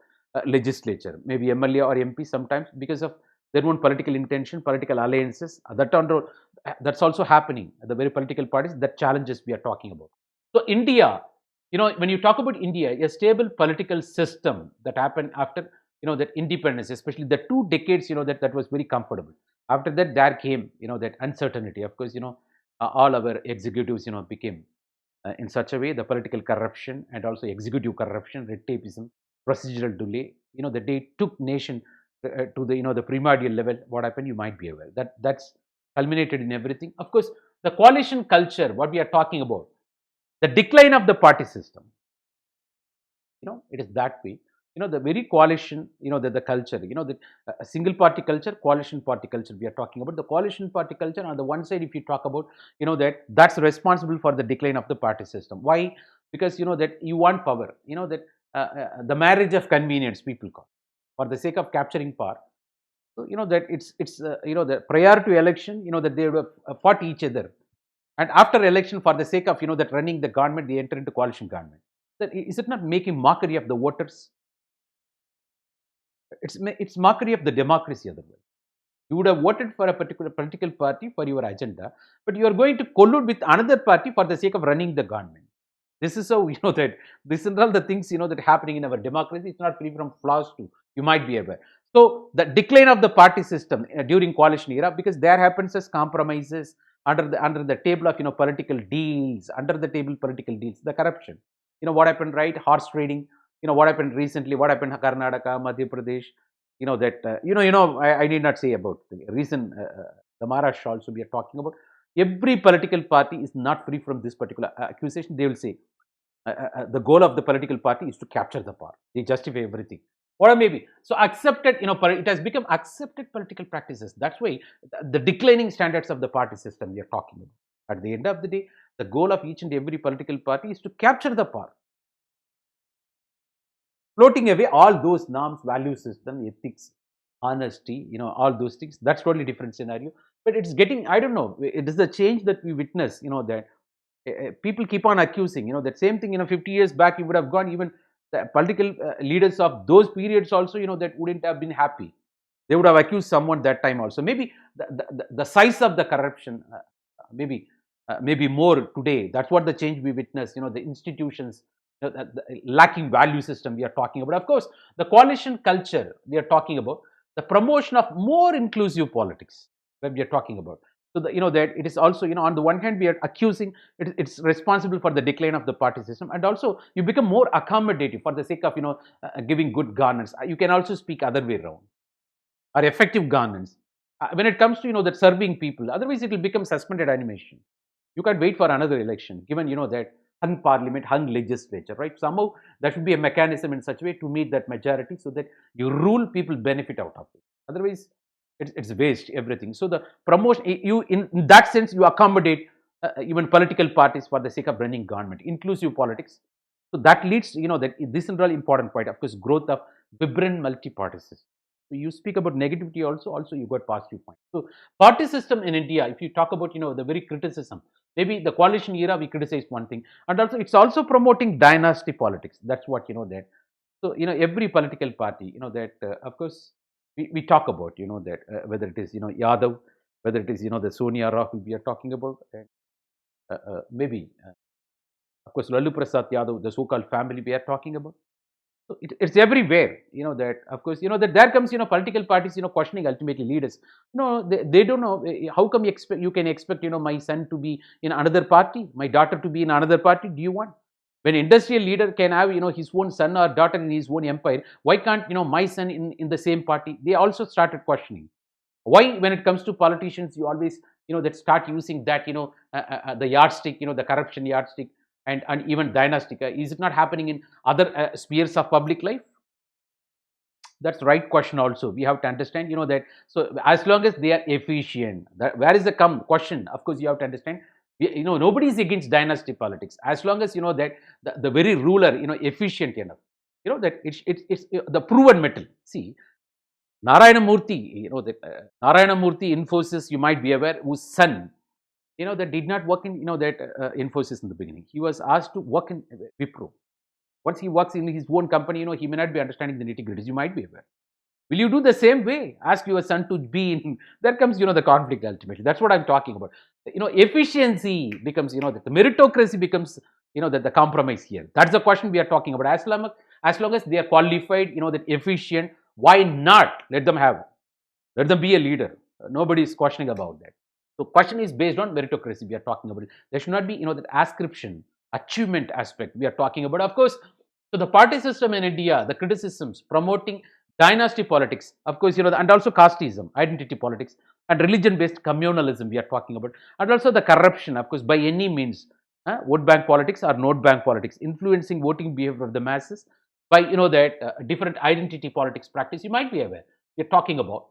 legislature, maybe MLA or MP, sometimes because of their own political intention, political alliances. That's also happening at the very political parties, that challenges we are talking about. So India, when you talk about India, a stable political system that happened after that independence, especially the 2 decades, that was very comfortable. After that, there came that uncertainty. Of course, all our executives became in such a way, the political corruption and also executive corruption, red tapeism, procedural delay, that they took nation to the the primordial level. What happened, you might be aware, that's culminated in everything. Of course, the coalition culture, what we are talking about, the decline of the party system, it is that way. The very coalition, the culture, the single party culture, coalition party culture, we are talking about the coalition party culture. On the one side, if you talk about, that's responsible for the decline of the party system. Why? Because that you want power, that the marriage of convenience, people call, for the sake of capturing power. So that it's that prior to election, that they would have fought each other, and after election, for the sake of that running the government, they enter into coalition government. That is it not making mockery of the voters? It's mockery of the democracy. Otherwise, you would have voted for a particular political party for your agenda, but you are going to collude with another party for the sake of running the government. This is how that this is all the things that are happening in our democracy. It's not free from flaws too. You might be aware. So the decline of the party system during coalition era, because there happens as compromises under the table of political deals, under the table political deals, the corruption. What happened, right? Horse trading. What happened recently? What happened in Karnataka, Madhya Pradesh? I need not say about the reason the Maharashtra also we are talking about. Every political party is not free from this particular accusation. They will say the goal of the political party is to capture the power. They justify everything. Or maybe so accepted, it has become accepted political practices. That's why the declining standards of the party system we are talking about. At the end of the day, the goal of each and every political party is to capture the power, floating away all those norms, value system, ethics, honesty, all those things. That's totally different scenario. But it's getting, I don't know, it is the change that we witness, that people keep on accusing, that same thing, 50 years back, you would have gone, even the political leaders of those periods also, that wouldn't have been happy. They would have accused someone that time also. Maybe the size of the corruption, maybe more today. That's what the change we witness, the institutions, the lacking value system we are talking about. Of course, the coalition culture we are talking about, the promotion of more inclusive politics that we are talking about. So that it is also, on the one hand we are accusing it's responsible for the decline of the party system, and also you become more accommodative for the sake of giving good governance. You can also speak other way around, or effective governance. When it comes to that serving people, otherwise it will become suspended animation. You can't wait for another election, given that hung parliament, hung legislature, right? Somehow there should be a mechanism in such a way to meet that majority, so that you rule, people benefit out of it. Otherwise, it's waste, everything. So the promotion, you in that sense, you accommodate even political parties for the sake of running government, inclusive politics. So that leads, that this is a really important point. Of course, growth of vibrant multi-party system. So you speak about negativity also you got positive point. So party system in India, if you talk about, the very criticism, maybe the coalition era, we criticize one thing, and also it's also promoting dynasty politics. That's what, that. So, every political party, that, of course, we talk about, that whether it is, Yadav, whether it is, the Sonia Rahul we are talking about, and maybe, of course, Lalu Prasad Yadav, the so-called family we are talking about. So it's everywhere, that, of course, that there comes, political parties, questioning ultimately leaders. They don't know, how come you can expect, my son to be in another party, my daughter to be in another party. Do you want? When industrial leader can have, his own son or daughter in his own empire, why can't, my son in the same party? They also started questioning. Why, when it comes to politicians, you always, that start using that, the yardstick, the corruption yardstick, and even dynastic. Is it not happening in other spheres of public life? That's the right question also. We have to understand, that, so as long as they are efficient, where is the question? Of course, you have to understand, nobody is against dynasty politics. As long as, that the very ruler, efficient enough, that it's the proven metal. See, Narayana Murthy, that Narayana Murthy, Infosys, you might be aware, whose son, that did not work in, that Infosys in the beginning. He was asked to work in Wipro. Once he works in his own company, he may not be understanding the nitty-gritties. You might be aware. Will you do the same way? Ask your son to be in. There comes, the conflict ultimately. That's what I'm talking about. Efficiency becomes, that the meritocracy becomes, that the compromise here. That's the question we are talking about. As long as they are qualified, that efficient, why not let them have? Let them be a leader. Nobody is questioning about that. So question is based on meritocracy we are talking about. There should not be, that ascription, achievement aspect we are talking about. Of course, so the party system in India, the criticisms promoting dynasty politics, of course, and also casteism, identity politics, and religion-based communalism we are talking about, and also the corruption, of course, by any means, vote bank politics or note bank politics, influencing voting behavior of the masses by, that different identity politics practice. You might be aware we are talking about.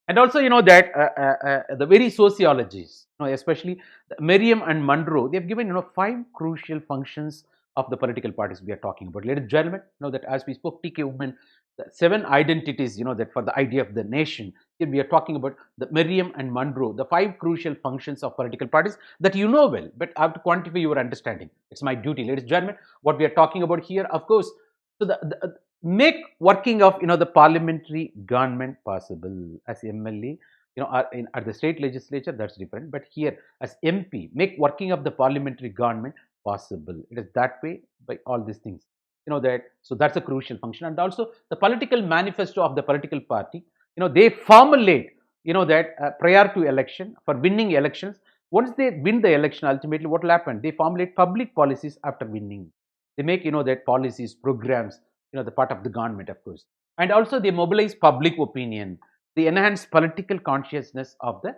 And also, that the very sociologists, especially Merriam and Monroe, they have given, 5 crucial functions of the political parties we are talking about. Ladies and gentlemen, that as we spoke, TK Women, the 7 identities, that for the idea of the nation, here we are talking about the Merriam and Monroe, the 5 crucial functions of political parties that you know well, but I have to quantify your understanding. It's my duty. Ladies and gentlemen, what we are talking about here, of course, so the make working of, the parliamentary government possible. As MLA, at the state legislature, that's different, but here as MP, make working of the parliamentary government possible. It is that way by all these things, that, so that's a crucial function. And also the political manifesto of the political party, they formulate, that prior to election, for winning elections. Once they win the election, ultimately what will happen? They formulate public policies after winning. They make, that policies, programs, the part of the government, of course. And also they mobilize public opinion. They enhance political consciousness of the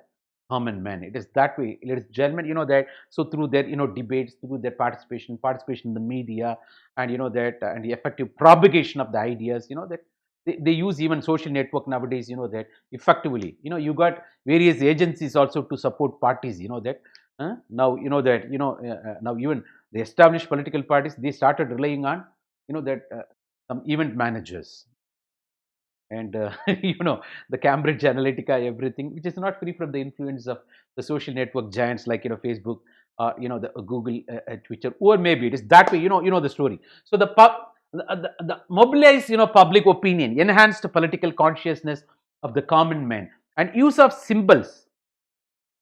common man. It is that way, ladies and gentlemen, that. So through their, debates, through their participation in the media, and that, and the effective propagation of the ideas, that they use even social network nowadays, that effectively, you got various agencies also to support parties, that now, that, now even the established political parties, they started relying on, that some event managers, and the Cambridge Analytica, everything, which is not free from the influence of the social network giants like, Facebook, the Google, Twitter, or maybe it is that way. The story. So the mobilize, public opinion, enhanced political consciousness of the common man, and use of symbols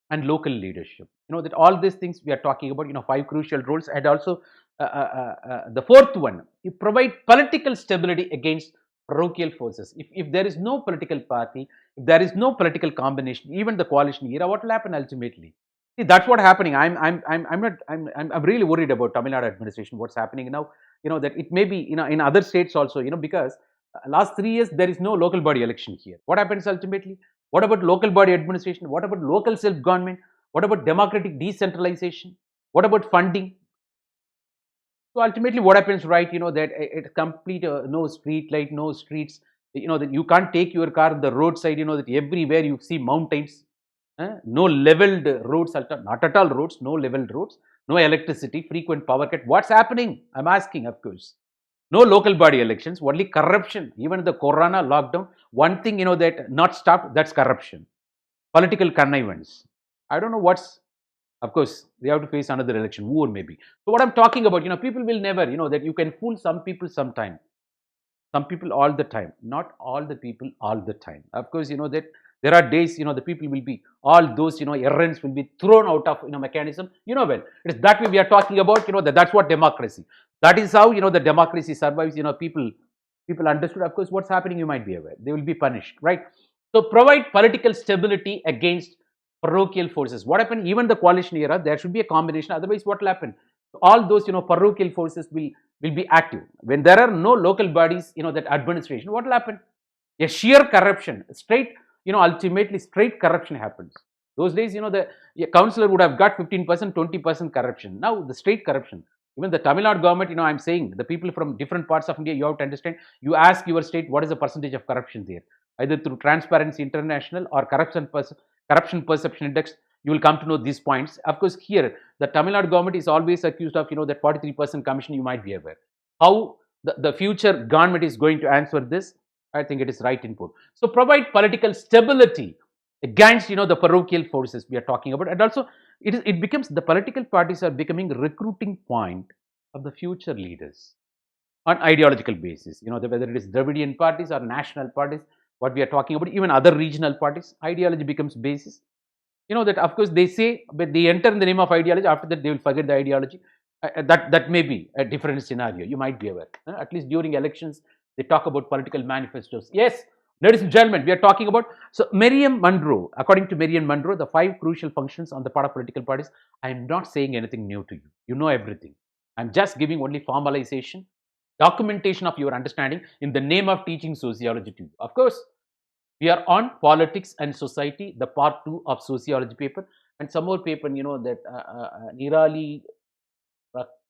and local leadership. That all these things we are talking about. Five crucial roles, and also the fourth one, you provide political stability against parochial forces. If there is no political party, if there is no political combination, even the coalition era, what will happen ultimately? See, that's what happening. I'm really worried about Tamil Nadu administration. What's happening now? That it may be, in other states also. Because last 3 years there is no local body election here. What happens ultimately? What about local body administration? What about local self government? What about democratic decentralization? What about funding? So ultimately, what happens, right? That it's complete, no street light, no streets. That you can't take your car on the roadside. That everywhere you see mountains, no leveled roads, not at all roads, no leveled roads, no electricity, frequent power cut. What's happening? I'm asking, of course. No local body elections, only corruption. Even the Corona lockdown, one thing, that not stopped, that's corruption, political connivance. I don't know what's, of course, they have to face another election, war maybe. So what I'm talking about, people will never, that you can fool some people sometime, some people all the time, not all the people all the time. Of course, that there are days, the people will be, all those, errands will be thrown out of, mechanism. Well, it is that way we are talking about, that's what democracy. That is how, the democracy survives. People understood, of course, what's happening, you might be aware. They will be punished, right? So provide political stability against parochial forces. What happened? Even the coalition era, there should be a combination. Otherwise, what will happen? All those, parochial forces will be active. When there are no local bodies, that administration, what will happen? A sheer corruption, straight, ultimately straight corruption happens. Those days, the councillor would have got 15%, 20% corruption. Now the straight corruption. Even the Tamil Nadu government, I'm saying, the people from different parts of India, you have to understand, you ask your state what is the percentage of corruption there, either through Transparency International or Corruption Perception Index, you will come to know these points. Of course, here, the Tamil Nadu government is always accused of, that 43% commission, you might be aware. How the future government is going to answer this, I think it is right input. So provide political stability against, the parochial forces we are talking about. And also, it becomes, the political parties are becoming recruiting point of the future leaders on ideological basis. Whether it is Dravidian parties or national parties, what we are talking about, even other regional parties, ideology becomes basis. That, of course, they say, but they enter in the name of ideology. After that, they will forget the ideology. That may be a different scenario. You might be aware. At least during elections, they talk about political manifestos. Yes, ladies and gentlemen, we are talking about. So, Merriam-Monroe, according to Merriam-Monroe, the 5 crucial functions on the part of political parties. I am not saying anything new to you. You know everything. I'm just giving only formalization, documentation of your understanding in the name of teaching sociology to you. Of course, we are on politics and society, the part 2 of sociology paper, and some more paper, that Nirali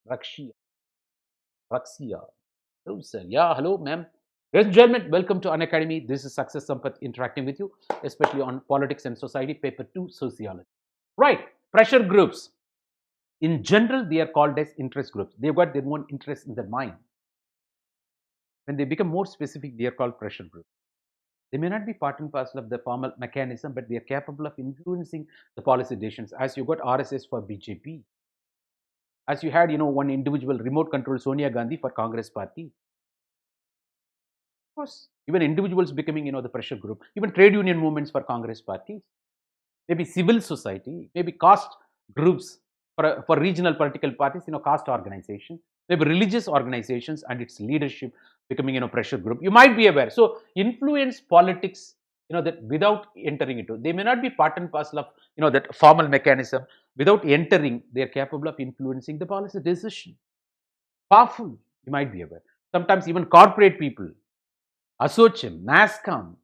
Rakshia. Hello, sir. Yeah, hello, ma'am. Ladies and gentlemen, welcome to Unacademy. This is Success Sampath interacting with you, especially on politics and society, paper 2, sociology. Right, pressure groups. In general, they are called as interest groups. They've got their own interest in their mind. When they become more specific, they are called pressure groups. They may not be part and parcel of the formal mechanism, but they are capable of influencing the policy decisions. As you got RSS for BJP, as you had, one individual remote control Sonia Gandhi for Congress party. Of course, even individuals becoming, the pressure group, even trade union movements for Congress parties, maybe civil society, maybe caste groups for regional political parties, caste organization, maybe religious organizations and its leadership becoming, pressure group. You might be aware. So influence politics, that without entering into, they may not be part and parcel of, that formal mechanism. Without entering, they are capable of influencing the policy decision. Powerful, you might be aware. Sometimes even corporate people, Asochem, NASCOM,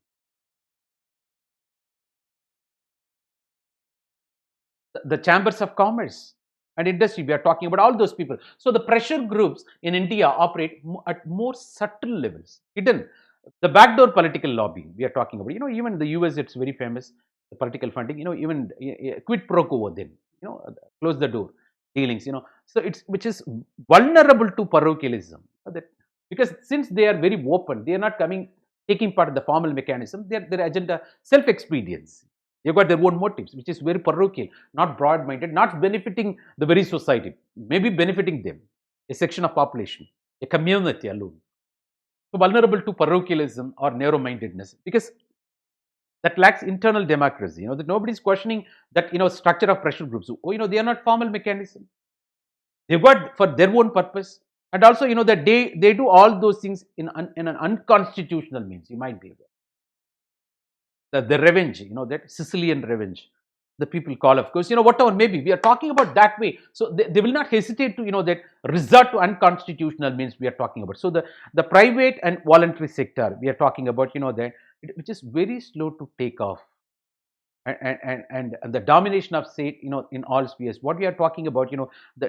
the chambers of commerce and industry. We are talking about all those people. So the pressure groups in India operate at more subtle levels, hidden. The backdoor political lobbying we are talking about. Even the US, it's very famous. The political funding. Even quid pro quo then. Close the door dealings. So it's which is vulnerable to parochialism. That because since they are very open, they are not taking part of the formal mechanism. Their agenda self-expediency. They've got their own motives, which is very parochial, not broad-minded, not benefiting the very society, maybe benefiting them, a section of population, a community alone. So vulnerable to parochialism or narrow-mindedness because that lacks internal democracy. That nobody's questioning that structure of pressure groups. They are not formal mechanism. They've got for their own purpose, and also that they do all those things in an unconstitutional means. You might be aware. The revenge, that Sicilian revenge, the people call, of course, whatever maybe we are talking about that way. So they will not hesitate to, that resort to unconstitutional means we are talking about. So the private and voluntary sector we are talking about, that which is very slow to take off. And the domination of state, in all spheres. What we are talking about,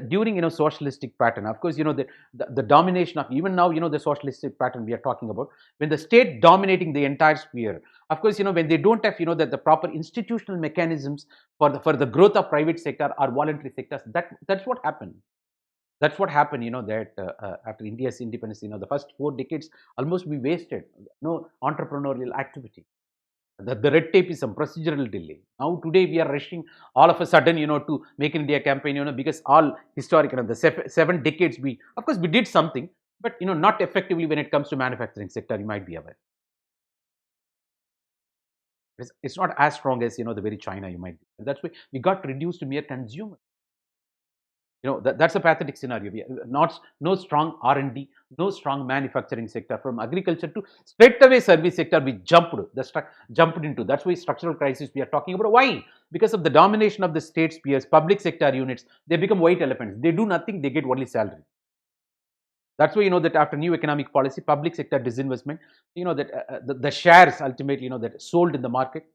during socialistic pattern. Of course, the domination of even now, the socialistic pattern we are talking about, when the state dominating the entire sphere. Of course, when they don't have, that the proper institutional mechanisms for the growth of private sector or voluntary sectors. That's what happened. That's what happened. That after India's independence, the first 4 decades almost we wasted. No entrepreneurial activity. The red tape is some procedural delay. Now today we are rushing all of a sudden, to make India campaign, because all historical, the 7 decades of course we did something, but not effectively when it comes to manufacturing sector. You might be aware. It's not as strong as the very China. You might be. That's why we got reduced to mere consumer. That's a pathetic scenario. No strong R&D, no strong manufacturing sector. From agriculture to straight away service sector, we jumped into. That's why structural crisis we are talking about. Why? Because of the domination of the state spheres, public sector units. They become white elephants. They do nothing. They get only salary. That's why that after new economic policy, public sector disinvestment, that the shares ultimately that sold in the market,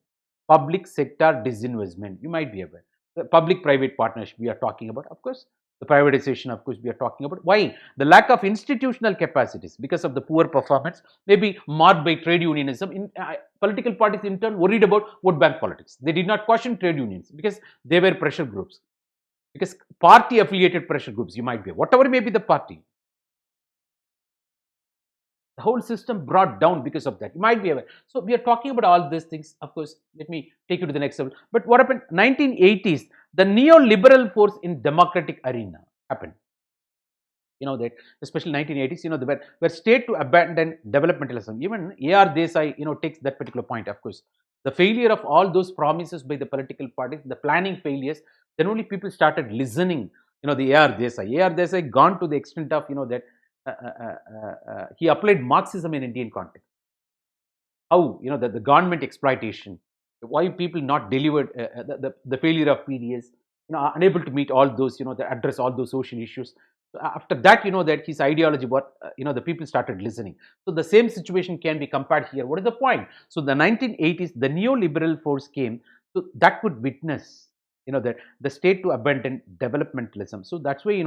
public sector disinvestment. You might be aware. The public-private partnership we are talking about, of course, the privatization, of course, we are talking about. Why? The lack of institutional capacities because of the poor performance, maybe marked by trade unionism. Political parties in turn worried about vote bank politics. They did not question trade unions because they were pressure groups. Because party-affiliated pressure groups, you might be, whatever may be the party. The whole system brought down because of that. You might be aware. So we are talking about all these things. Of course, let me take you to the next level. But what happened? 1980s, the neoliberal force in democratic arena happened. That especially 1980s, where state to abandon developmentalism. Even A.R. Desai, takes that particular point. Of course, the failure of all those promises by the political parties, the planning failures. Then only people started listening. The A.R. Desai. A.R. Desai gone to the extent of that. He applied Marxism in Indian context. How the government exploitation, why people not delivered, the failure of PDS, unable to meet all those, address all those social issues. So after that, that his ideology, what the people started listening. So the same situation can be compared here. What is the point? So the 1980s, the neoliberal force came, so that could witness. That the state to abandon developmentalism. So that's why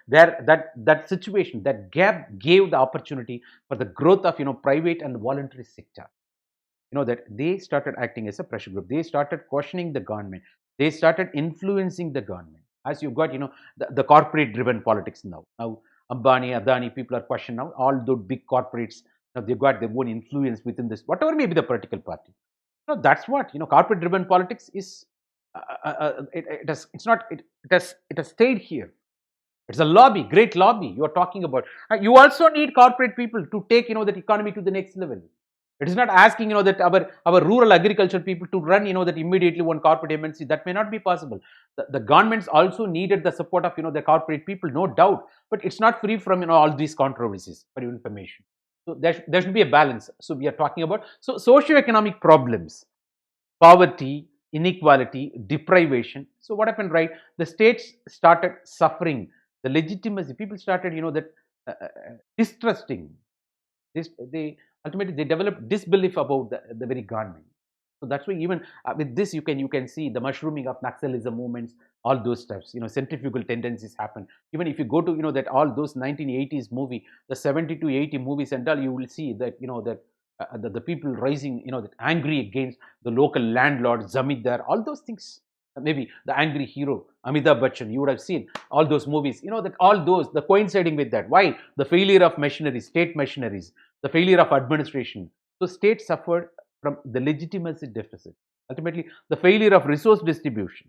that situation, that gap gave the opportunity for the growth of private and voluntary sector. That they started acting as a pressure group. They started questioning the government. They started influencing the government. As you've got the corporate driven politics now. Now Ambani, Adani, people are questioning now. All those big corporates, they've got their own influence within this, whatever may be the political party. That's what corporate driven politics is. It has stayed here. It's a lobby, great lobby you are talking about. You also need corporate people to take that economy to the next level. It is not asking that our rural agriculture people to run that immediately one corporate MNC. That may not be possible. The governments also needed the support of the corporate people, no doubt. But it's not free from all these controversies for your information. So there should be a balance. So we are talking about socio-economic problems, poverty, inequality, deprivation. So what happened, right? The states started suffering the legitimacy. People started, distrusting. Ultimately, they develop disbelief about the very government. So that's why even with this, you can see the mushrooming of Naxalism movements, all those steps. Centrifugal tendencies happen. Even if you go to that all those 1980s movie, the 70 to 80 movies and all, you will see that the people rising, that angry against the local landlord, zamindar, all those things. Maybe the angry hero, Amitabh Bachchan, you would have seen all those movies. That all those the coinciding with that. Why the failure of machinery, state machineries, the failure of administration. So state suffered from the legitimacy deficit. Ultimately, the failure of resource distribution,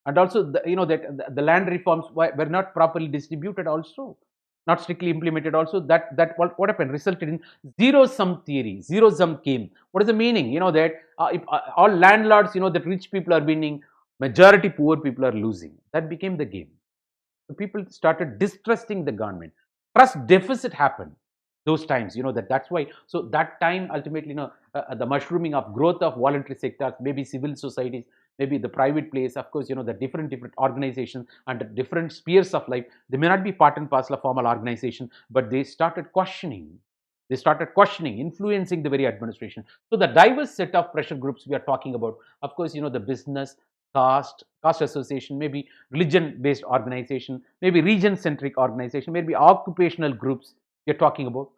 and also that the land reforms were not properly distributed. Also, not strictly implemented. Also, that what happened resulted in zero sum theory. Zero sum came. What is the meaning? That if all landlords, that rich people are winning, majority poor people are losing. That became the game. The people started distrusting the government. Trust deficit happened those times. That's why. So that time ultimately, the mushrooming of growth of voluntary sectors, maybe civil societies, maybe the private place. Of course, the different organizations and the different spheres of life. They may not be part and parcel of formal organization, but they started questioning. They started questioning, influencing the very administration. So the diverse set of pressure groups we are talking about, of course, the business, caste association, maybe religion-based organization, maybe region-centric organization, maybe occupational groups we are talking about,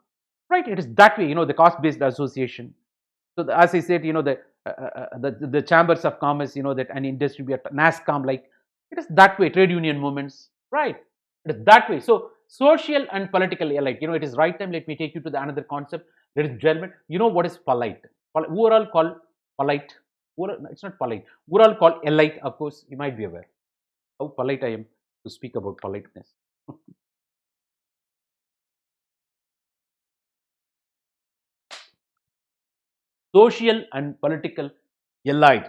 right? It is that way, the caste-based association. So as I said, the chambers of commerce, that an industry, we are NASCOM, like it is that way. Trade union movements, right? It is that way. So social and political elite, it is right time. Let me take you to the another concept. Ladies and gentlemen, what is polite? Who are all called polite? It's not polite. We're all called elite, of course. You might be aware how polite I am to speak about politeness. Social and political elite.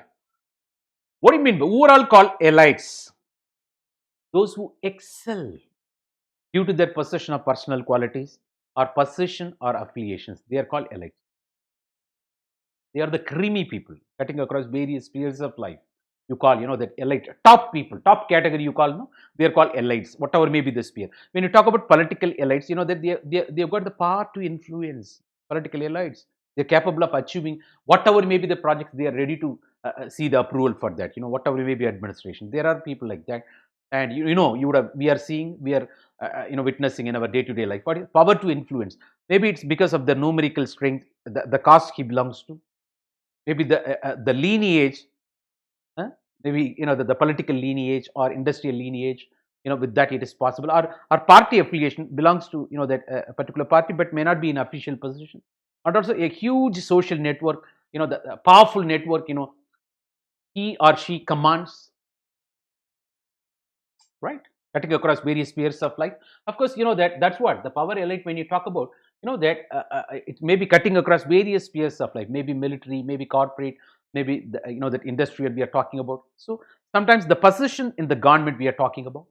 What do you mean by who are all called elites? Those who excel due to their possession of personal qualities or possession or affiliations. They are called elites. They are the creamy people cutting across various spheres of life. You call, that elite, top people, top category you call, no? They are called elites, whatever may be the sphere. When you talk about political elites, that they've got the power to influence. Political elites. They're capable of achieving whatever may be the projects. They are ready to see the approval for that, whatever may be administration. There are people like that. And you would have, we are witnessing in our day-to-day life. What is power to influence? Maybe it's because of the numerical strength, the caste he belongs to, maybe the lineage, maybe the political lineage or industrial lineage. With that it is possible, or party affiliation belongs to that particular party, but may not be in official position, and also a huge social network. The powerful network. He or she commands, right? Cutting across various spheres of life. Of course, that's what the power elite. When you talk about, that it may be cutting across various spheres of life, maybe military, maybe corporate, maybe that industrial we are talking about. So sometimes the position in the government we are talking about.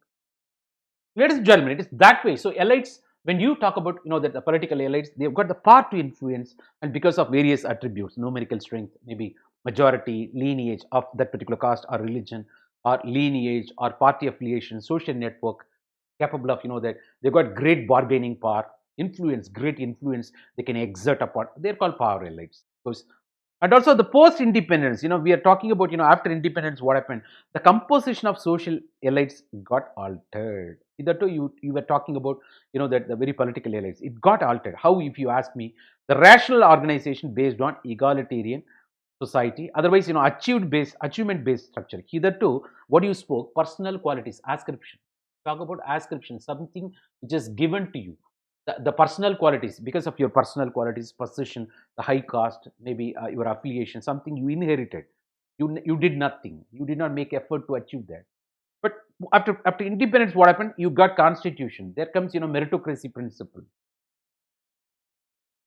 Ladies and gentlemen, it is that way. So elites, when you talk about that the political elites, they've got the power to influence, and because of various attributes, numerical strength, maybe majority, lineage of that particular caste or religion, or lineage or party affiliation, social network, capable of that they've got great bargaining power, influence, great influence they can exert upon. They're called power elites. Because and also the post independence, we are talking about, after independence, what happened? The composition of social elites got altered. Either you were talking about, that the very political elites, it got altered. How? If you ask me, the rational organization based on egalitarian society, otherwise, achievement based structure. Hitherto, what you spoke, personal qualities, ascription. Talk about ascription, something which is given to you. The personal qualities, because of your personal qualities, position, the high caste, maybe your affiliation, something you inherited. You did nothing. You did not make effort to achieve that. But after independence, what happened? You got constitution. There comes meritocracy principle.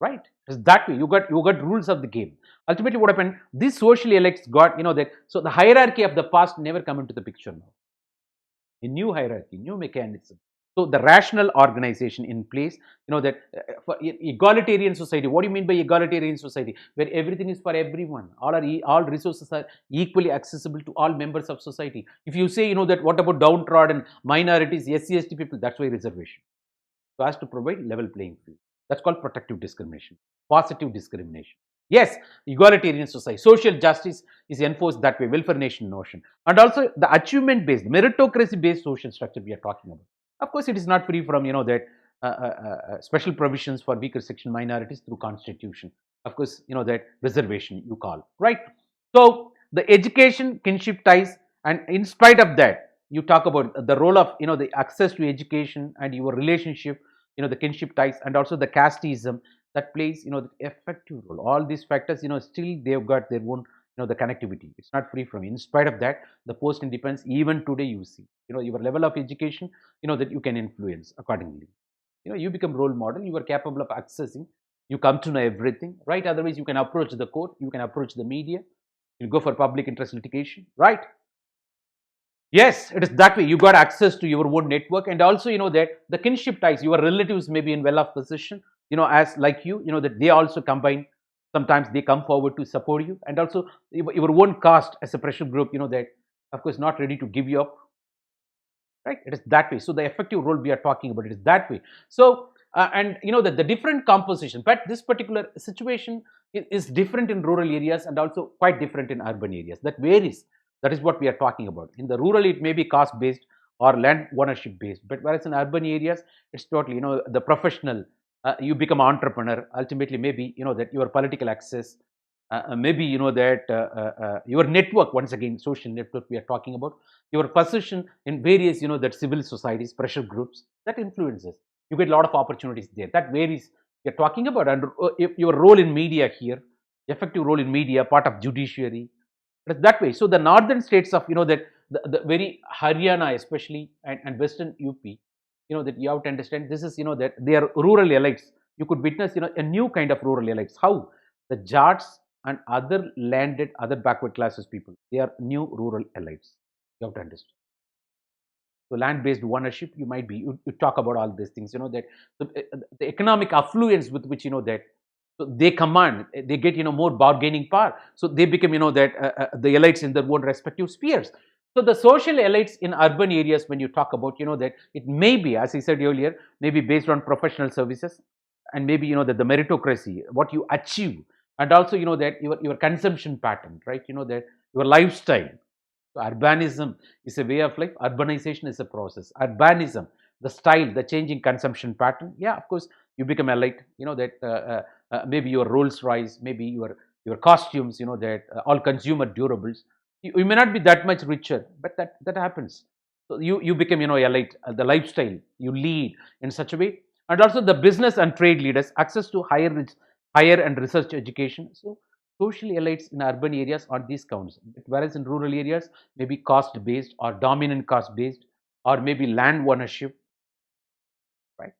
Right? It's that way. You got rules of the game. Ultimately, what happened? These social elites got that. So the hierarchy of the past never come into the picture now. A new hierarchy, new mechanism. So the rational organization in place, that for egalitarian society. What do you mean by egalitarian society? Where everything is for everyone. All resources are equally accessible to all members of society. If you say, that what about downtrodden minorities, SC, ST people? That's why reservation. So as to provide level playing field. That's called protective discrimination. positive discrimination. Yes, egalitarian society, social justice is enforced that way, welfare nation notion. And also the achievement based, meritocracy based social structure we are talking about. Of course, it is not free from, that special provisions for weaker section minorities through constitution. Of course, that reservation you call, right? So the education kinship ties, and in spite of that, you talk about the role of, the access to education and your relationship, the kinship ties, and also the casteism that plays, the effective role. All these factors, still they've got their own, the connectivity. It's not free from. In spite of that, the post independence, even today, you see, your level of education, that you can influence accordingly. You become role model. You are capable of accessing. You come to know everything, right? Otherwise, you can approach the court. You can approach the media. You go for public interest litigation, right? Yes, it is that way. You got access to your own network, and also that the kinship ties. Your relatives may be in well-off position, as like that they also combine. Sometimes they come forward to support you, and also your own caste as a pressure group. That of course not ready to give you up, right? It is that way. So the effective role we are talking about, it is that way. So and that the different composition, but this particular situation is different in rural areas and also quite different in urban areas. That varies. That is what we are talking about. In the rural, it may be caste based or land ownership based, but whereas in urban areas, it's totally, the professional. You become an entrepreneur. Ultimately, maybe that your political access, maybe that your network. Once again, social network we are talking about. Your position in various, that civil societies, pressure groups, that influences. You get a lot of opportunities there. That varies. We are talking about, and your role in media here, effective role in media, part of judiciary, that way. So the northern states of, that the very Haryana especially, and western UP, that you have to understand, this is, that they are rural elites. You could witness, a new kind of rural elites. How? The Jats and other landed, other backward classes people, they are new rural elites. You have to understand. So land-based ownership, you might be, you talk about all these things, that the economic affluence with which, that so they command, they get, more bargaining power. So they become, that the elites in their own respective spheres. So the social elites in urban areas, when you talk about, that it may be, as I said earlier, maybe based on professional services, and maybe, that the meritocracy, what you achieve, and also, that your consumption pattern, right? That your lifestyle. So urbanism is a way of life. Urbanization is a process. Urbanism, the style, the changing consumption pattern. Yeah, of course, you become elite. That maybe your Rolls Royce, maybe your costumes. That all consumer durables. You may not be that much richer, but that happens. So you become elite. The lifestyle you lead in such a way, and also the business and trade leaders access to higher and research education. So social elites in urban areas on these counts, whereas in rural areas, maybe caste based or dominant caste based, or maybe land ownership, right?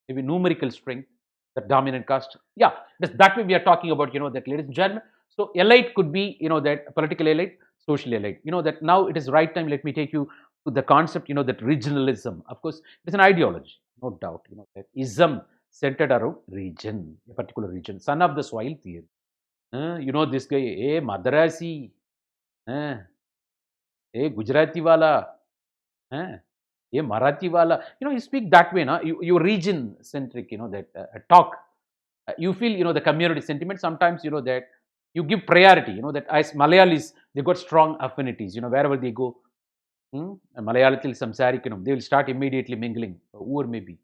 Maybe numerical strength, the dominant caste. Yeah, that way we are talking about, that, ladies and gentlemen. So elite could be, that political elite, social elite. That now it is right time. Let me take you to the concept, that regionalism. Of course, it's an ideology, no doubt. That ism centered around region, a particular region, son of the soil theory. This guy, Madrasi, uh, Gujarati wala, uh, Marathi wala. You speak that way, na? You region centric, that talk. You feel, the community sentiment. Sometimes, that you give priority, that as Malayalis, they got strong affinities, wherever they go. Malayatil samsarikanum, they will start immediately mingling, or maybe.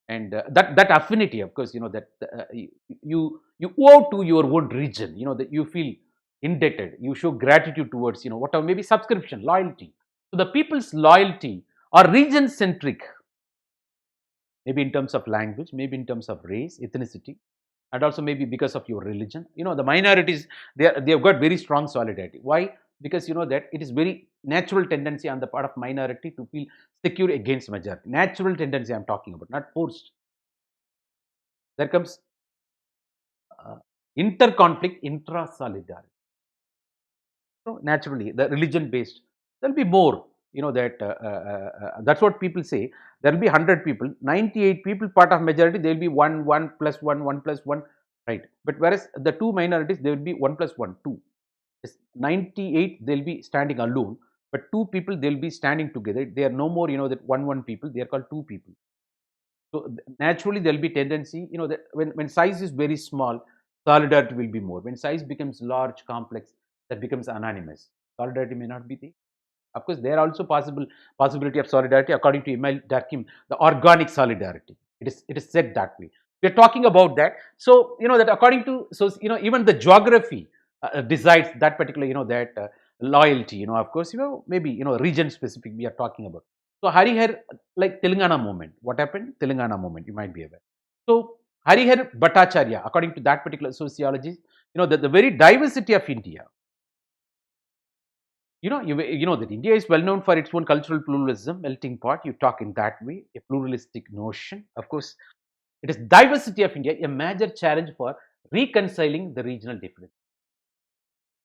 And that affinity, of course, that you owe to your own region, that you feel indebted, you show gratitude towards, whatever, maybe subscription, loyalty. So the people's loyalty are region centric, maybe in terms of language, maybe in terms of race, ethnicity, and also maybe because of your religion. The minorities, they have got very strong solidarity. Why? Because that it is very natural tendency on the part of minority to feel secure against majority. Natural tendency I'm talking about, not forced. There comes inter-conflict, intra-solidarity. So naturally, the religion-based, there'll be more. That's what people say. There'll be 100 people, 98 people part of majority. There'll be one plus one plus one, right? But whereas the two minorities, there will be one plus one, two. 98, they'll be standing alone, but two people they'll be standing together. They are no more, that one people. They are called two people. So naturally, there'll be tendency, that when size is very small, solidarity will be more. When size becomes large, complex, that becomes anonymous. Solidarity may not be there. Of course, there are also possibility of solidarity according to Emil Durkheim, the organic solidarity. It is said that way. We are talking about that. So that according to even the geography decides that particular that loyalty. Of course maybe region specific we are talking about. So Harihar, like Telangana movement. What happened? Telangana movement. You might be aware. So Harihar Bhattacharya, according to that particular sociologist, the very diversity of India. You know that India is well known for its own cultural pluralism, melting pot. You talk in that way, a pluralistic notion. Of course, it is diversity of India, a major challenge for reconciling the regional difference.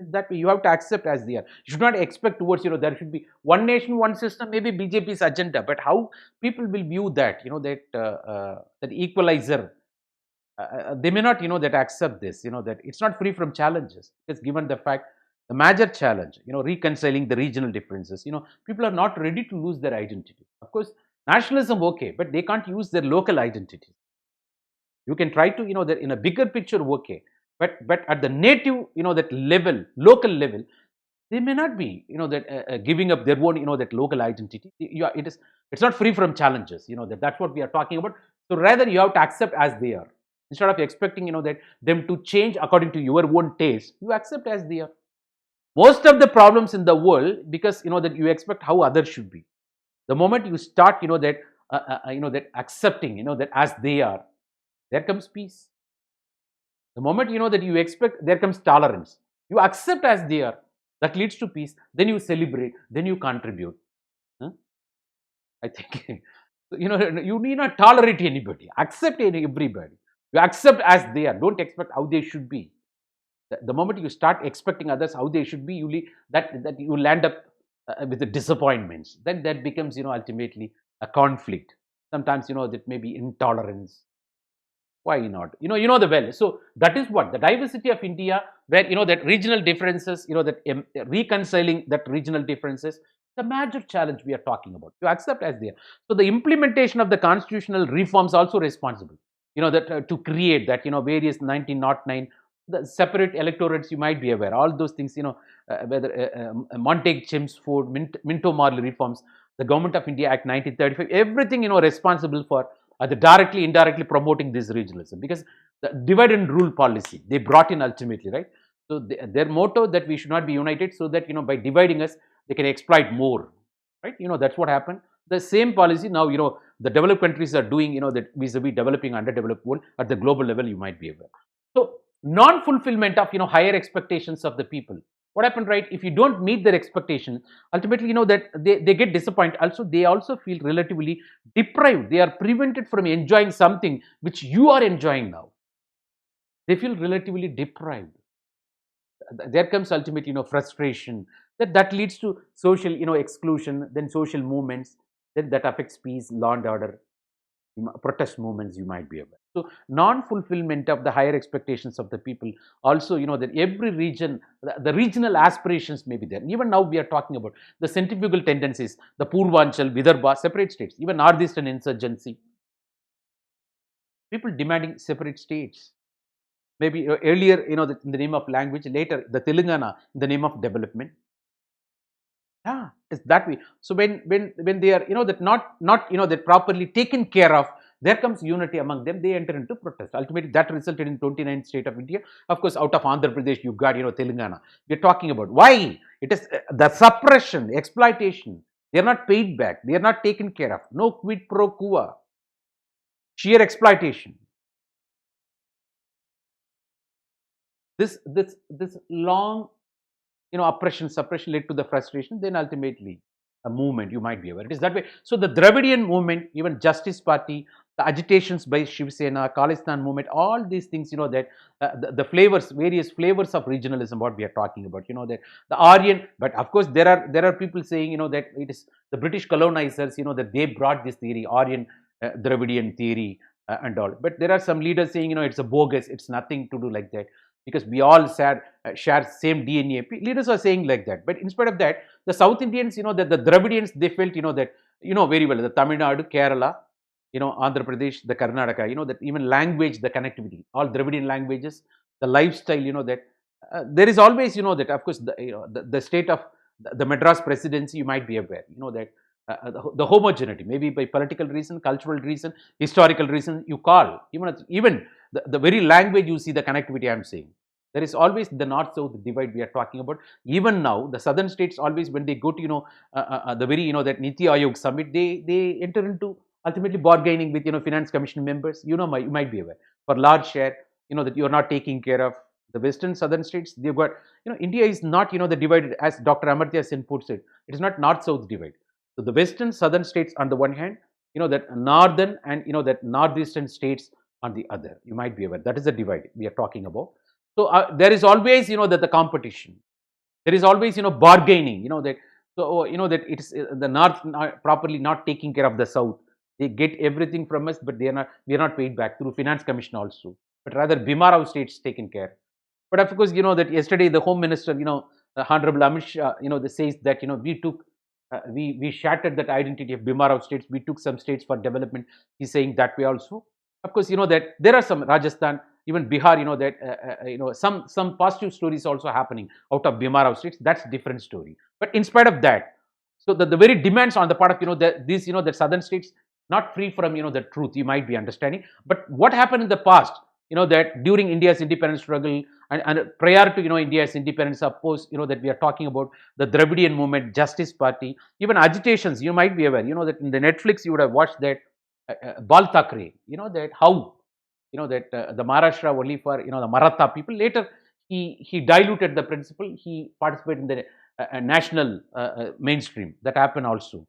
That way, you have to accept as they are. You should not expect towards there should be one nation, one system. Maybe BJP's agenda, but how people will view that that equalizer. They may not that accept this. That it's not free from challenges. It's given the fact the major challenge, reconciling the regional differences. People are not ready to lose their identity. Of course, nationalism okay, but they can't use their local identity. You can try to that in a bigger picture okay, but at the native that level, local level, they may not be that giving up their own that local identity. It's not free from challenges. That's what we are talking about. So rather you have to accept as they are instead of expecting that them to change according to your own taste. You accept as they are. Most of the problems in the world because that you expect how others should be. The moment you start that accepting that as they are, there comes peace. The moment that you expect, there comes tolerance. You accept as they are, that leads to peace. Then you celebrate, then you contribute. Huh? I think you need not tolerate anybody. Accept everybody. You accept as they are. Don't expect how they should be. The moment you start expecting others how they should be, that you land up with the disappointments. Then that becomes ultimately a conflict. Sometimes that may be intolerance. Why not? The well. So that is what the diversity of India, where that regional differences, that reconciling that regional differences, the major challenge we are talking about. You accept as they are. So the implementation of the constitutional reforms also responsible. That to create that various 1909 the separate electorates, you might be aware. All those things, whether Montague Chelmsford, Minto Morley reforms, the Government of India Act 1935, everything responsible for the directly, indirectly promoting this regionalism, because the divide and rule policy they brought in ultimately, right? So their motto that we should not be united, so that by dividing us they can exploit more, right? That's what happened. The same policy now the developed countries are doing that vis-a-vis developing underdeveloped world at the global level, you might be aware. So non-fulfillment of higher expectations of the people. What happened, right? If you don't meet their expectation, ultimately that they get disappointed. Also, they also feel relatively deprived. They are prevented from enjoying something which you are enjoying now. They feel relatively deprived. There comes ultimately frustration. That leads to social exclusion, then social movements, then that affects peace, law and order, protest movements, you might be aware. So non-fulfillment of the higher expectations of the people. Also that every region, the regional aspirations may be there. Even now we are talking about the centrifugal tendencies, the Purvanchal, Vidarbha, separate states, even northeastern insurgency, people demanding separate states. Maybe earlier in the name of language, later the Telangana in the name of development. Yeah, it's that way. So when they are that not that properly taken care of, there comes unity among them. They enter into protest. Ultimately, that resulted in 29th state of India. Of course, out of Andhra Pradesh, you got Telangana. We're talking about why it is the suppression, exploitation. They are not paid back. They are not taken care of. No quid pro quo. Sheer exploitation. This long oppression, suppression led to the frustration, then ultimately a movement, you might be aware. It is that way. So the Dravidian movement, even Justice Party, the agitations by Shiv Sena, Khalistan movement, all these things, that the flavors, various flavors of regionalism, what we are talking about, that the Aryan, but of course there are people saying, that it is the British colonizers, that they brought this theory, Aryan Dravidian theory and all. But there are some leaders saying, it's a bogus, it's nothing to do like that, because we all share same DNA. Leaders are saying like that. But in spite of that, the South Indians, that the Dravidians, they felt, that, very well, the Tamil Nadu, Kerala, Andhra Pradesh, the Karnataka, that even language, the connectivity, all Dravidian languages, the lifestyle, that there is always, that of course, the state of the Madras presidency, you might be aware, that the homogeneity, maybe by political reason, cultural reason, historical reason, you call, even the very language, you see the connectivity I'm saying. There is always the north-south divide we are talking about. Even now, the southern states always, when they go to, the very, that Niti Ayog summit, they enter into ultimately bargaining with, finance commission members. You might be aware, for large share, that you're not taking care of the western southern states. They've got, India is not, the divided, as Dr. Amartya Sen puts it. It is not north-south divide. So the western southern states on the one hand, that northern and, that northeastern states on the other. You might be aware. That is the divide we are talking about. So there is always, that the competition. There is always, bargaining. That so that it is the north properly not taking care of the south. They get everything from us, but we are not paid back through finance commission also. But rather Bhimarao states taken care. But of course, that yesterday the Home Minister, Honorable Amit Shah, they says that, we took, we shattered that identity of Bhimarao states. We took some states for development. He's saying that way also. Of course, that there are some Rajasthan, even Bihar, that some positive stories also happening out of Bhimarao states. That's different story. But in spite of that, so the very demands on the part of, these, the southern states, not free from, the truth, you might be understanding. But what happened in the past, that during India's independence struggle and prior to, India's independence, of course, that we are talking about the Dravidian movement, Justice Party, even agitations, you might be aware, that in the Netflix, you would have watched that Bal Thackeray, that how, that the Maharashtra only for, the Maratha people. Later, he diluted the principle. He participated in the national mainstream. That happened also.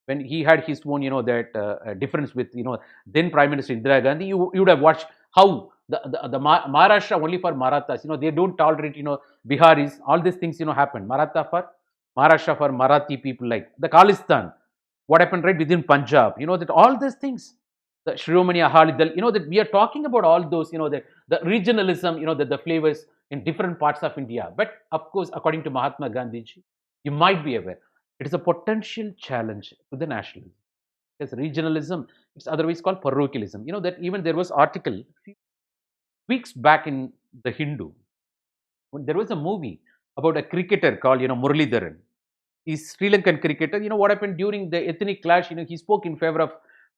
When he had his own, that difference with, then Prime Minister Indira Gandhi, you would have watched how the Maharashtra only for Marathas, they don't tolerate, Biharis, all these things, happened. Maratha for Maharashtra for Marathi people, like the Khalistan, what happened right within Punjab, that all these things, the Shiromani Akali Dal, that we are talking about all those, that the regionalism, that the flavors in different parts of India. But of course, according to Mahatma Gandhi, you might be aware, it is a potential challenge to the nationalism. Because regionalism, it's otherwise called parochialism. That even there was article a few weeks back in the Hindu, when there was a movie about a cricketer called, Muralidharan. He's Sri Lankan cricketer. What happened during the ethnic clash, he spoke in favor of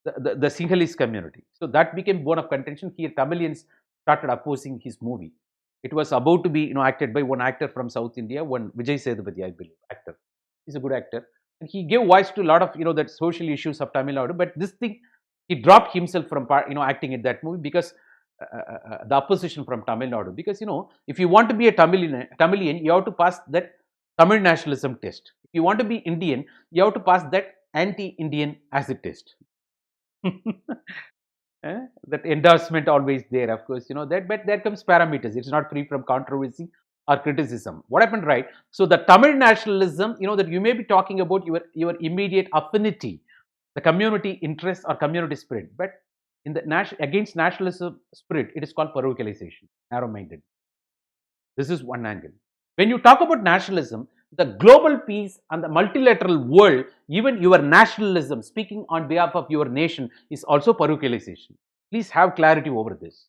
the Sinhalese community. So that became bone of contention. Here, Tamilians started opposing his movie. It was about to be, acted by one actor from South India, one Vijay Sethupathi, I believe, actor. He's a good actor. And he gave voice to a lot of, that social issues of Tamil Nadu. But this thing, he dropped himself from, acting in that movie because the opposition from Tamil Nadu. Because, if you want to be a Tamilian, you have to pass that Tamil nationalism test. If you want to be Indian, you have to pass that anti-Indian acid test. That endorsement always there, of course, that, but there comes parameters. It's not free from controversy or criticism. What happened, right? So the Tamil nationalism, that you may be talking about your immediate affinity, the community interest or community spirit, but in the against nationalism spirit, it is called parochialization, narrow-minded. This is one angle. When you talk about nationalism, the global peace and the multilateral world, even your nationalism, speaking on behalf of your nation, is also parochialization. Please have clarity over this.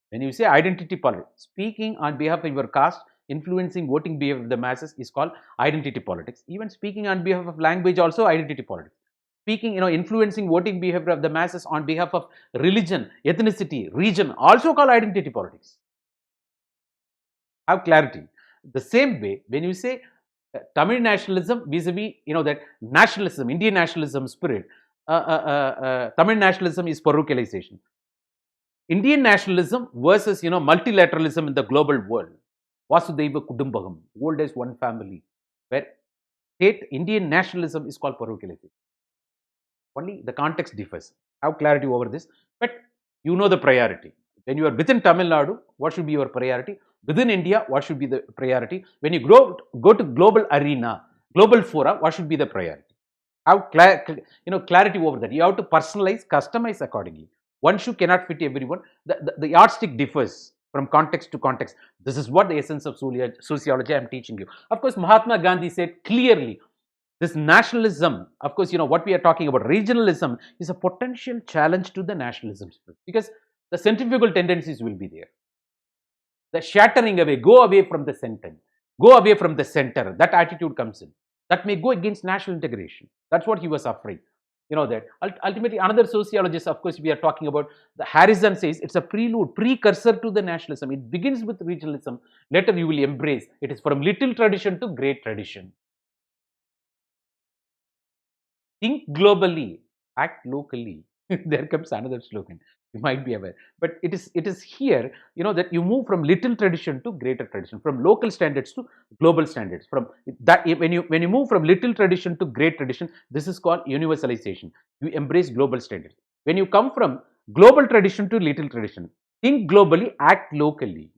When you say identity politics, speaking on behalf of your caste, influencing voting behavior of the masses is called identity politics. Even speaking on behalf of language, also identity politics. Speaking, influencing voting behavior of the masses on behalf of religion, ethnicity, region, also called identity politics. Have clarity. The same way, when you say Tamil nationalism vis-a-vis, that nationalism, Indian nationalism spirit, Tamil nationalism is parochialization. Indian nationalism versus, multilateralism in the global world. Vasudhaiva Kudumbakam, old as one family, where state Indian nationalism is called parochialization. Only the context differs. Have clarity over this, but the priority. When you are within Tamil Nadu, what should be your priority? Within India, what should be the priority? When you go to global arena, global fora, what should be the priority? Have clarity over that. You have to personalize, customize accordingly. One shoe cannot fit everyone. The yardstick differs from context to context. This is what the essence of sociology I am teaching you. Of course, Mahatma Gandhi said clearly, this nationalism, of course, what we are talking about, regionalism, is a potential challenge to the nationalism spirit, because the centrifugal tendencies will be there. The shattering away, go away from the center, go away from the center. That attitude comes in. That may go against national integration. That's what he was afraid. That ultimately another sociologist, of course, we are talking about the Harrison says it's a prelude, precursor to the nationalism. It begins with regionalism. Later you will embrace. It is from little tradition to great tradition. Think globally, act locally. There comes another slogan. You might be aware, but it is here. That you move from little tradition to greater tradition, from local standards to global standards. From that, when you move from little tradition to great tradition, this is called universalization. You embrace global standards. When you come from global tradition to little tradition, think globally, act locally.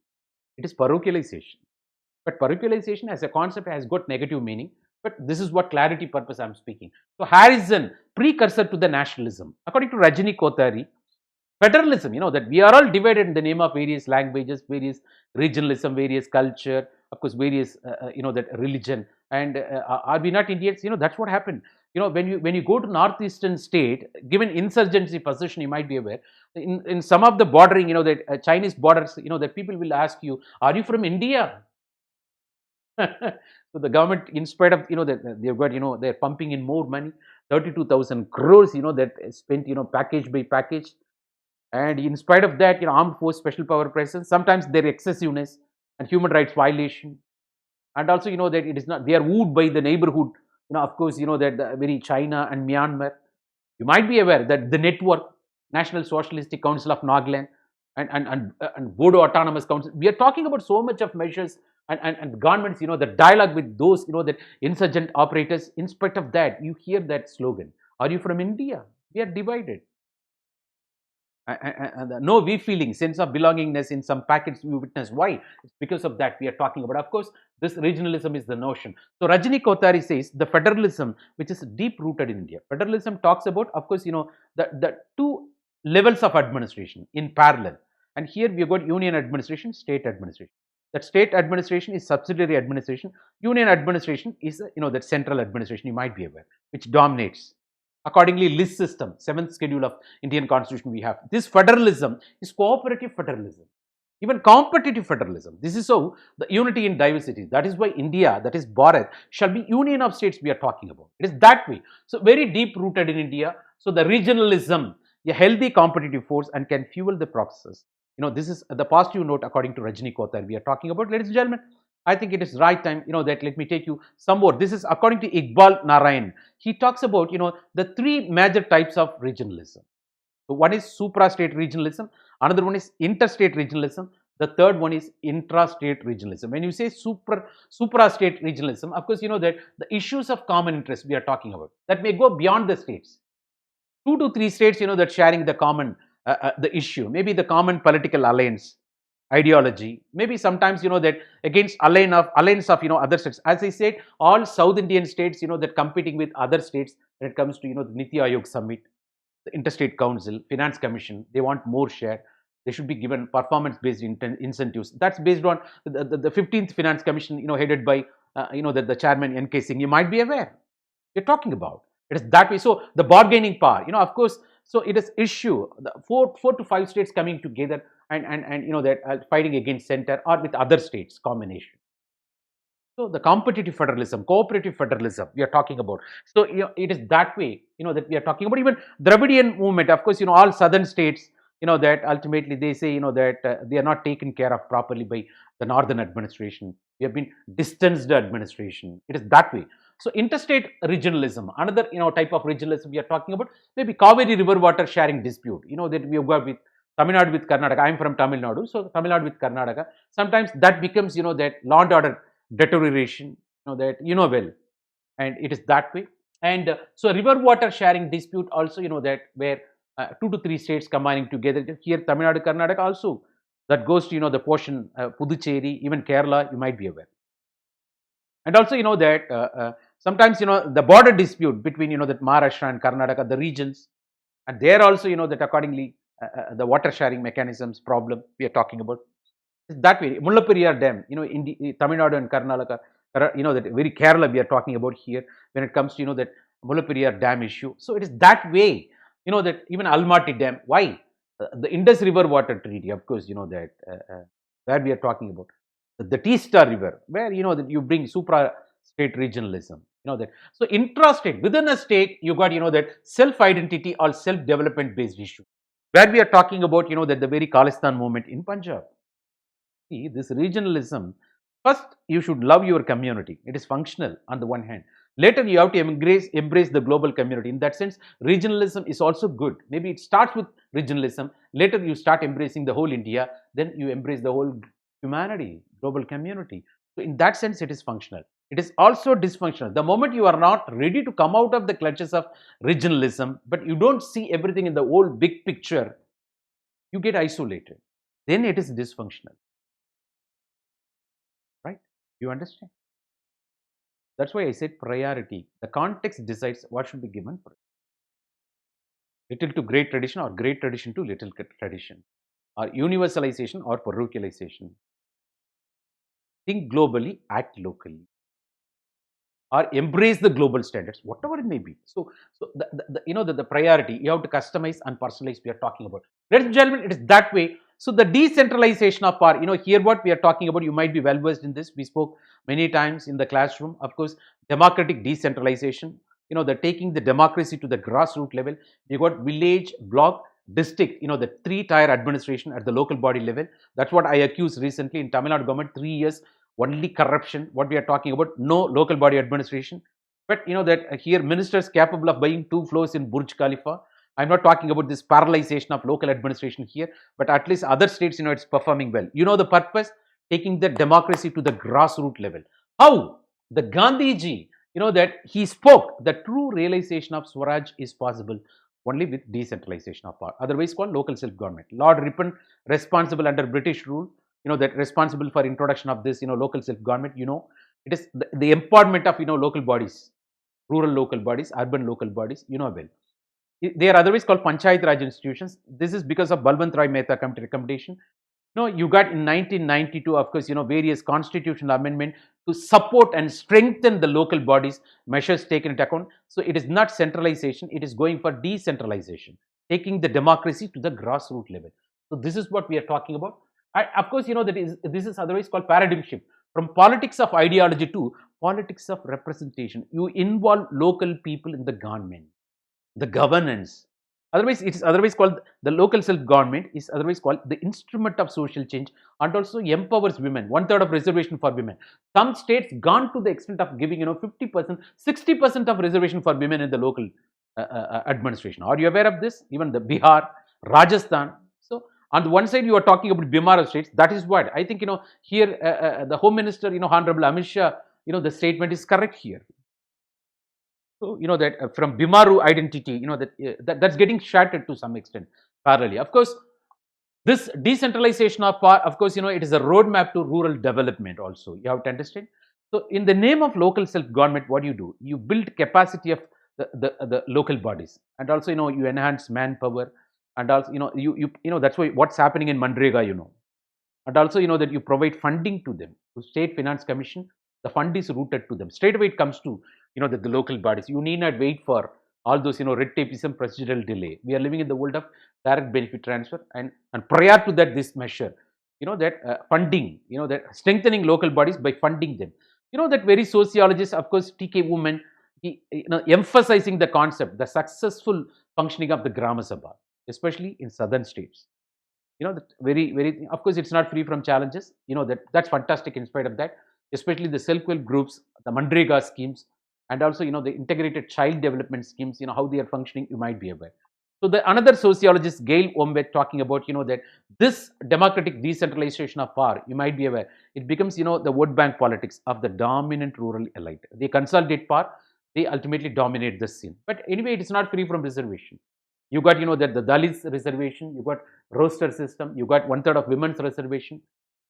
It is parochialization. But parochialization as a concept has got negative meaning. But this is what clarity purpose I'm speaking. So Harrison, precursor to the nationalism. According to Rajini Kothari, federalism, that we are all divided in the name of various languages, various regionalism, various culture, of course, various, that religion. And are we not Indians? That's what happened. When you go to northeastern state, given insurgency position, you might be aware, in some of the bordering, that Chinese borders, that people will ask you, are you from India? So the government, in spite of that they've got they're pumping in more money, 32,000 crores, that is spent package by package, and in spite of that, armed force special power presence, sometimes their excessiveness and human rights violation, and also that it is not, they are wooed by the neighborhood, of course, that the very China and Myanmar. You might be aware that the network, National Socialistic Council of Nagaland, and Bodo Autonomous Council, we are talking about so much of measures and governments, the dialogue with those, that insurgent operators. In spite of that, you hear that slogan, are you from India? We are divided. And no we feeling, sense of belongingness in some packets we witness. Why? It's because of that we are talking about. Of course, this regionalism is the notion. So Rajini Kothari says the federalism, which is deep rooted in India. Federalism talks about, of course, the two levels of administration in parallel. And here we have got union administration, state administration. That state administration is subsidiary administration. Union administration is that central administration, you might be aware, which dominates. Accordingly, list system, 7th schedule of Indian Constitution we have. This federalism is cooperative federalism, even competitive federalism. This is how the unity in diversity. That is why India, that is Bharat, shall be union of states we are talking about. It is that way. So very deep rooted in India. So the regionalism, a healthy competitive force and can fuel the process. This is the positive note according to Rajini Kothari we are talking about. Ladies and gentlemen, I think it is right time, that let me take you some more. This is according to Iqbal Narayan. He talks about, the three major types of regionalism. So one is supra-state regionalism, another one is interstate regionalism, the third one is intra-state regionalism. When you say supra-state regionalism, of course, that the issues of common interest we are talking about, that may go beyond the states. 2 to 3 states, that sharing the common, the issue, maybe the common political alliance, ideology, maybe sometimes that against alliance of other states. As I said, all South Indian states, that competing with other states when it comes to the Niti Aayog summit, the Interstate Council, Finance Commission, they want more share. They should be given performance-based incentives. That's based on the 15th Finance Commission, headed by the chairman N.K. Singh. You might be aware. We're talking about it is that way. So the bargaining power, of course. So it is issue the four to five states coming together and that fighting against center or with other states combination. So the competitive federalism, cooperative federalism we are talking about. So it is that way that we are talking about. Even Dravidian movement, of course, all southern states, that ultimately they say that they are not taken care of properly by the northern administration. We have been distanced administration. It is that way. So interstate regionalism, another type of regionalism we are talking about, maybe Kaveri river water sharing dispute. That we have got with Tamil Nadu with Karnataka. I am from Tamil Nadu, so Tamil Nadu with Karnataka. Sometimes that becomes that law and order deterioration. That well, and it is that way. And so river water sharing dispute also that where 2 to 3 states combining together. Here Tamil Nadu, Karnataka also that goes to the portion Puducherry, even Kerala. You might be aware. And also that sometimes the border dispute between that Maharashtra and Karnataka, the regions, and there also that accordingly the water sharing mechanisms problem we are talking about. It's that way. Mullaperiyar Dam, in the Tamil Nadu and Karnataka, that very Kerala we are talking about here when it comes to that Mullaperiyar Dam issue. So it is that way. That even Almaty Dam. Why? The Indus River Water Treaty, of course, that where we are talking about the Teesta River, where that you bring supra state regionalism. That. So intrastate, within a state, you got that self identity or self development based issue, where we are talking about that the very Khalistan movement in Punjab. See, this regionalism, first you should love your community. It is functional on the one hand. Later you have to embrace the global community. In that sense, regionalism is also good. Maybe it starts with regionalism. Later you start embracing the whole India. Then you embrace the whole humanity, global community. So in that sense, it is functional. It is also dysfunctional. The moment you are not ready to come out of the clutches of regionalism, but you don't see everything in the whole big picture, you get isolated. Then it is dysfunctional. Right? You understand? That's why I said priority. The context decides what should be given. Little to great tradition or great tradition to little tradition, or universalization or parochialization. Think globally, act locally, or embrace the global standards, whatever it may be. So the priority you have to customize and personalize. We are talking about, ladies and gentlemen, it is that way. So the decentralization of power, here what we are talking about, you might be well versed in this. We spoke many times in the classroom. Of course, democratic decentralization. The taking the democracy to the grassroots level. You got village, block, district. The three-tier administration at the local body level. That's what I accused recently in Tamil Nadu government. 3 years. Only corruption, what we are talking about, no local body administration. But that here ministers capable of buying 2 floors in Burj Khalifa. I'm not talking about this paralyzation of local administration here, but at least other states, it's performing well. The purpose, taking the democracy to the grassroots level. How? The Gandhiji, that he spoke, the true realization of Swaraj is possible only with decentralization of power, otherwise called local self-government. Lord Ripon, responsible under British rule, that responsible for introduction of this, local self-government, it is the empowerment of, local bodies, rural local bodies, urban local bodies, well. They are otherwise called Panchayat Raj institutions. This is because of Balwant Rai Mehta committee recommendation. You got in 1992, of course, various constitutional amendment to support and strengthen the local bodies, measures taken into account. So it is not centralization, it is going for decentralization, taking the democracy to the grassroots level. So this is what we are talking about. Of course, this is otherwise called paradigm shift from politics of ideology to politics of representation. You involve local people in the government, the governance. Otherwise, it is otherwise called the local self-government is otherwise called the instrument of social change, and also empowers women. 1/3 of reservation for women. Some states gone to the extent of giving 50%, 60% of reservation for women in the local administration. Are you aware of this? Even the Bihar, Rajasthan. So on the one side, you are talking about Bimara states. That is what I think. Here the Home Minister, Honorable Amit Shah, the statement is correct here. So that from Bimaru identity, that's getting shattered to some extent parallelly. Of course, this decentralization of power, of course, it is a roadmap to rural development. Also, you have to understand. So, in the name of local self-government, what do? You build capacity of the local bodies, and also you enhance manpower, and also that's why what's happening in Mandrega, and also that you provide funding to them, to State Finance Commission. The fund is routed to them. Straight away it comes to the local bodies. You need not wait for all those red tapeism, procedural delay. We are living in the world of direct benefit transfer, and prior to that, this measure, that funding, that strengthening local bodies by funding them. That very sociologist, of course, T.K. Woman, he, emphasizing the concept, the successful functioning of the Grama Sabha, especially in southern states. That very, of course, it's not free from challenges. That's fantastic in spite of that, especially the self-help groups, the Mandrega schemes, and also, the integrated child development schemes, how they are functioning, you might be aware. So another sociologist, Gail Ombet, talking about, that this democratic decentralization of power, you might be aware, it becomes, the vote bank politics of the dominant rural elite. They consolidate power, they ultimately dominate the scene. But anyway, it is not free from reservation. You got, that the Dalits reservation, you got roster system, you got 1/3 of women's reservation.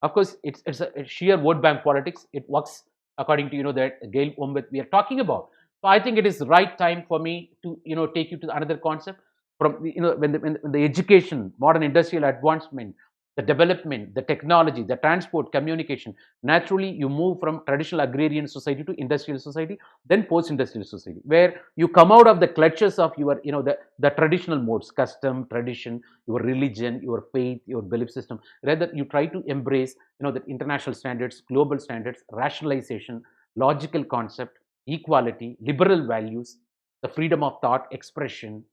Of course, it's a sheer vote bank politics. It works according to, that Gail Ombet we are talking about. So I think it is right time for me to, take you to another concept from, when the education, modern industrial advancement, the development, the technology, the transport, communication, naturally you move from traditional agrarian society to industrial society, then post-industrial society, where you come out of the clutches of your, the traditional modes, custom, tradition, your religion, your faith, your belief system. Rather, you try to embrace, the international standards, global standards, rationalization, logical concept, equality, liberal values, the freedom of thought, expression,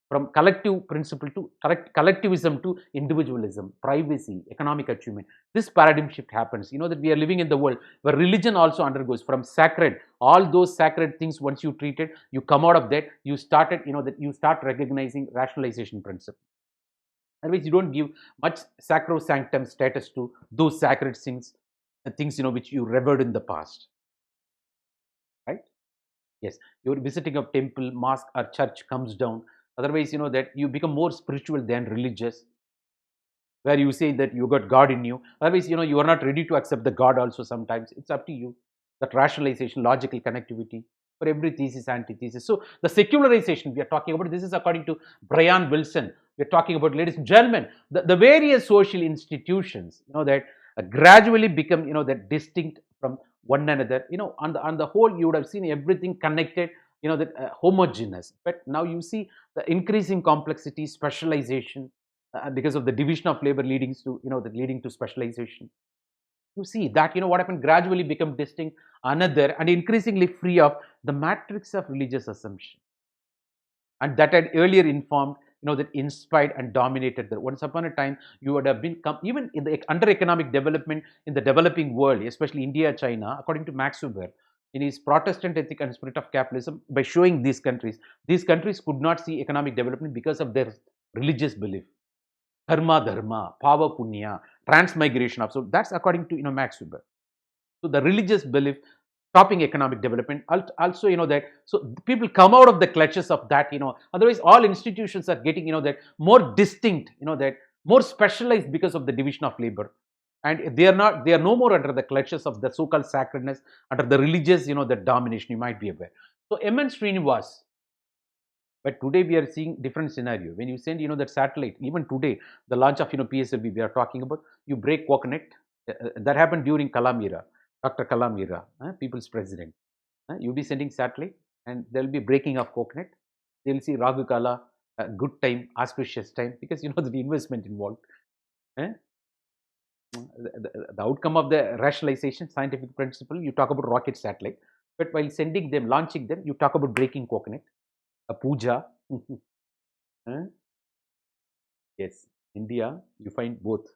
from collective principle to collectivism to individualism, privacy, economic achievement. This paradigm shift happens. You know that we are living in the world where religion also undergoes from sacred, all those sacred things. Once you treat it, you come out of that. You started, that you start recognizing rationalization principle. Otherwise, you don't give much sacrosanctum status to those sacred things, things which you revered in the past, right? Yes, your visiting of temple, mosque, or church comes down. Otherwise, that you become more spiritual than religious, where you say that you got God in you. Otherwise, you are not ready to accept the God also sometimes. It's up to you. That rationalization, logical connectivity for every thesis, antithesis. So the secularization we are talking about, this is according to Brian Wilson. We're talking about, ladies and gentlemen, the various social institutions, that gradually become, that distinct from one another. On the whole, you would have seen everything connected, that homogeneous. But now you see the increasing complexity, specialization, because of the division of labor leading to, leading to specialization. You see that, what happened, gradually become distinct, another, and increasingly free of the matrix of religious assumption, and that had earlier informed, that inspired and dominated the once upon a time. You would have been even in the under economic development in the developing world, especially India, China, according to Max Weber in his Protestant Ethic and Spirit of Capitalism, by showing these countries could not see economic development because of their religious belief. Dharma, power punya, transmigration of soul. That's according to, Max Weber. So the religious belief stopping economic development. Also, that so people come out of the clutches of that. Otherwise, all institutions are getting, that more distinct, that more specialized because of the division of labor, and they are no more under the clutches of the so-called sacredness, under the religious, the domination. You might be aware. So M.N. Srinivas. But today we are seeing different scenario. When you send, that satellite, even today, the launch of, PSLV, we are talking about, you break coconut. That happened during Kalam era, Dr. Kalam era, people's president. You'll be sending satellite, and there'll be breaking of coconut. They'll see Ragu Kala, good time, auspicious time, because the investment involved. The outcome of the rationalization, scientific principle, you talk about rocket satellite. But while sending them, launching them, you talk about breaking coconut. A puja. Yes, India, you find both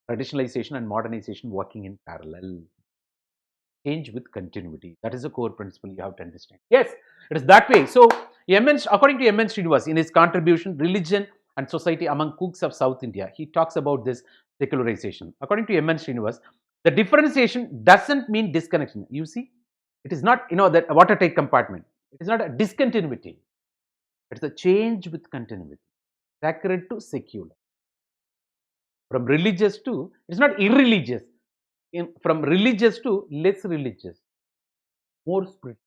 traditionalization and modernization working in parallel. Change with continuity. That is a core principle you have to understand. Yes, it is that way. So, according to M.N. Srinivas, in his contribution, Religion and Society Among Cooks of South India, he talks about this secularization. According to M.N. Srinivas, the differentiation doesn't mean disconnection. You see, it is not, that watertight compartment. It is not a discontinuity. It's a change with continuity, sacred to secular. From religious to, it's not irreligious. From religious to less religious, more spiritual,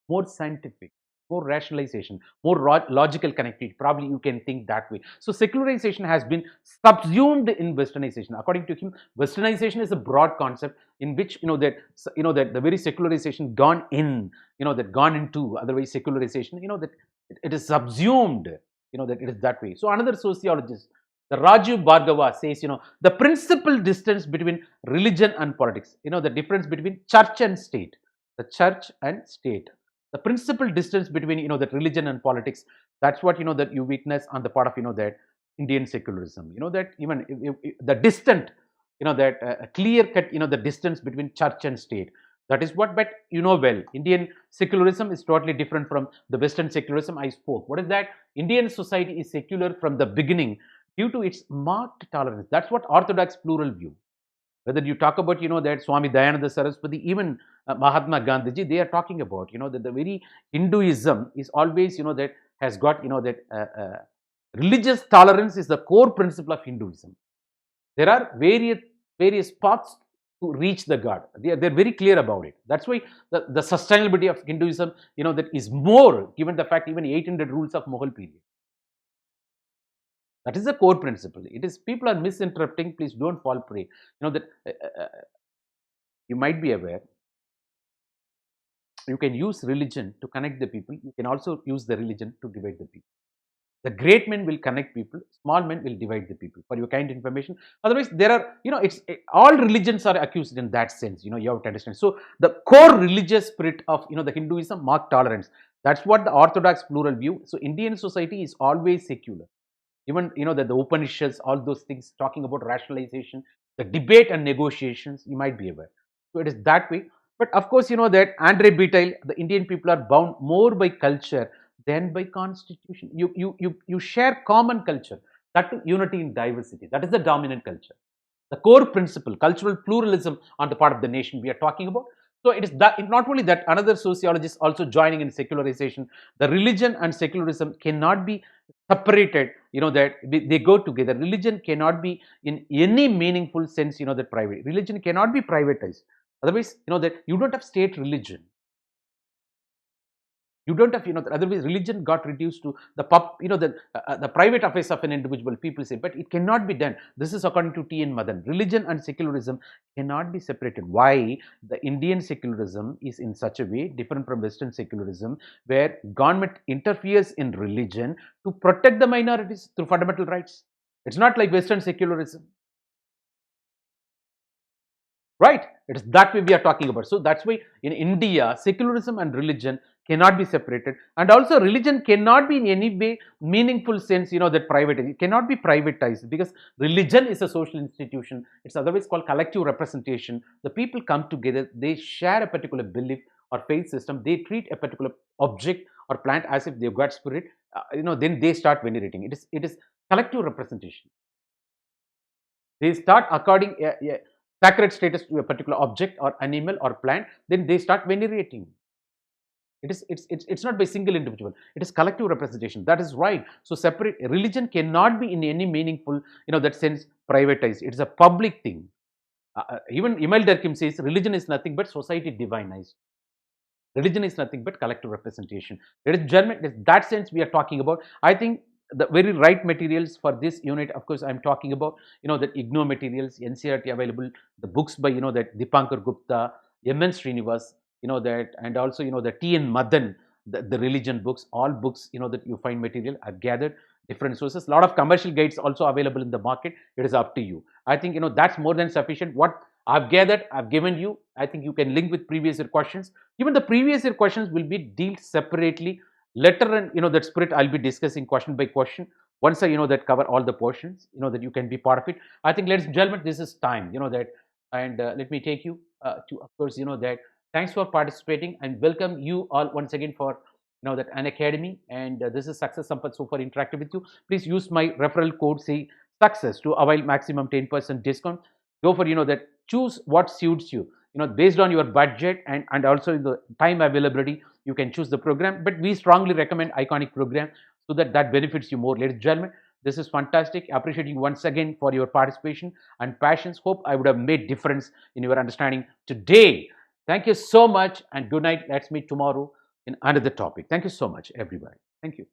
more scientific, more rationalization, more logical connectivity. Probably you can think that way. So secularization has been subsumed in westernization. According to him, westernization is a broad concept in which that the very secularization gone in, that gone into. Otherwise, secularization, that it is subsumed. That it is that way. So another sociologist, the Rajiv Bhargava, says, the principal distance between religion and politics, the difference between church and state, the church and state, the principal distance between, that religion and politics. That's what, that you witness on the part of, that Indian secularism, that even the distant, that clear cut, the distance between church and state. That is what, but well, Indian secularism is totally different from the Western secularism I spoke. What is that? Indian society is secular from the beginning due to its marked tolerance. That's what orthodox plural view. Whether you talk about, that Swami Dayananda Saraswati, even Mahatma Gandhiji, they are talking about, that the very Hinduism is always, that has got, that religious tolerance is the core principle of Hinduism. There are various paths to reach the God. They're very clear about it. That's why the sustainability of Hinduism, that is more, given the fact even 800 rules of Mughal period. That is the core principle. It is people are misinterpreting. Please don't fall prey. That you might be aware. You can use religion to connect the people. You can also use the religion to divide the people. The great men will connect people, small men will divide the people, for your kind information. Otherwise, there are, all religions are accused in that sense, you have to understand. So, the core religious spirit of, the Hinduism, mark tolerance. That's what the orthodox plural view. So, Indian society is always secular. Even, the Upanishads, all those things talking about rationalization, the debate and negotiations, you might be aware. So, it is that way. But of course, that Andre Betail, the Indian people are bound more by culture than by constitution. You share common culture, that unity in diversity. That is the dominant culture. The core principle, cultural pluralism on the part of the nation we are talking about. So it is that, not only that, another sociologist also joining in secularization. The religion and secularism cannot be separated, that they go together. Religion cannot be in any meaningful sense, that private. Religion cannot be privatized. Otherwise, that you don't have state religion. You don't have, otherwise religion got reduced to the private affairs of an individual. People say, but it cannot be done. This is according to T.N. Madan. Religion and secularism cannot be separated. Why? The Indian secularism is in such a way different from Western secularism, where government interferes in religion to protect the minorities through fundamental rights. It's not like Western secularism. Right? It is that way we are talking about. So that's why in India, secularism and religion cannot be separated, and also religion cannot be in any way meaningful sense, that private. It cannot be privatized, because religion is a social institution. It's otherwise called collective representation. The people come together, they share a particular belief or faith system, they treat a particular object or plant as if they've got spirit, then they start venerating. It is collective representation. They start according a sacred status to a particular object or animal or plant, then they start venerating. It's not by single individual. It is collective representation. That is right. So separate religion cannot be in any meaningful, that sense, privatized. It is a public thing. Even Emil Durkheim says religion is nothing but society divinized. Religion is nothing but collective representation. It is German. In that sense we are talking about. I think the very right materials for this unit, of course, I'm talking about, that IGNOU materials, NCERT available, the books by, that Dipankar Gupta, M.N. Srinivas, that, and also, the T.N. Madan, the religion books, all books, that you find material are gathered, different sources. A lot of commercial guides also available in the market. It is up to you. I think, that's more than sufficient. What I've gathered, I've given you. I think you can link with previous year questions. Even the previous year questions will be dealt separately. Later in, that spirit, I'll be discussing question by question. Once I, that cover all the portions, that you can be part of it. I think, ladies and gentlemen, this is time, that, and let me take you to, of course, that thanks for participating, and welcome you all once again for, that Unacademy. And this is Success Sampath, so far interactive with you. Please use my referral code, say success, to avail maximum 10% discount. Go for, that choose what suits you, based on your budget and also the time availability. You can choose the program, but we strongly recommend Iconic program, so that benefits you more. Ladies and gentlemen, this is fantastic. Appreciating once again for your participation and passions. Hope I would have made difference in your understanding today. Thank you so much, and good night. Let's meet tomorrow in another topic. Thank you so much, everybody. Thank you.